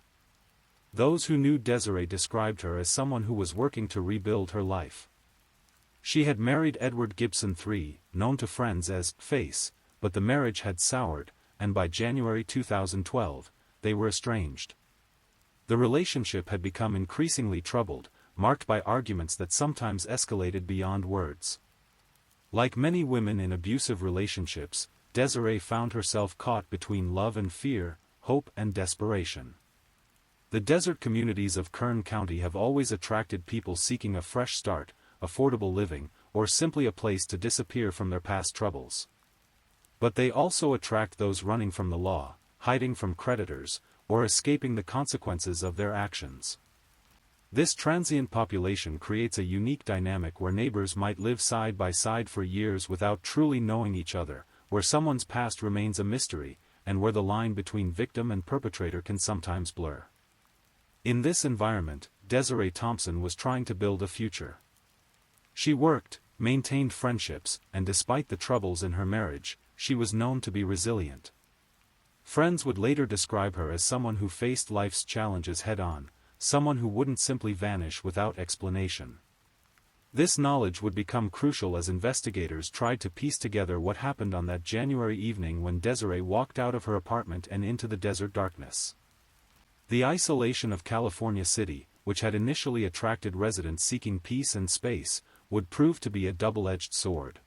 Those who knew Desiree described her as someone who was working to rebuild her life. She had married Edward Gibson III, known to friends as Face, but the marriage had soured, and by January 2012, they were estranged. The relationship had become increasingly troubled, marked by arguments that sometimes escalated beyond words. Like many women in abusive relationships, Desiree found herself caught between love and fear, hope and desperation. The desert communities of Kern County have always attracted people seeking a fresh start, affordable living, or simply a place to disappear from their past troubles. But they also attract those running from the law, hiding from creditors, or escaping the consequences of their actions. This transient population creates a unique dynamic where neighbors might live side by side for years without truly knowing each other, where someone's past remains a mystery, and where the line between victim and perpetrator can sometimes blur. In this environment, Desiree Thompson was trying to build a future. She worked, maintained friendships, and despite the troubles in her marriage, she was known to be resilient. Friends would later describe her as someone who faced life's challenges head-on, someone who wouldn't simply vanish without explanation. This knowledge would become crucial as investigators tried to piece together what happened on that January evening when Desiree walked out of her apartment and into the desert darkness. The isolation of California City, which had initially attracted residents seeking peace and space, would prove to be a double-edged sword.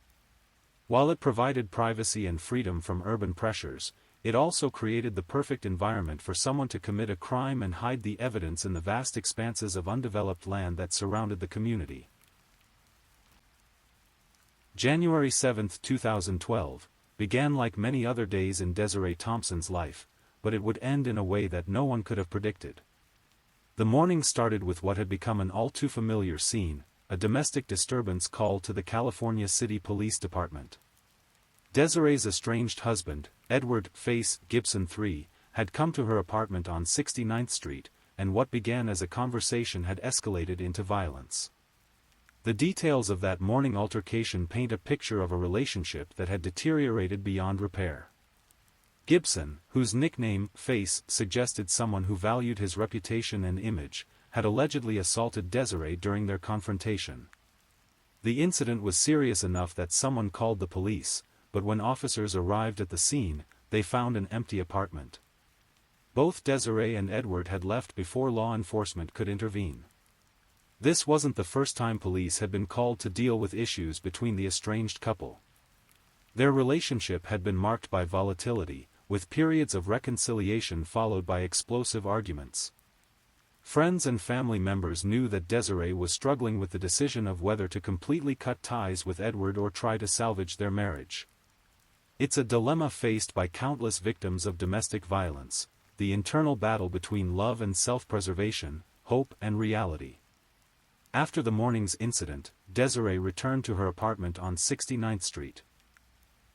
While it provided privacy and freedom from urban pressures, it also created the perfect environment for someone to commit a crime and hide the evidence in the vast expanses of undeveloped land that surrounded the community. January 7, 2012, began like many other days in Desiree Thompson's life, but it would end in a way that no one could have predicted. The morning started with what had become an all-too-familiar scene, a domestic disturbance call to the California City Police Department. Desiree's estranged husband, Edward "Face" Gibson III, had come to her apartment on 69th Street, and what began as a conversation had escalated into violence. The details of that morning altercation paint a picture of a relationship that had deteriorated beyond repair. Gibson, whose nickname, Face, suggested someone who valued his reputation and image, had allegedly assaulted Desiree during their confrontation. The incident was serious enough that someone called the police, but when officers arrived at the scene, they found an empty apartment. Both Desiree and Edward had left before law enforcement could intervene. This wasn't the first time police had been called to deal with issues between the estranged couple. Their relationship had been marked by volatility, with periods of reconciliation followed by explosive arguments. Friends and family members knew that Desiree was struggling with the decision of whether to completely cut ties with Edward or try to salvage their marriage. It's a dilemma faced by countless victims of domestic violence, the internal battle between love and self-preservation, hope and reality. After the morning's incident, Desiree returned to her apartment on 69th Street.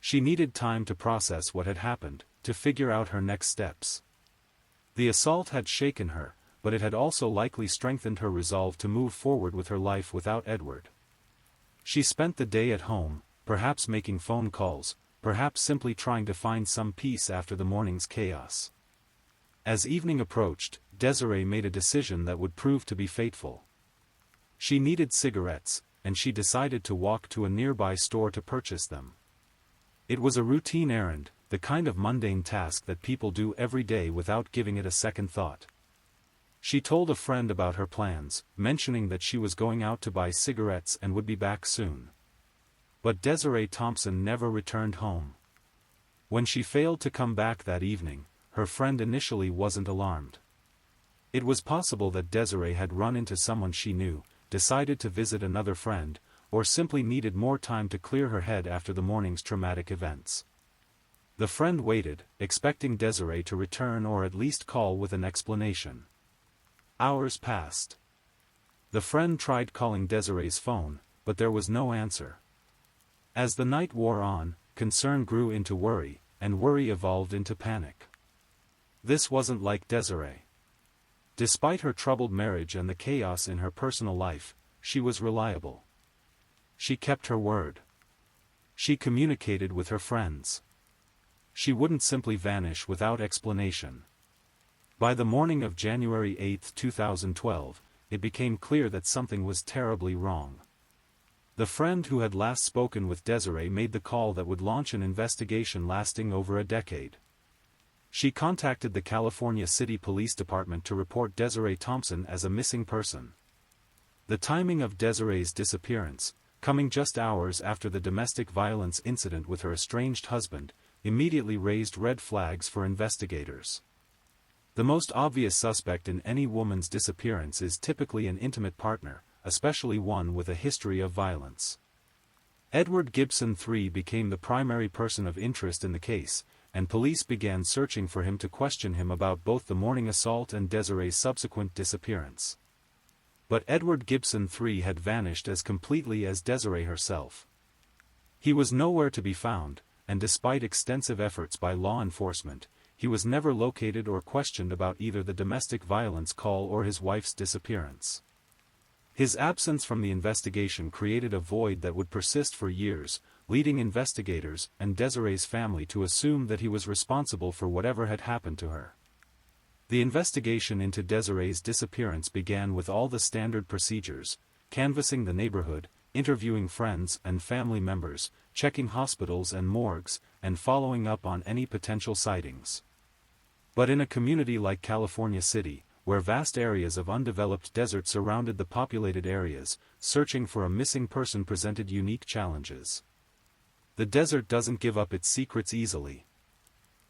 She needed time to process what had happened, to figure out her next steps. The assault had shaken her, but it had also likely strengthened her resolve to move forward with her life without Edward. She spent the day at home, perhaps making phone calls, perhaps simply trying to find some peace after the morning's chaos. As evening approached, Desiree made a decision that would prove to be fateful. She needed cigarettes, and she decided to walk to a nearby store to purchase them. It was a routine errand, the kind of mundane task that people do every day without giving it a second thought. She told a friend about her plans, mentioning that she was going out to buy cigarettes and would be back soon. But Desiree Thompson never returned home. When she failed to come back that evening, her friend initially wasn't alarmed. It was possible that Desiree had run into someone she knew, decided to visit another friend, or simply needed more time to clear her head after the morning's traumatic events. The friend waited, expecting Desiree to return or at least call with an explanation. Hours passed. The friend tried calling Desiree's phone, but there was no answer. As the night wore on, concern grew into worry, and worry evolved into panic. This wasn't like Desiree. Despite her troubled marriage and the chaos in her personal life, she was reliable. She kept her word. She communicated with her friends. She wouldn't simply vanish without explanation. By the morning of January 8, 2012, it became clear that something was terribly wrong. The friend who had last spoken with Desiree made the call that would launch an investigation lasting over a decade. She contacted the California City Police Department to report Desiree Thompson as a missing person. The timing of Desiree's disappearance, coming just hours after the domestic violence incident with her estranged husband, immediately raised red flags for investigators. The most obvious suspect in any woman's disappearance is typically an intimate partner, especially one with a history of violence. Edward Gibson III became the primary person of interest in the case, and police began searching for him to question him about both the morning assault and Desiree's subsequent disappearance. But Edward Gibson III had vanished as completely as Desiree herself. He was nowhere to be found, and despite extensive efforts by law enforcement, he was never located or questioned about either the domestic violence call or his wife's disappearance. His absence from the investigation created a void that would persist for years, leading investigators and Desiree's family to assume that he was responsible for whatever had happened to her. The investigation into Desiree's disappearance began with all the standard procedures: canvassing the neighborhood, interviewing friends and family members, checking hospitals and morgues, and following up on any potential sightings. But in a community like California City, where vast areas of undeveloped desert surrounded the populated areas, searching for a missing person presented unique challenges. The desert doesn't give up its secrets easily.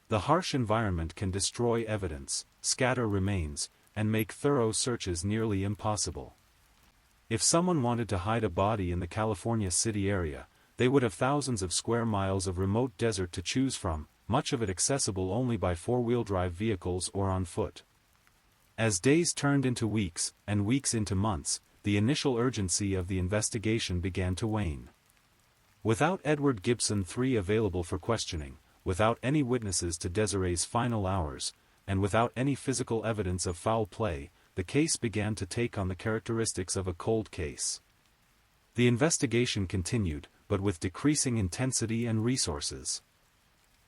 The harsh environment can destroy evidence, scatter remains, and make thorough searches nearly impossible. If someone wanted to hide a body in the California City area, they would have thousands of square miles of remote desert to choose from, much of it accessible only by four-wheel-drive vehicles or on foot. As days turned into weeks, and weeks into months, the initial urgency of the investigation began to wane. Without Edward Gibson III available for questioning, without any witnesses to Desiree's final hours, and without any physical evidence of foul play, the case began to take on the characteristics of a cold case. The investigation continued, but with decreasing intensity and resources.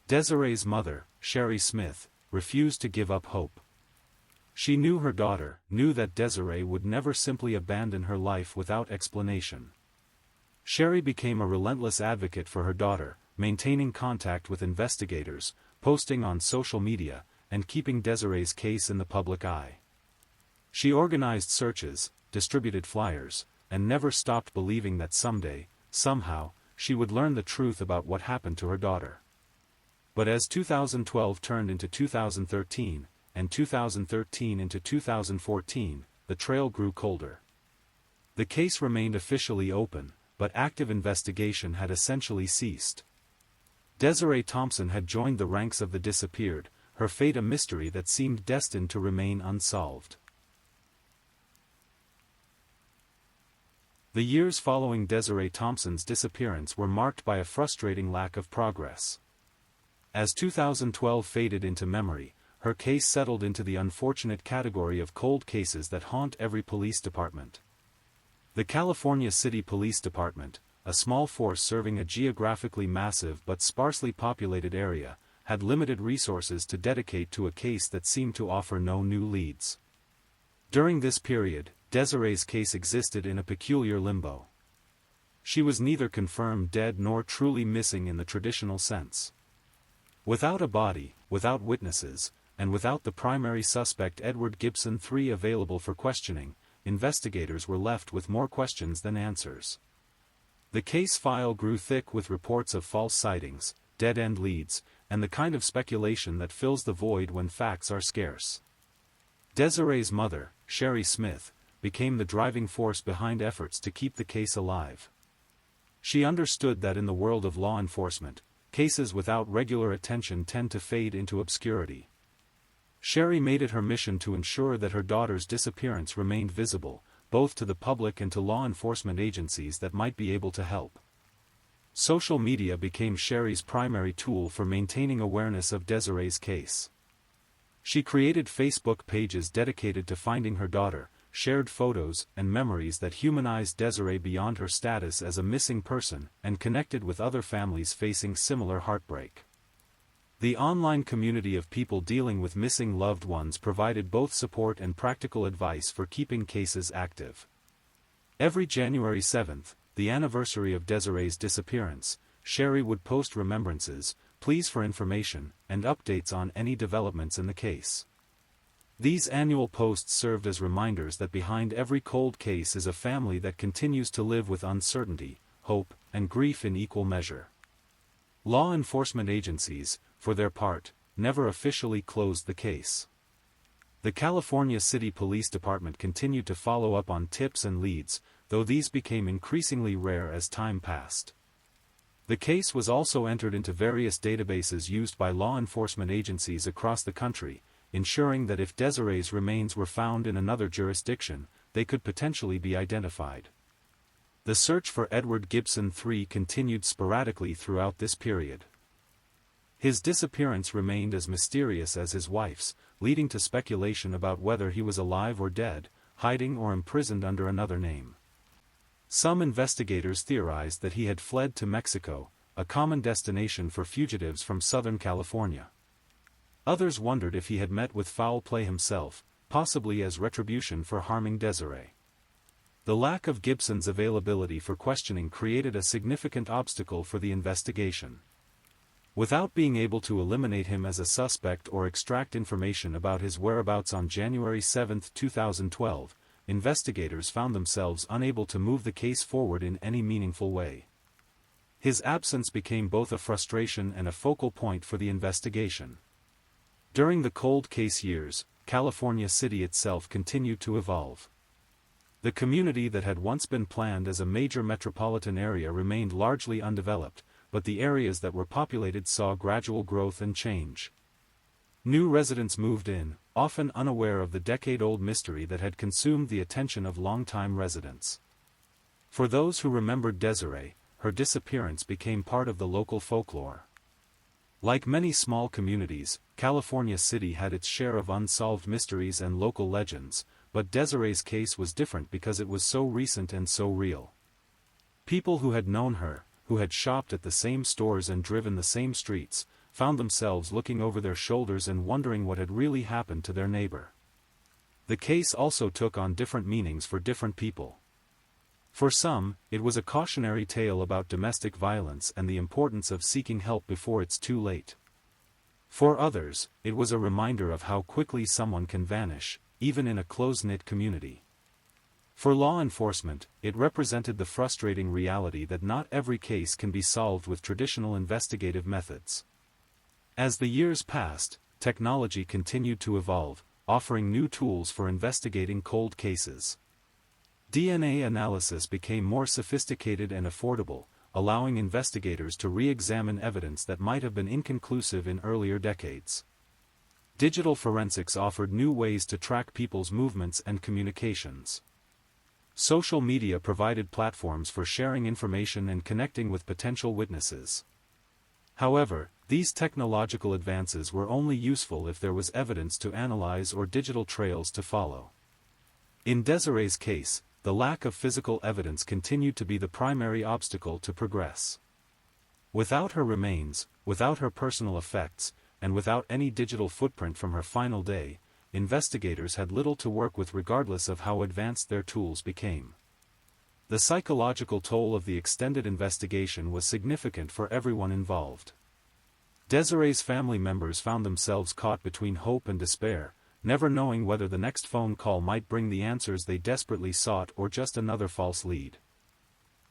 Desiree's mother, Sherry Smith, refused to give up hope. She knew her daughter, knew that Desiree would never simply abandon her life without explanation. Sherry became a relentless advocate for her daughter, maintaining contact with investigators, posting on social media, and keeping Desiree's case in the public eye. She organized searches, distributed flyers, and never stopped believing that someday, somehow, she would learn the truth about what happened to her daughter. But as 2012 turned into 2013, and 2013 into 2014, the trail grew colder. The case remained officially open, but active investigation had essentially ceased. Desiree Thompson had joined the ranks of the disappeared, her fate a mystery that seemed destined to remain unsolved. The years following Desiree Thompson's disappearance were marked by a frustrating lack of progress. As 2012 faded into memory, her case settled into the unfortunate category of cold cases that haunt every police department. The California City Police Department, a small force serving a geographically massive but sparsely populated area, had limited resources to dedicate to a case that seemed to offer no new leads. During this period, Desiree's case existed in a peculiar limbo. She was neither confirmed dead nor truly missing in the traditional sense. Without a body, without witnesses, and without the primary suspect Edward Gibson III available for questioning, investigators were left with more questions than answers. The case file grew thick with reports of false sightings, dead-end leads, and the kind of speculation that fills the void when facts are scarce. Desiree's mother, Sherry Smith, became the driving force behind efforts to keep the case alive. She understood that in the world of law enforcement, cases without regular attention tend to fade into obscurity. Sherry made it her mission to ensure that her daughter's disappearance remained visible, both to the public and to law enforcement agencies that might be able to help. Social media became Sherry's primary tool for maintaining awareness of Desiree's case. She created Facebook pages dedicated to finding her daughter, shared photos and memories that humanized Desiree beyond her status as a missing person, and connected with other families facing similar heartbreak. The online community of people dealing with missing loved ones provided both support and practical advice for keeping cases active. Every January 7th, the anniversary of Desiree's disappearance, Sherry would post remembrances, pleas for information, and updates on any developments in the case. These annual posts served as reminders that behind every cold case is a family that continues to live with uncertainty, hope, and grief in equal measure. Law enforcement agencies, for their part, never officially closed the case. The California City Police Department continued to follow up on tips and leads, though these became increasingly rare as time passed. The case was also entered into various databases used by law enforcement agencies across the country, ensuring that if Desiree's remains were found in another jurisdiction, they could potentially be identified. The search for Edward Gibson III continued sporadically throughout this period. His disappearance remained as mysterious as his wife's, leading to speculation about whether he was alive or dead, hiding or imprisoned under another name. Some investigators theorized that he had fled to Mexico, a common destination for fugitives from Southern California. Others wondered if he had met with foul play himself, possibly as retribution for harming Desiree. The lack of Gibson's availability for questioning created a significant obstacle for the investigation. Without being able to eliminate him as a suspect or extract information about his whereabouts on January 7, 2012, investigators found themselves unable to move the case forward in any meaningful way. His absence became both a frustration and a focal point for the investigation. During the cold case years, California City itself continued to evolve. The community that had once been planned as a major metropolitan area remained largely undeveloped, but the areas that were populated saw gradual growth and change. New residents moved in, often unaware of the decade-old mystery that had consumed the attention of longtime residents. For those who remembered Desiree, her disappearance became part of the local folklore. Like many small communities, California City had its share of unsolved mysteries and local legends, but Desiree's case was different because it was so recent and so real. People who had known her, who had shopped at the same stores and driven the same streets, found themselves looking over their shoulders and wondering what had really happened to their neighbor. The case also took on different meanings for different people. For some, it was a cautionary tale about domestic violence and the importance of seeking help before it's too late. For others, it was a reminder of how quickly someone can vanish, even in a close-knit community. For law enforcement, it represented the frustrating reality that not every case can be solved with traditional investigative methods. As the years passed, technology continued to evolve, offering new tools for investigating cold cases. DNA analysis became more sophisticated and affordable, allowing investigators to re-examine evidence that might have been inconclusive in earlier decades. Digital forensics offered new ways to track people's movements and communications. Social media provided platforms for sharing information and connecting with potential witnesses. However, these technological advances were only useful if there was evidence to analyze or digital trails to follow. In Desiree's case, the lack of physical evidence continued to be the primary obstacle to progress. Without her remains, without her personal effects, and without any digital footprint from her final day, investigators had little to work with regardless of how advanced their tools became. The psychological toll of the extended investigation was significant for everyone involved. Desiree's family members found themselves caught between hope and despair, never knowing whether the next phone call might bring the answers they desperately sought or just another false lead.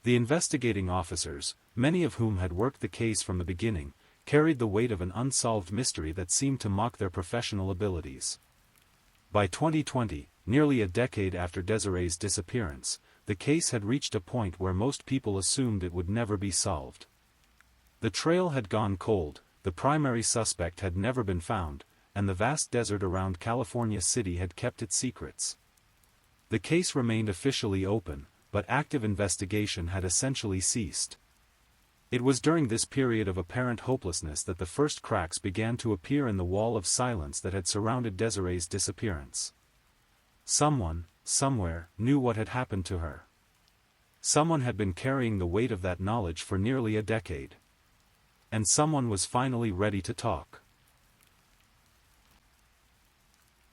The investigating officers, many of whom had worked the case from the beginning, carried the weight of an unsolved mystery that seemed to mock their professional abilities. By 2020, nearly a decade after Desiree's disappearance, the case had reached a point where most people assumed it would never be solved. The trail had gone cold, the primary suspect had never been found, and the vast desert around California City had kept its secrets. The case remained officially open, but active investigation had essentially ceased. It was during this period of apparent hopelessness that the first cracks began to appear in the wall of silence that had surrounded Desiree's disappearance. Someone, somewhere, knew what had happened to her. Someone had been carrying the weight of that knowledge for nearly a decade. And someone was finally ready to talk.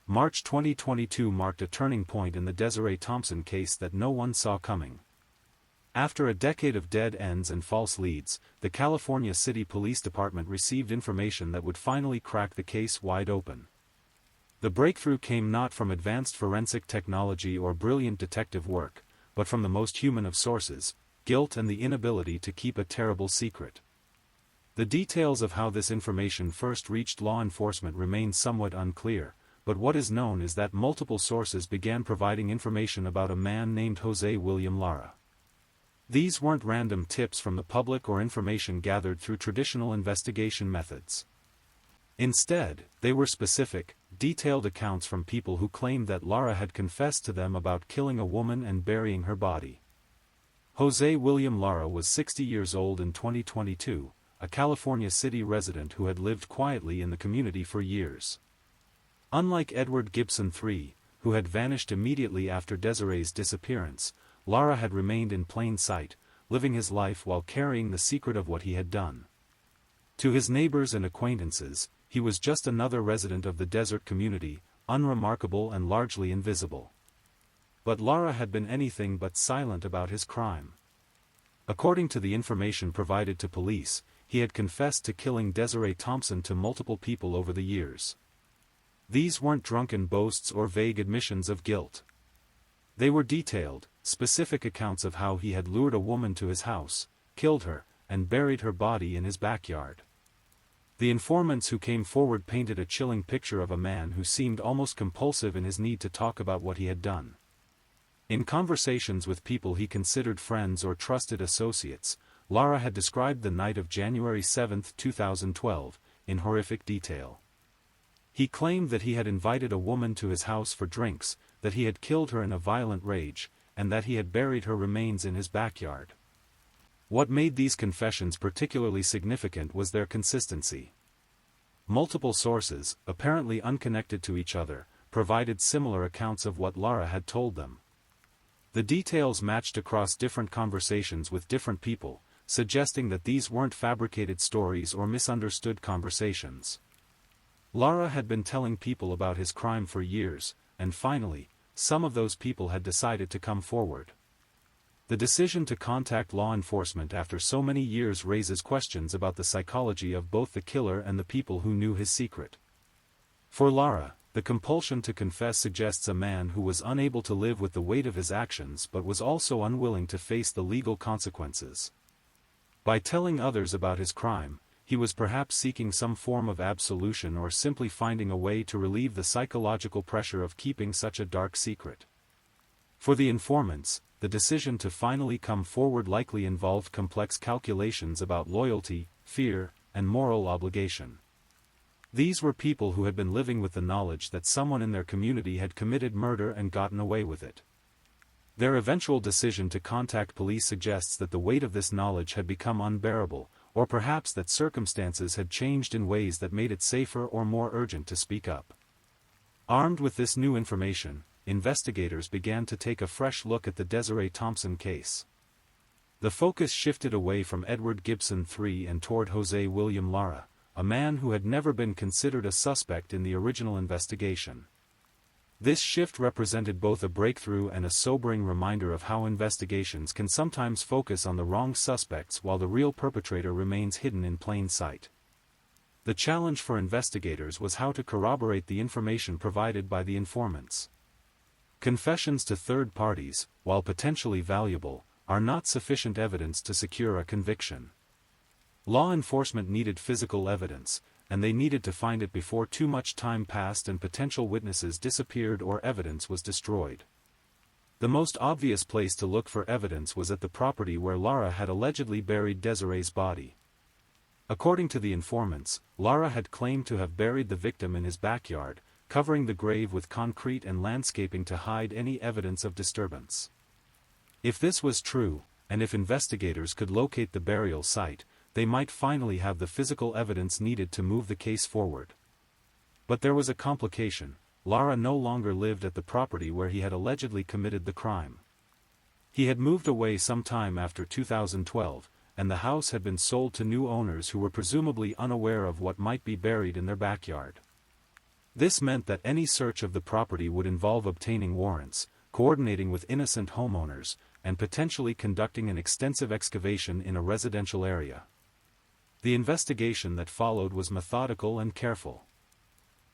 March 2022 marked a turning point in the Desiree Thompson case that no one saw coming. After a decade of dead ends and false leads, the California City Police Department received information that would finally crack the case wide open. The breakthrough came not from advanced forensic technology or brilliant detective work, but from the most human of sources, guilt and the inability to keep a terrible secret. The details of how this information first reached law enforcement remain somewhat unclear, but what is known is that multiple sources began providing information about a man named Jose William Lara. These weren't random tips from the public or information gathered through traditional investigation methods. Instead, they were specific, detailed accounts from people who claimed that Lara had confessed to them about killing a woman and burying her body. Jose William Lara was 60 years old in 2022, a California City resident who had lived quietly in the community for years. Unlike Edward Gibson III, who had vanished immediately after Desiree's disappearance, Lara had remained in plain sight, living his life while carrying the secret of what he had done. To his neighbors and acquaintances, he was just another resident of the desert community, unremarkable and largely invisible. But Lara had been anything but silent about his crime. According to the information provided to police, he had confessed to killing Desiree Thompson to multiple people over the years. These weren't drunken boasts or vague admissions of guilt. They were detailed, specific accounts of how he had lured a woman to his house, killed her, and buried her body in his backyard. The informants who came forward painted a chilling picture of a man who seemed almost compulsive in his need to talk about what he had done. In conversations with people he considered friends or trusted associates, Lara had described the night of January 7, 2012, in horrific detail. He claimed that he had invited a woman to his house for drinks, that he had killed her in a violent rage, and that he had buried her remains in his backyard. What made these confessions particularly significant was their consistency. Multiple sources, apparently unconnected to each other, provided similar accounts of what Lara had told them. The details matched across different conversations with different people, suggesting that these weren't fabricated stories or misunderstood conversations. Lara had been telling people about his crime for years, and finally, some of those people had decided to come forward. The decision to contact law enforcement after so many years raises questions about the psychology of both the killer and the people who knew his secret. For Lara, the compulsion to confess suggests a man who was unable to live with the weight of his actions but was also unwilling to face the legal consequences. By telling others about his crime, he was perhaps seeking some form of absolution or simply finding a way to relieve the psychological pressure of keeping such a dark secret. For the informants, the decision to finally come forward likely involved complex calculations about loyalty, fear, and moral obligation. These were people who had been living with the knowledge that someone in their community had committed murder and gotten away with it. Their eventual decision to contact police suggests that the weight of this knowledge had become unbearable, or perhaps that circumstances had changed in ways that made it safer or more urgent to speak up. Armed with this new information, investigators began to take a fresh look at the Desiree Thompson case. The focus shifted away from Edward Gibson III and toward Jose William Lara, a man who had never been considered a suspect in the original investigation. This shift represented both a breakthrough and a sobering reminder of how investigations can sometimes focus on the wrong suspects while the real perpetrator remains hidden in plain sight. The challenge for investigators was how to corroborate the information provided by the informants. Confessions to third parties, while potentially valuable, are not sufficient evidence to secure a conviction. Law enforcement needed physical evidence, and they needed to find it before too much time passed and potential witnesses disappeared or evidence was destroyed. The most obvious place to look for evidence was at the property where Lara had allegedly buried Desiree's body. According to the informants, Lara had claimed to have buried the victim in his backyard, covering the grave with concrete and landscaping to hide any evidence of disturbance. If this was true, and if investigators could locate the burial site, they might finally have the physical evidence needed to move the case forward. But there was a complication: Lara no longer lived at the property where he had allegedly committed the crime. He had moved away some time after 2012, and the house had been sold to new owners who were presumably unaware of what might be buried in their backyard. This meant that any search of the property would involve obtaining warrants, coordinating with innocent homeowners, and potentially conducting an extensive excavation in a residential area. The investigation that followed was methodical and careful.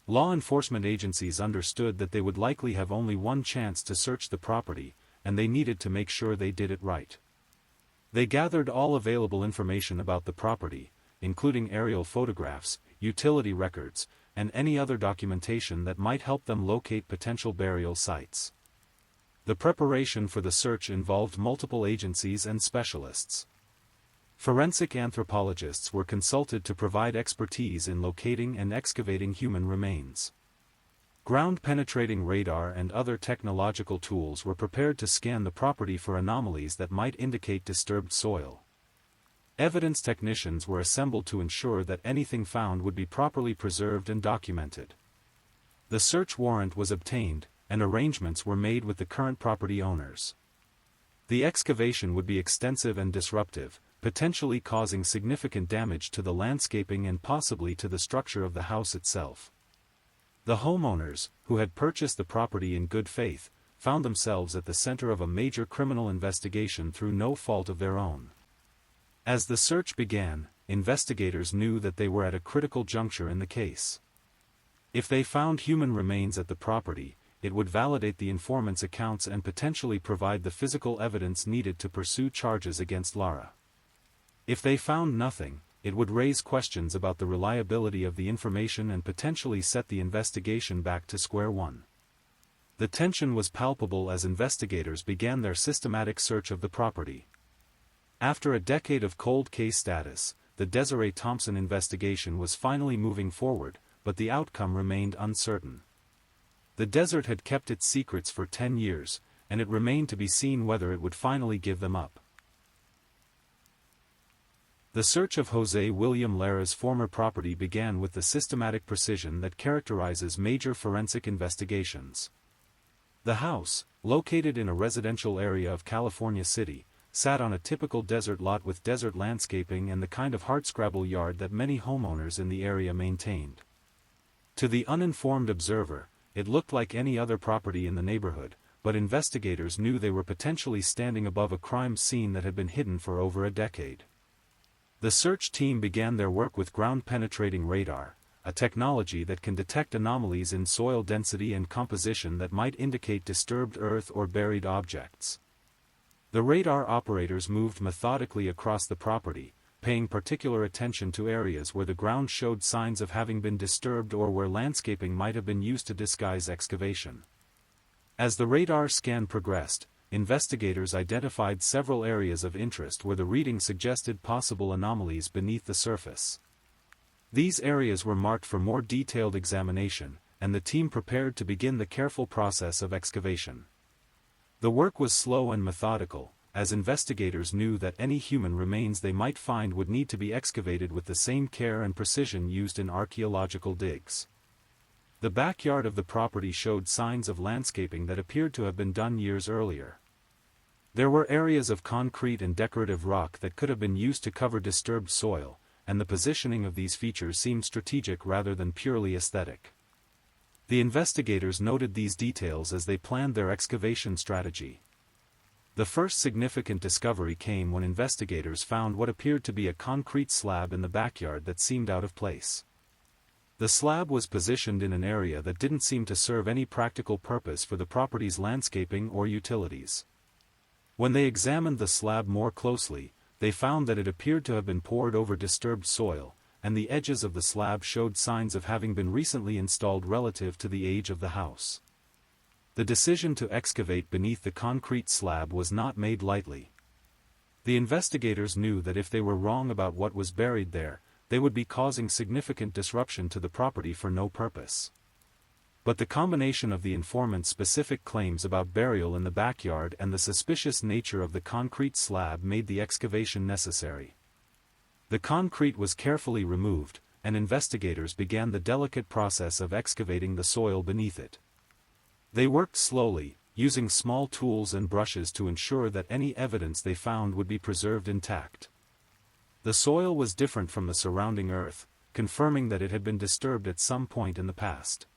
Law enforcement agencies understood that they would likely have only one chance to search the property, and they needed to make sure they did it right. They gathered all available information about the property, including aerial photographs, utility records, and any other documentation that might help them locate potential burial sites. The preparation for the search involved multiple agencies and specialists. Forensic anthropologists were consulted to provide expertise in locating and excavating human remains. Ground-penetrating radar and other technological tools were prepared to scan the property for anomalies that might indicate disturbed soil. Evidence technicians were assembled to ensure that anything found would be properly preserved and documented. The search warrant was obtained, and arrangements were made with the current property owners. The excavation would be extensive and disruptive, potentially causing significant damage to the landscaping and possibly to the structure of the house itself. The homeowners, who had purchased the property in good faith, found themselves at the center of a major criminal investigation through no fault of their own. As the search began, investigators knew that they were at a critical juncture in the case. If they found human remains at the property, it would validate the informant's accounts and potentially provide the physical evidence needed to pursue charges against Lara. If they found nothing, it would raise questions about the reliability of the information and potentially set the investigation back to square one. The tension was palpable as investigators began their systematic search of the property. After a decade of cold case status, the Desiree Thompson investigation was finally moving forward, but the outcome remained uncertain. The desert had kept its secrets for 10 years, and it remained to be seen whether it would finally give them up. The search of Jose William Lara's former property began with the systematic precision that characterizes major forensic investigations. The house, located in a residential area of California City, sat on a typical desert lot with desert landscaping and the kind of hardscrabble yard that many homeowners in the area maintained. To the uninformed observer, it looked like any other property in the neighborhood, but investigators knew they were potentially standing above a crime scene that had been hidden for over a decade. The search team began their work with ground-penetrating radar, a technology that can detect anomalies in soil density and composition that might indicate disturbed earth or buried objects. The radar operators moved methodically across the property, paying particular attention to areas where the ground showed signs of having been disturbed or where landscaping might have been used to disguise excavation. As the radar scan progressed, investigators identified several areas of interest where the reading suggested possible anomalies beneath the surface. These areas were marked for more detailed examination, and the team prepared to begin the careful process of excavation. The work was slow and methodical, as investigators knew that any human remains they might find would need to be excavated with the same care and precision used in archaeological digs. The backyard of the property showed signs of landscaping that appeared to have been done years earlier. There were areas of concrete and decorative rock that could have been used to cover disturbed soil, and the positioning of these features seemed strategic rather than purely aesthetic. The investigators noted these details as they planned their excavation strategy. The first significant discovery came when investigators found what appeared to be a concrete slab in the backyard that seemed out of place. The slab was positioned in an area that didn't seem to serve any practical purpose for the property's landscaping or utilities. When they examined the slab more closely, they found that it appeared to have been poured over disturbed soil, and the edges of the slab showed signs of having been recently installed relative to the age of the house. The decision to excavate beneath the concrete slab was not made lightly. The investigators knew that if they were wrong about what was buried there, they would be causing significant disruption to the property for no purpose. But the combination of the informant's specific claims about burial in the backyard and the suspicious nature of the concrete slab made the excavation necessary. The concrete was carefully removed, and investigators began the delicate process of excavating the soil beneath it. They worked slowly, using small tools and brushes to ensure that any evidence they found would be preserved intact. The soil was different from the surrounding earth, confirming that it had been disturbed at some point in the past.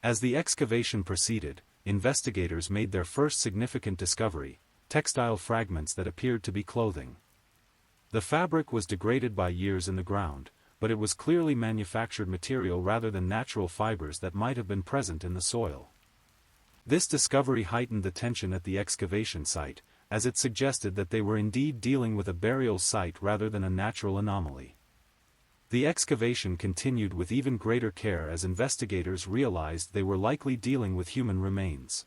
As the excavation proceeded, investigators made their first significant discovery: textile fragments that appeared to be clothing. The fabric was degraded by years in the ground, but it was clearly manufactured material rather than natural fibers that might have been present in the soil. This discovery heightened the tension at the excavation site, as it suggested that they were indeed dealing with a burial site rather than a natural anomaly. The excavation continued with even greater care as investigators realized they were likely dealing with human remains.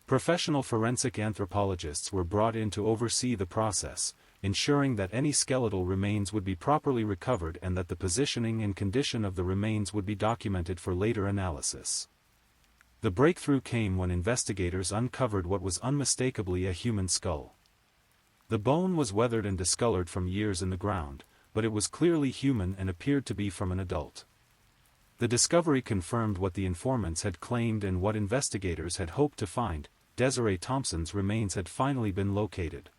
Professional forensic anthropologists were brought in to oversee the process, ensuring that any skeletal remains would be properly recovered and that the positioning and condition of the remains would be documented for later analysis. The breakthrough came when investigators uncovered what was unmistakably a human skull. The bone was weathered and discolored from years in the ground, but it was clearly human and appeared to be from an adult. The discovery confirmed what the informants had claimed and what investigators had hoped to find: Desiree Thompson's remains had finally been located.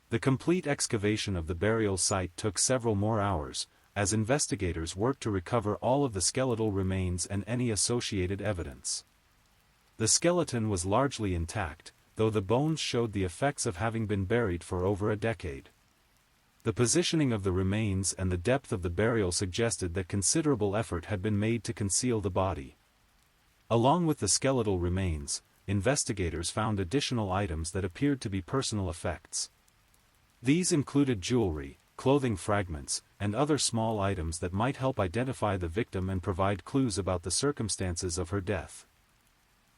The complete excavation of the burial site took several more hours, as investigators worked to recover all of the skeletal remains and any associated evidence. The skeleton was largely intact, though the bones showed the effects of having been buried for over a decade. The positioning of the remains and the depth of the burial suggested that considerable effort had been made to conceal the body. Along with the skeletal remains, investigators found additional items that appeared to be personal effects. These included jewelry, clothing fragments, and other small items that might help identify the victim and provide clues about the circumstances of her death.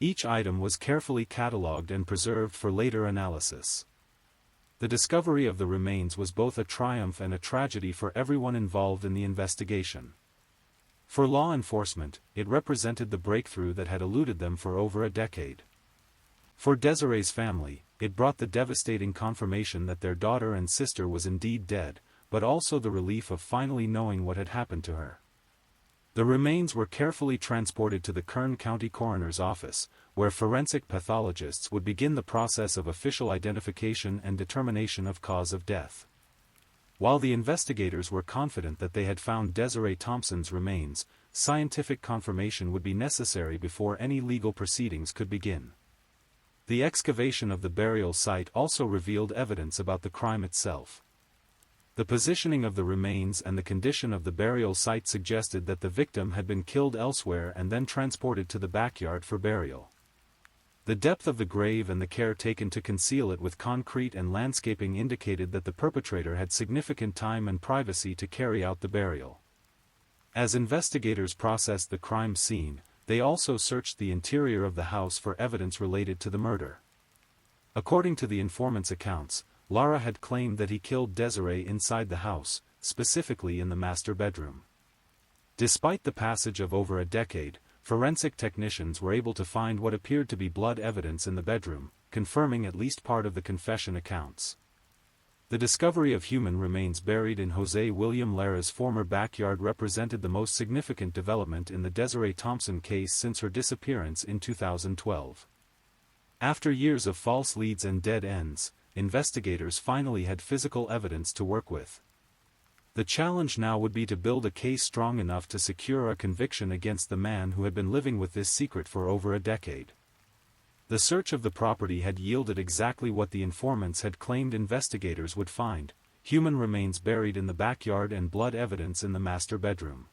Each item was carefully catalogued and preserved for later analysis. The discovery of the remains was both a triumph and a tragedy for everyone involved in the investigation. For law enforcement, it represented the breakthrough that had eluded them for over a decade. For Desiree's family, it brought the devastating confirmation that their daughter and sister was indeed dead, but also the relief of finally knowing what had happened to her. The remains were carefully transported to the Kern County Coroner's Office, where forensic pathologists would begin the process of official identification and determination of cause of death. While the investigators were confident that they had found Desiree Thompson's remains, scientific confirmation would be necessary before any legal proceedings could begin. The excavation of the burial site also revealed evidence about the crime itself. The positioning of the remains and the condition of the burial site suggested that the victim had been killed elsewhere and then transported to the backyard for burial. The depth of the grave and the care taken to conceal it with concrete and landscaping indicated that the perpetrator had significant time and privacy to carry out the burial. As investigators processed the crime scene, they also searched the interior of the house for evidence related to the murder. According to the informant's accounts, Lara had claimed that he killed Desiree inside the house, specifically in the master bedroom. Despite the passage of over a decade, forensic technicians were able to find what appeared to be blood evidence in the bedroom, confirming at least part of the confession accounts. The discovery of human remains buried in Jose William Lara's former backyard represented the most significant development in the Desiree Thompson case since her disappearance in 2012. After years of false leads and dead ends, investigators finally had physical evidence to work with. The challenge now would be to build a case strong enough to secure a conviction against the man who had been living with this secret for over a decade. The search of the property had yielded exactly what the informants had claimed investigators would find: human remains buried in the backyard and blood evidence in the master bedroom.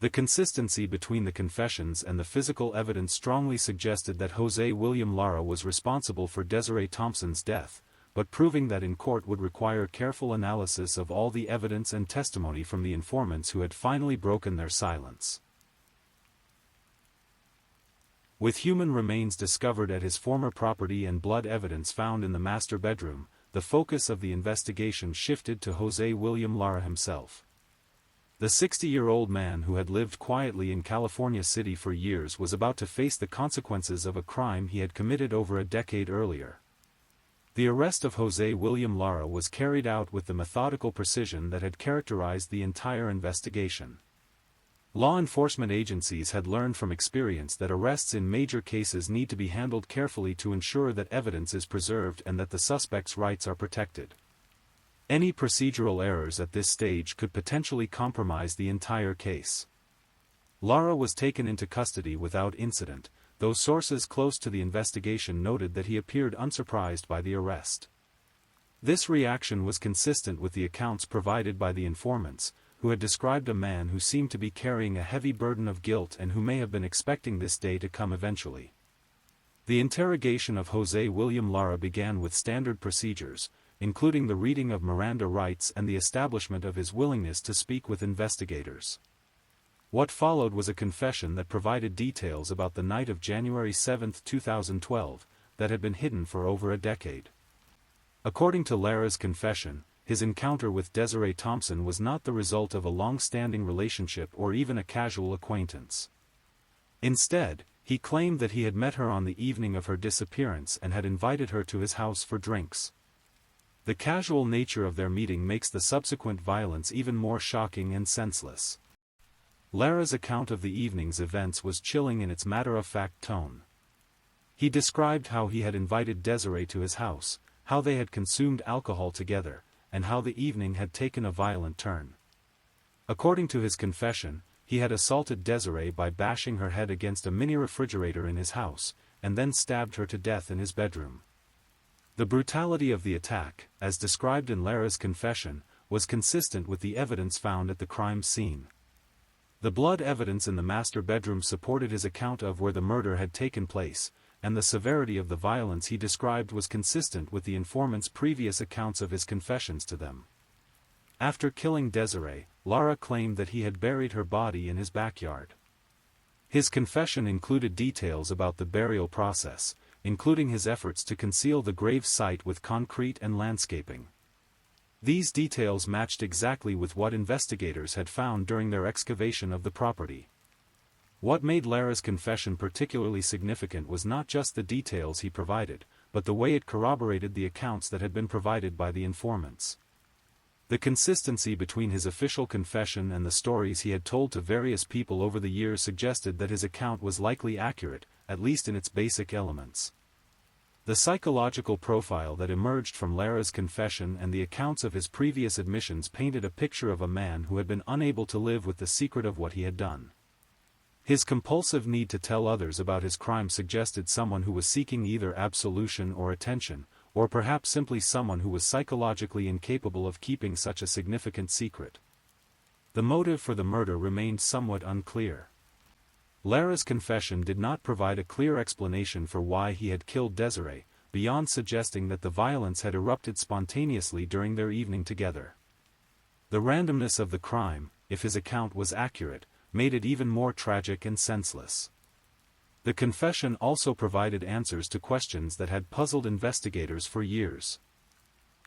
The consistency between the confessions and the physical evidence strongly suggested that Jose William Lara was responsible for Desiree Thompson's death, but proving that in court would require careful analysis of all the evidence and testimony from the informants who had finally broken their silence. With human remains discovered at his former property and blood evidence found in the master bedroom, the focus of the investigation shifted to Jose William Lara himself. The 60-year-old man who had lived quietly in California City for years was about to face the consequences of a crime he had committed over a decade earlier. The arrest of Jose William Lara was carried out with the methodical precision that had characterized the entire investigation. Law enforcement agencies had learned from experience that arrests in major cases need to be handled carefully to ensure that evidence is preserved and that the suspect's rights are protected. Any procedural errors at this stage could potentially compromise the entire case. Lara was taken into custody without incident, though sources close to the investigation noted that he appeared unsurprised by the arrest. This reaction was consistent with the accounts provided by the informants, who had described a man who seemed to be carrying a heavy burden of guilt and who may have been expecting this day to come eventually. The interrogation of Jose William Lara began with standard procedures, including the reading of Miranda rights and the establishment of his willingness to speak with investigators. What followed was a confession that provided details about the night of January 7, 2012, that had been hidden for over a decade. According to Lara's confession, his encounter with Desiree Thompson was not the result of a long-standing relationship or even a casual acquaintance. Instead, he claimed that he had met her on the evening of her disappearance and had invited her to his house for drinks. The casual nature of their meeting makes the subsequent violence even more shocking and senseless. Lara's account of the evening's events was chilling in its matter-of-fact tone. He described how he had invited Desiree to his house, how they had consumed alcohol together, and how the evening had taken a violent turn. According to his confession, he had assaulted Desiree by bashing her head against a mini refrigerator in his house, and then stabbed her to death in his bedroom. The brutality of the attack, as described in Lara's confession, was consistent with the evidence found at the crime scene. The blood evidence in the master bedroom supported his account of where the murder had taken place, and the severity of the violence he described was consistent with the informant's previous accounts of his confessions to them. After killing Desiree, Lara claimed that he had buried her body in his backyard. His confession included details about the burial process, including his efforts to conceal the grave site with concrete and landscaping. These details matched exactly with what investigators had found during their excavation of the property. What made Lara's confession particularly significant was not just the details he provided, but the way it corroborated the accounts that had been provided by the informants. The consistency between his official confession and the stories he had told to various people over the years suggested that his account was likely accurate, at least in its basic elements. The psychological profile that emerged from Lara's confession and the accounts of his previous admissions painted a picture of a man who had been unable to live with the secret of what he had done. His compulsive need to tell others about his crime suggested someone who was seeking either absolution or attention, or perhaps simply someone who was psychologically incapable of keeping such a significant secret. The motive for the murder remained somewhat unclear. Lara's confession did not provide a clear explanation for why he had killed Desiree, beyond suggesting that the violence had erupted spontaneously during their evening together. The randomness of the crime, if his account was accurate, made it even more tragic and senseless. The confession also provided answers to questions that had puzzled investigators for years.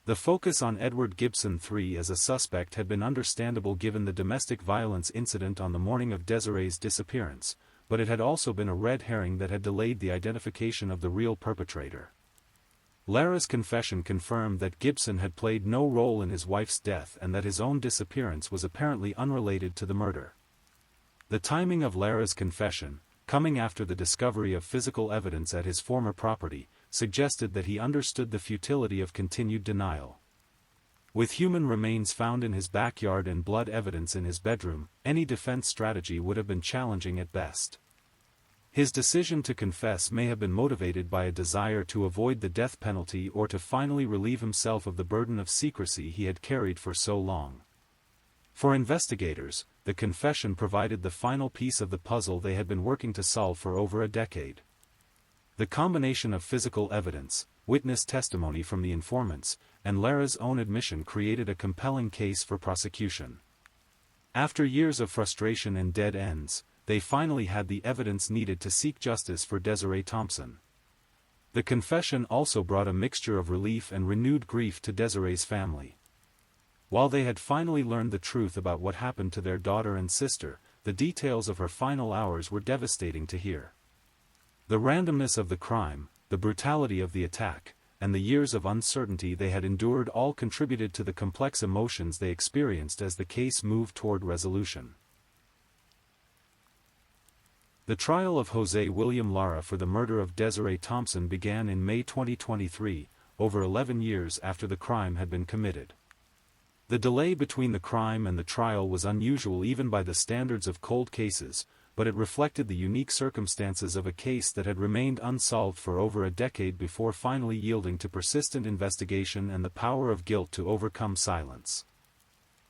The focus on Edward Gibson III as a suspect had been understandable given the domestic violence incident on the morning of Desiree's disappearance, but it had also been a red herring that had delayed the identification of the real perpetrator. Lara's confession confirmed that Gibson had played no role in his wife's death and that his own disappearance was apparently unrelated to the murder. The timing of Lara's confession, coming after the discovery of physical evidence at his former property, suggested that he understood the futility of continued denial. With human remains found in his backyard and blood evidence in his bedroom, any defense strategy would have been challenging at best. His decision to confess may have been motivated by a desire to avoid the death penalty or to finally relieve himself of the burden of secrecy he had carried for so long. For investigators, the confession provided the final piece of the puzzle they had been working to solve for over a decade. The combination of physical evidence, witness testimony from the informants, and Lara's own admission created a compelling case for prosecution. After years of frustration and dead ends, they finally had the evidence needed to seek justice for Desiree Thompson. The confession also brought a mixture of relief and renewed grief to Desiree's family. While they had finally learned the truth about what happened to their daughter and sister, the details of her final hours were devastating to hear. The randomness of the crime, the brutality of the attack, and the years of uncertainty they had endured all contributed to the complex emotions they experienced as the case moved toward resolution. The trial of Jose William Lara for the murder of Desiree Thompson began in May 2023, over 11 years after the crime had been committed. The delay between the crime and the trial was unusual even by the standards of cold cases, but it reflected the unique circumstances of a case that had remained unsolved for over a decade before finally yielding to persistent investigation and the power of guilt to overcome silence.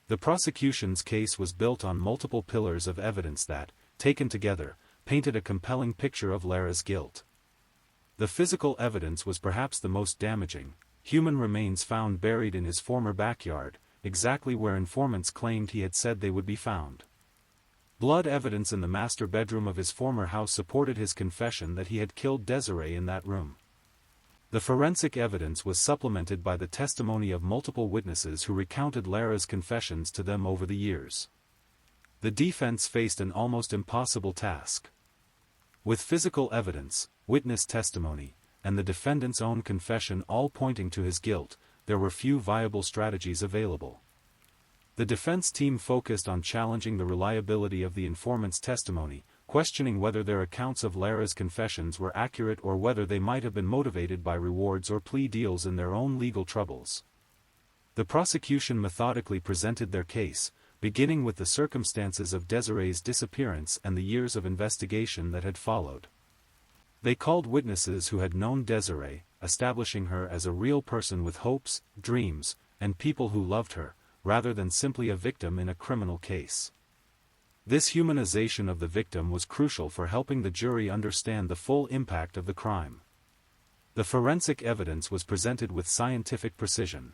The prosecution's case was built on multiple pillars of evidence that, taken together, painted a compelling picture of Lara's guilt. The physical evidence was perhaps the most damaging: human remains found buried in his former backyard, exactly where informants claimed he had said they would be found. Blood evidence in the master bedroom of his former house supported his confession that he had killed Desiree in that room. The forensic evidence was supplemented by the testimony of multiple witnesses who recounted Lara's confessions to them over the years. The defense faced an almost impossible task. With physical evidence, witness testimony, and the defendant's own confession all pointing to his guilt, there were few viable strategies available. The defense team focused on challenging the reliability of the informant's testimony, questioning whether their accounts of Lara's confessions were accurate or whether they might have been motivated by rewards or plea deals in their own legal troubles. The prosecution methodically presented their case, beginning with the circumstances of Desiree's disappearance and the years of investigation that had followed. They called witnesses who had known Desiree, establishing her as a real person with hopes, dreams, and people who loved her, rather than simply a victim in a criminal case. This humanization of the victim was crucial for helping the jury understand the full impact of the crime. The forensic evidence was presented with scientific precision.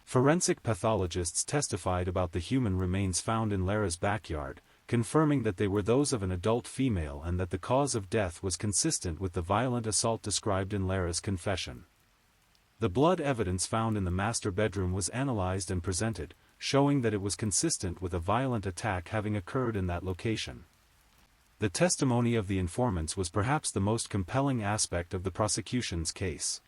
Forensic pathologists testified about the human remains found in Lara's backyard, confirming that they were those of an adult female and that the cause of death was consistent with the violent assault described in Lara's confession. The blood evidence found in the master bedroom was analyzed and presented, showing that it was consistent with a violent attack having occurred in that location. The testimony of the informants was perhaps the most compelling aspect of the prosecution's case.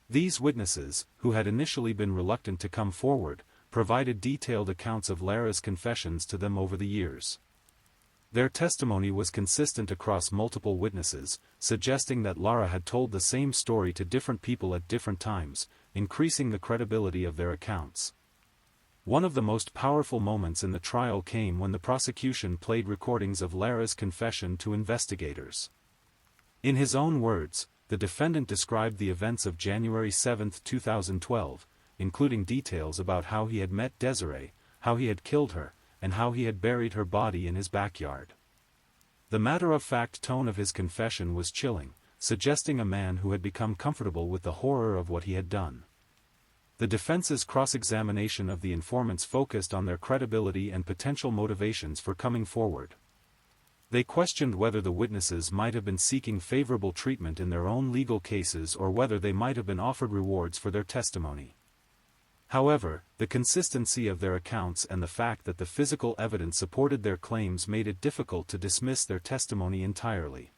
These witnesses, who had initially been reluctant to come forward, provided detailed accounts of Lara's confessions to them over the years. Their testimony was consistent across multiple witnesses, suggesting that Lara had told the same story to different people at different times, increasing the credibility of their accounts. One of the most powerful moments in the trial came when the prosecution played recordings of Lara's confession to investigators. In his own words, the defendant described the events of January 7, 2012, including details about how he had met Desiree, how he had killed her, and how he had buried her body in his backyard. The matter-of-fact tone of his confession was chilling, suggesting a man who had become comfortable with the horror of what he had done. The defense's cross-examination of the informants focused on their credibility and potential motivations for coming forward. They questioned whether the witnesses might have been seeking favorable treatment in their own legal cases or whether they might have been offered rewards for their testimony. However, the consistency of their accounts and the fact that the physical evidence supported their claims made it difficult to dismiss their testimony entirely.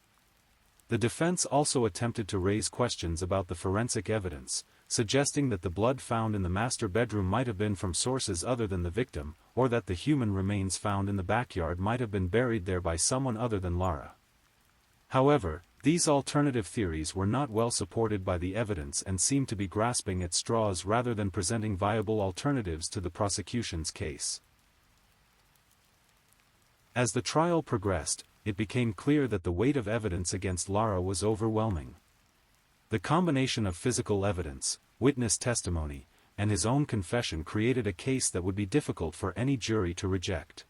The defense also attempted to raise questions about the forensic evidence, suggesting that the blood found in the master bedroom might have been from sources other than the victim, or that the human remains found in the backyard might have been buried there by someone other than Lara. However, these alternative theories were not well supported by the evidence and seemed to be grasping at straws rather than presenting viable alternatives to the prosecution's case. As the trial progressed, it became clear that the weight of evidence against Lara was overwhelming. The combination of physical evidence, witness testimony, and his own confession created a case that would be difficult for any jury to reject.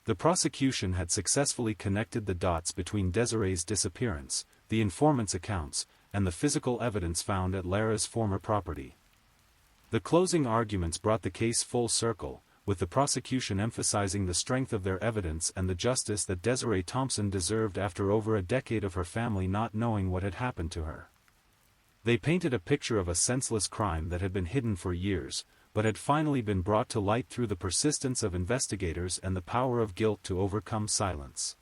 The prosecution had successfully connected the dots between Desiree's disappearance, the informant's accounts, and the physical evidence found at Lara's former property. The closing arguments brought the case full circle, with the prosecution emphasizing the strength of their evidence and the justice that Desiree Thompson deserved after over a decade of her family not knowing what had happened to her. They painted a picture of a senseless crime that had been hidden for years, but had finally been brought to light through the persistence of investigators and the power of guilt to overcome silence.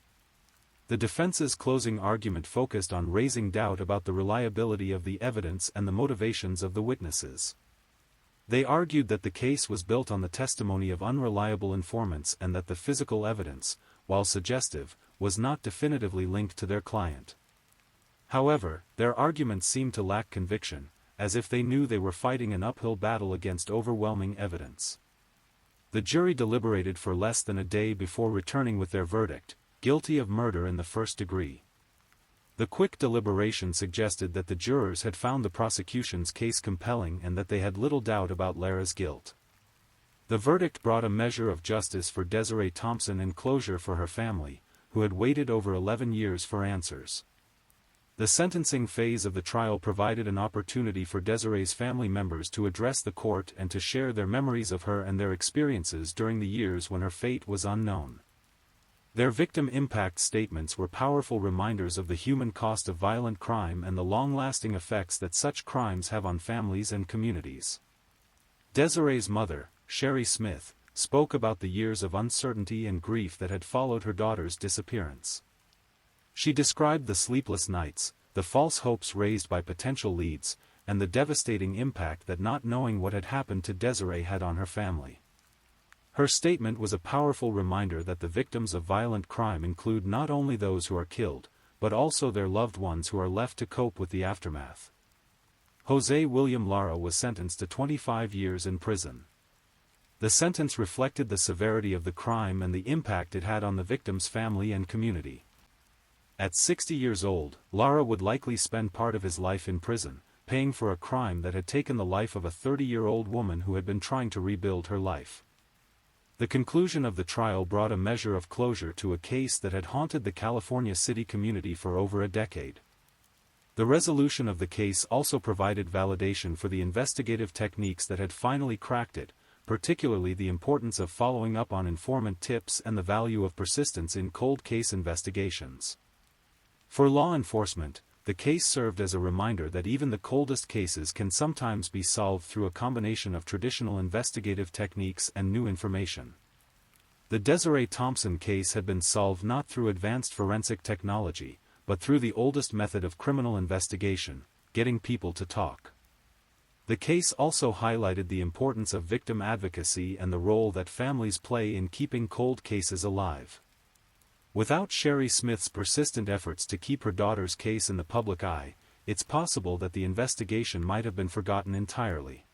The defense's closing argument focused on raising doubt about the reliability of the evidence and the motivations of the witnesses. They argued that the case was built on the testimony of unreliable informants and that the physical evidence, while suggestive, was not definitively linked to their client. However, their arguments seemed to lack conviction, as if they knew they were fighting an uphill battle against overwhelming evidence. The jury deliberated for less than a day before returning with their verdict, guilty of murder in the first degree. The quick deliberation suggested that the jurors had found the prosecution's case compelling and that they had little doubt about Lara's guilt. The verdict brought a measure of justice for Desiree Thompson and closure for her family, who had waited over 11 years for answers. The sentencing phase of the trial provided an opportunity for Desiree's family members to address the court and to share their memories of her and their experiences during the years when her fate was unknown. Their victim impact statements were powerful reminders of the human cost of violent crime and the long-lasting effects that such crimes have on families and communities. Desiree's mother, Sherry Smith, spoke about the years of uncertainty and grief that had followed her daughter's disappearance. She described the sleepless nights, the false hopes raised by potential leads, and the devastating impact that not knowing what had happened to Desiree had on her family. Her statement was a powerful reminder that the victims of violent crime include not only those who are killed, but also their loved ones who are left to cope with the aftermath. Jose William Lara was sentenced to 25 years in prison. The sentence reflected the severity of the crime and the impact it had on the victim's family and community. At 60 years old, Lara would likely spend part of his life in prison, paying for a crime that had taken the life of a 30-year-old woman who had been trying to rebuild her life. The conclusion of the trial brought a measure of closure to a case that had haunted the California city community for over a decade. The resolution of the case also provided validation for the investigative techniques that had finally cracked it, particularly the importance of following up on informant tips and the value of persistence in cold case investigations. For law enforcement, the case served as a reminder that even the coldest cases can sometimes be solved through a combination of traditional investigative techniques and new information. The Desiree Thompson case had been solved not through advanced forensic technology, but through the oldest method of criminal investigation, getting people to talk. The case also highlighted the importance of victim advocacy and the role that families play in keeping cold cases alive. Without Sherry Smith's persistent efforts to keep her daughter's case in the public eye, it's possible that the investigation might have been forgotten entirely.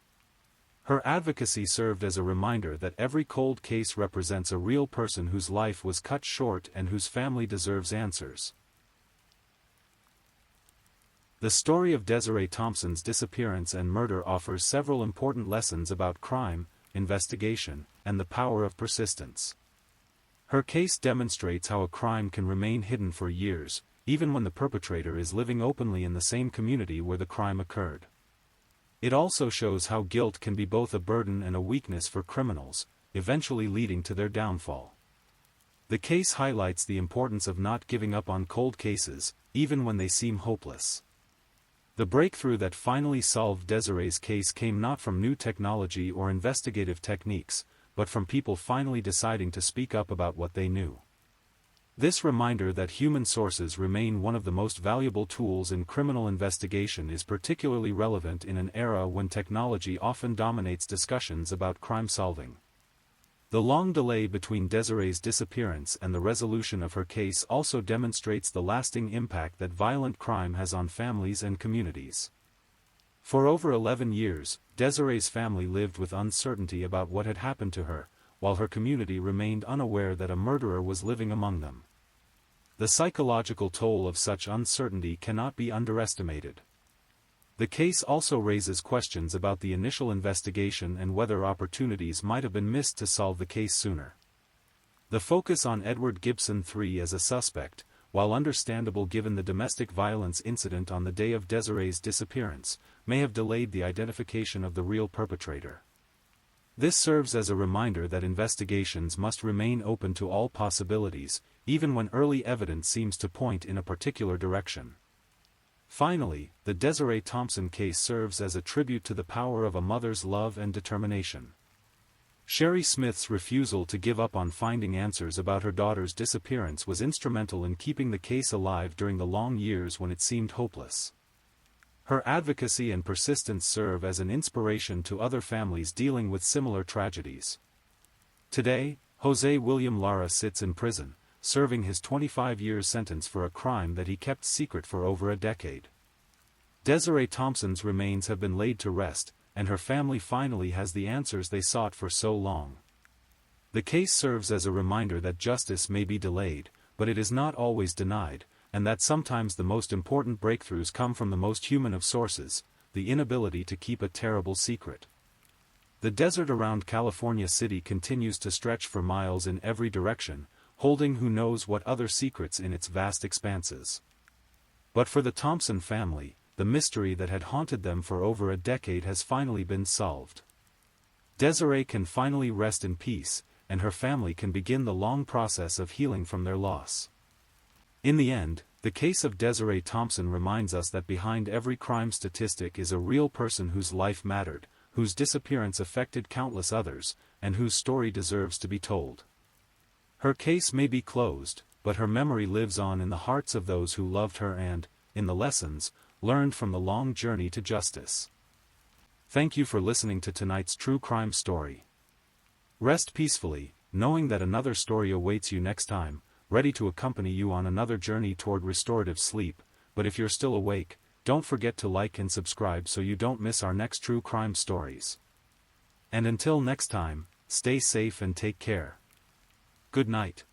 Her advocacy served as a reminder that every cold case represents a real person whose life was cut short and whose family deserves answers. The story of Desiree Thompson's disappearance and murder offers several important lessons about crime, investigation, and the power of persistence. Her case demonstrates how a crime can remain hidden for years, even when the perpetrator is living openly in the same community where the crime occurred. It also shows how guilt can be both a burden and a weakness for criminals, eventually leading to their downfall. The case highlights the importance of not giving up on cold cases, even when they seem hopeless. The breakthrough that finally solved Desiree's case came not from new technology or investigative techniques, but from people finally deciding to speak up about what they knew. This reminder that human sources remain one of the most valuable tools in criminal investigation is particularly relevant in an era when technology often dominates discussions about crime solving. The long delay between Desiree's disappearance and the resolution of her case also demonstrates the lasting impact that violent crime has on families and communities. For over 11 years, Desiree's family lived with uncertainty about what had happened to her, while her community remained unaware that a murderer was living among them. The psychological toll of such uncertainty cannot be underestimated. The case also raises questions about the initial investigation and whether opportunities might have been missed to solve the case sooner. The focus on Edward Gibson III as a suspect, while understandable given the domestic violence incident on the day of Desiree's disappearance, may have delayed the identification of the real perpetrator. This serves as a reminder that investigations must remain open to all possibilities, even when early evidence seems to point in a particular direction. Finally, the Desiree Thompson case serves as a tribute to the power of a mother's love and determination. Sherry Smith's refusal to give up on finding answers about her daughter's disappearance was instrumental in keeping the case alive during the long years when it seemed hopeless. Her advocacy and persistence serve as an inspiration to other families dealing with similar tragedies. Today, Jose William Lara sits in prison, serving his 25-year sentence for a crime that he kept secret for over a decade. Desiree Thompson's remains have been laid to rest, and her family finally has the answers they sought for so long. The case serves as a reminder that justice may be delayed, but it is not always denied, and that sometimes the most important breakthroughs come from the most human of sources, the inability to keep a terrible secret. The desert around California City continues to stretch for miles in every direction, holding who knows what other secrets in its vast expanses. But for the Thompson family, the mystery that had haunted them for over a decade has finally been solved. Desiree can finally rest in peace, and her family can begin the long process of healing from their loss. In the end, the case of Desiree Thompson reminds us that behind every crime statistic is a real person whose life mattered, whose disappearance affected countless others, and whose story deserves to be told. Her case may be closed, but her memory lives on in the hearts of those who loved her and, in the lessons, learned from the long journey to justice. Thank you for listening to tonight's true crime story. Rest peacefully, knowing that another story awaits you next time, ready to accompany you on another journey toward restorative sleep. But if you're still awake, don't forget to like and subscribe so you don't miss our next true crime stories. And until next time, stay safe and take care. Good night.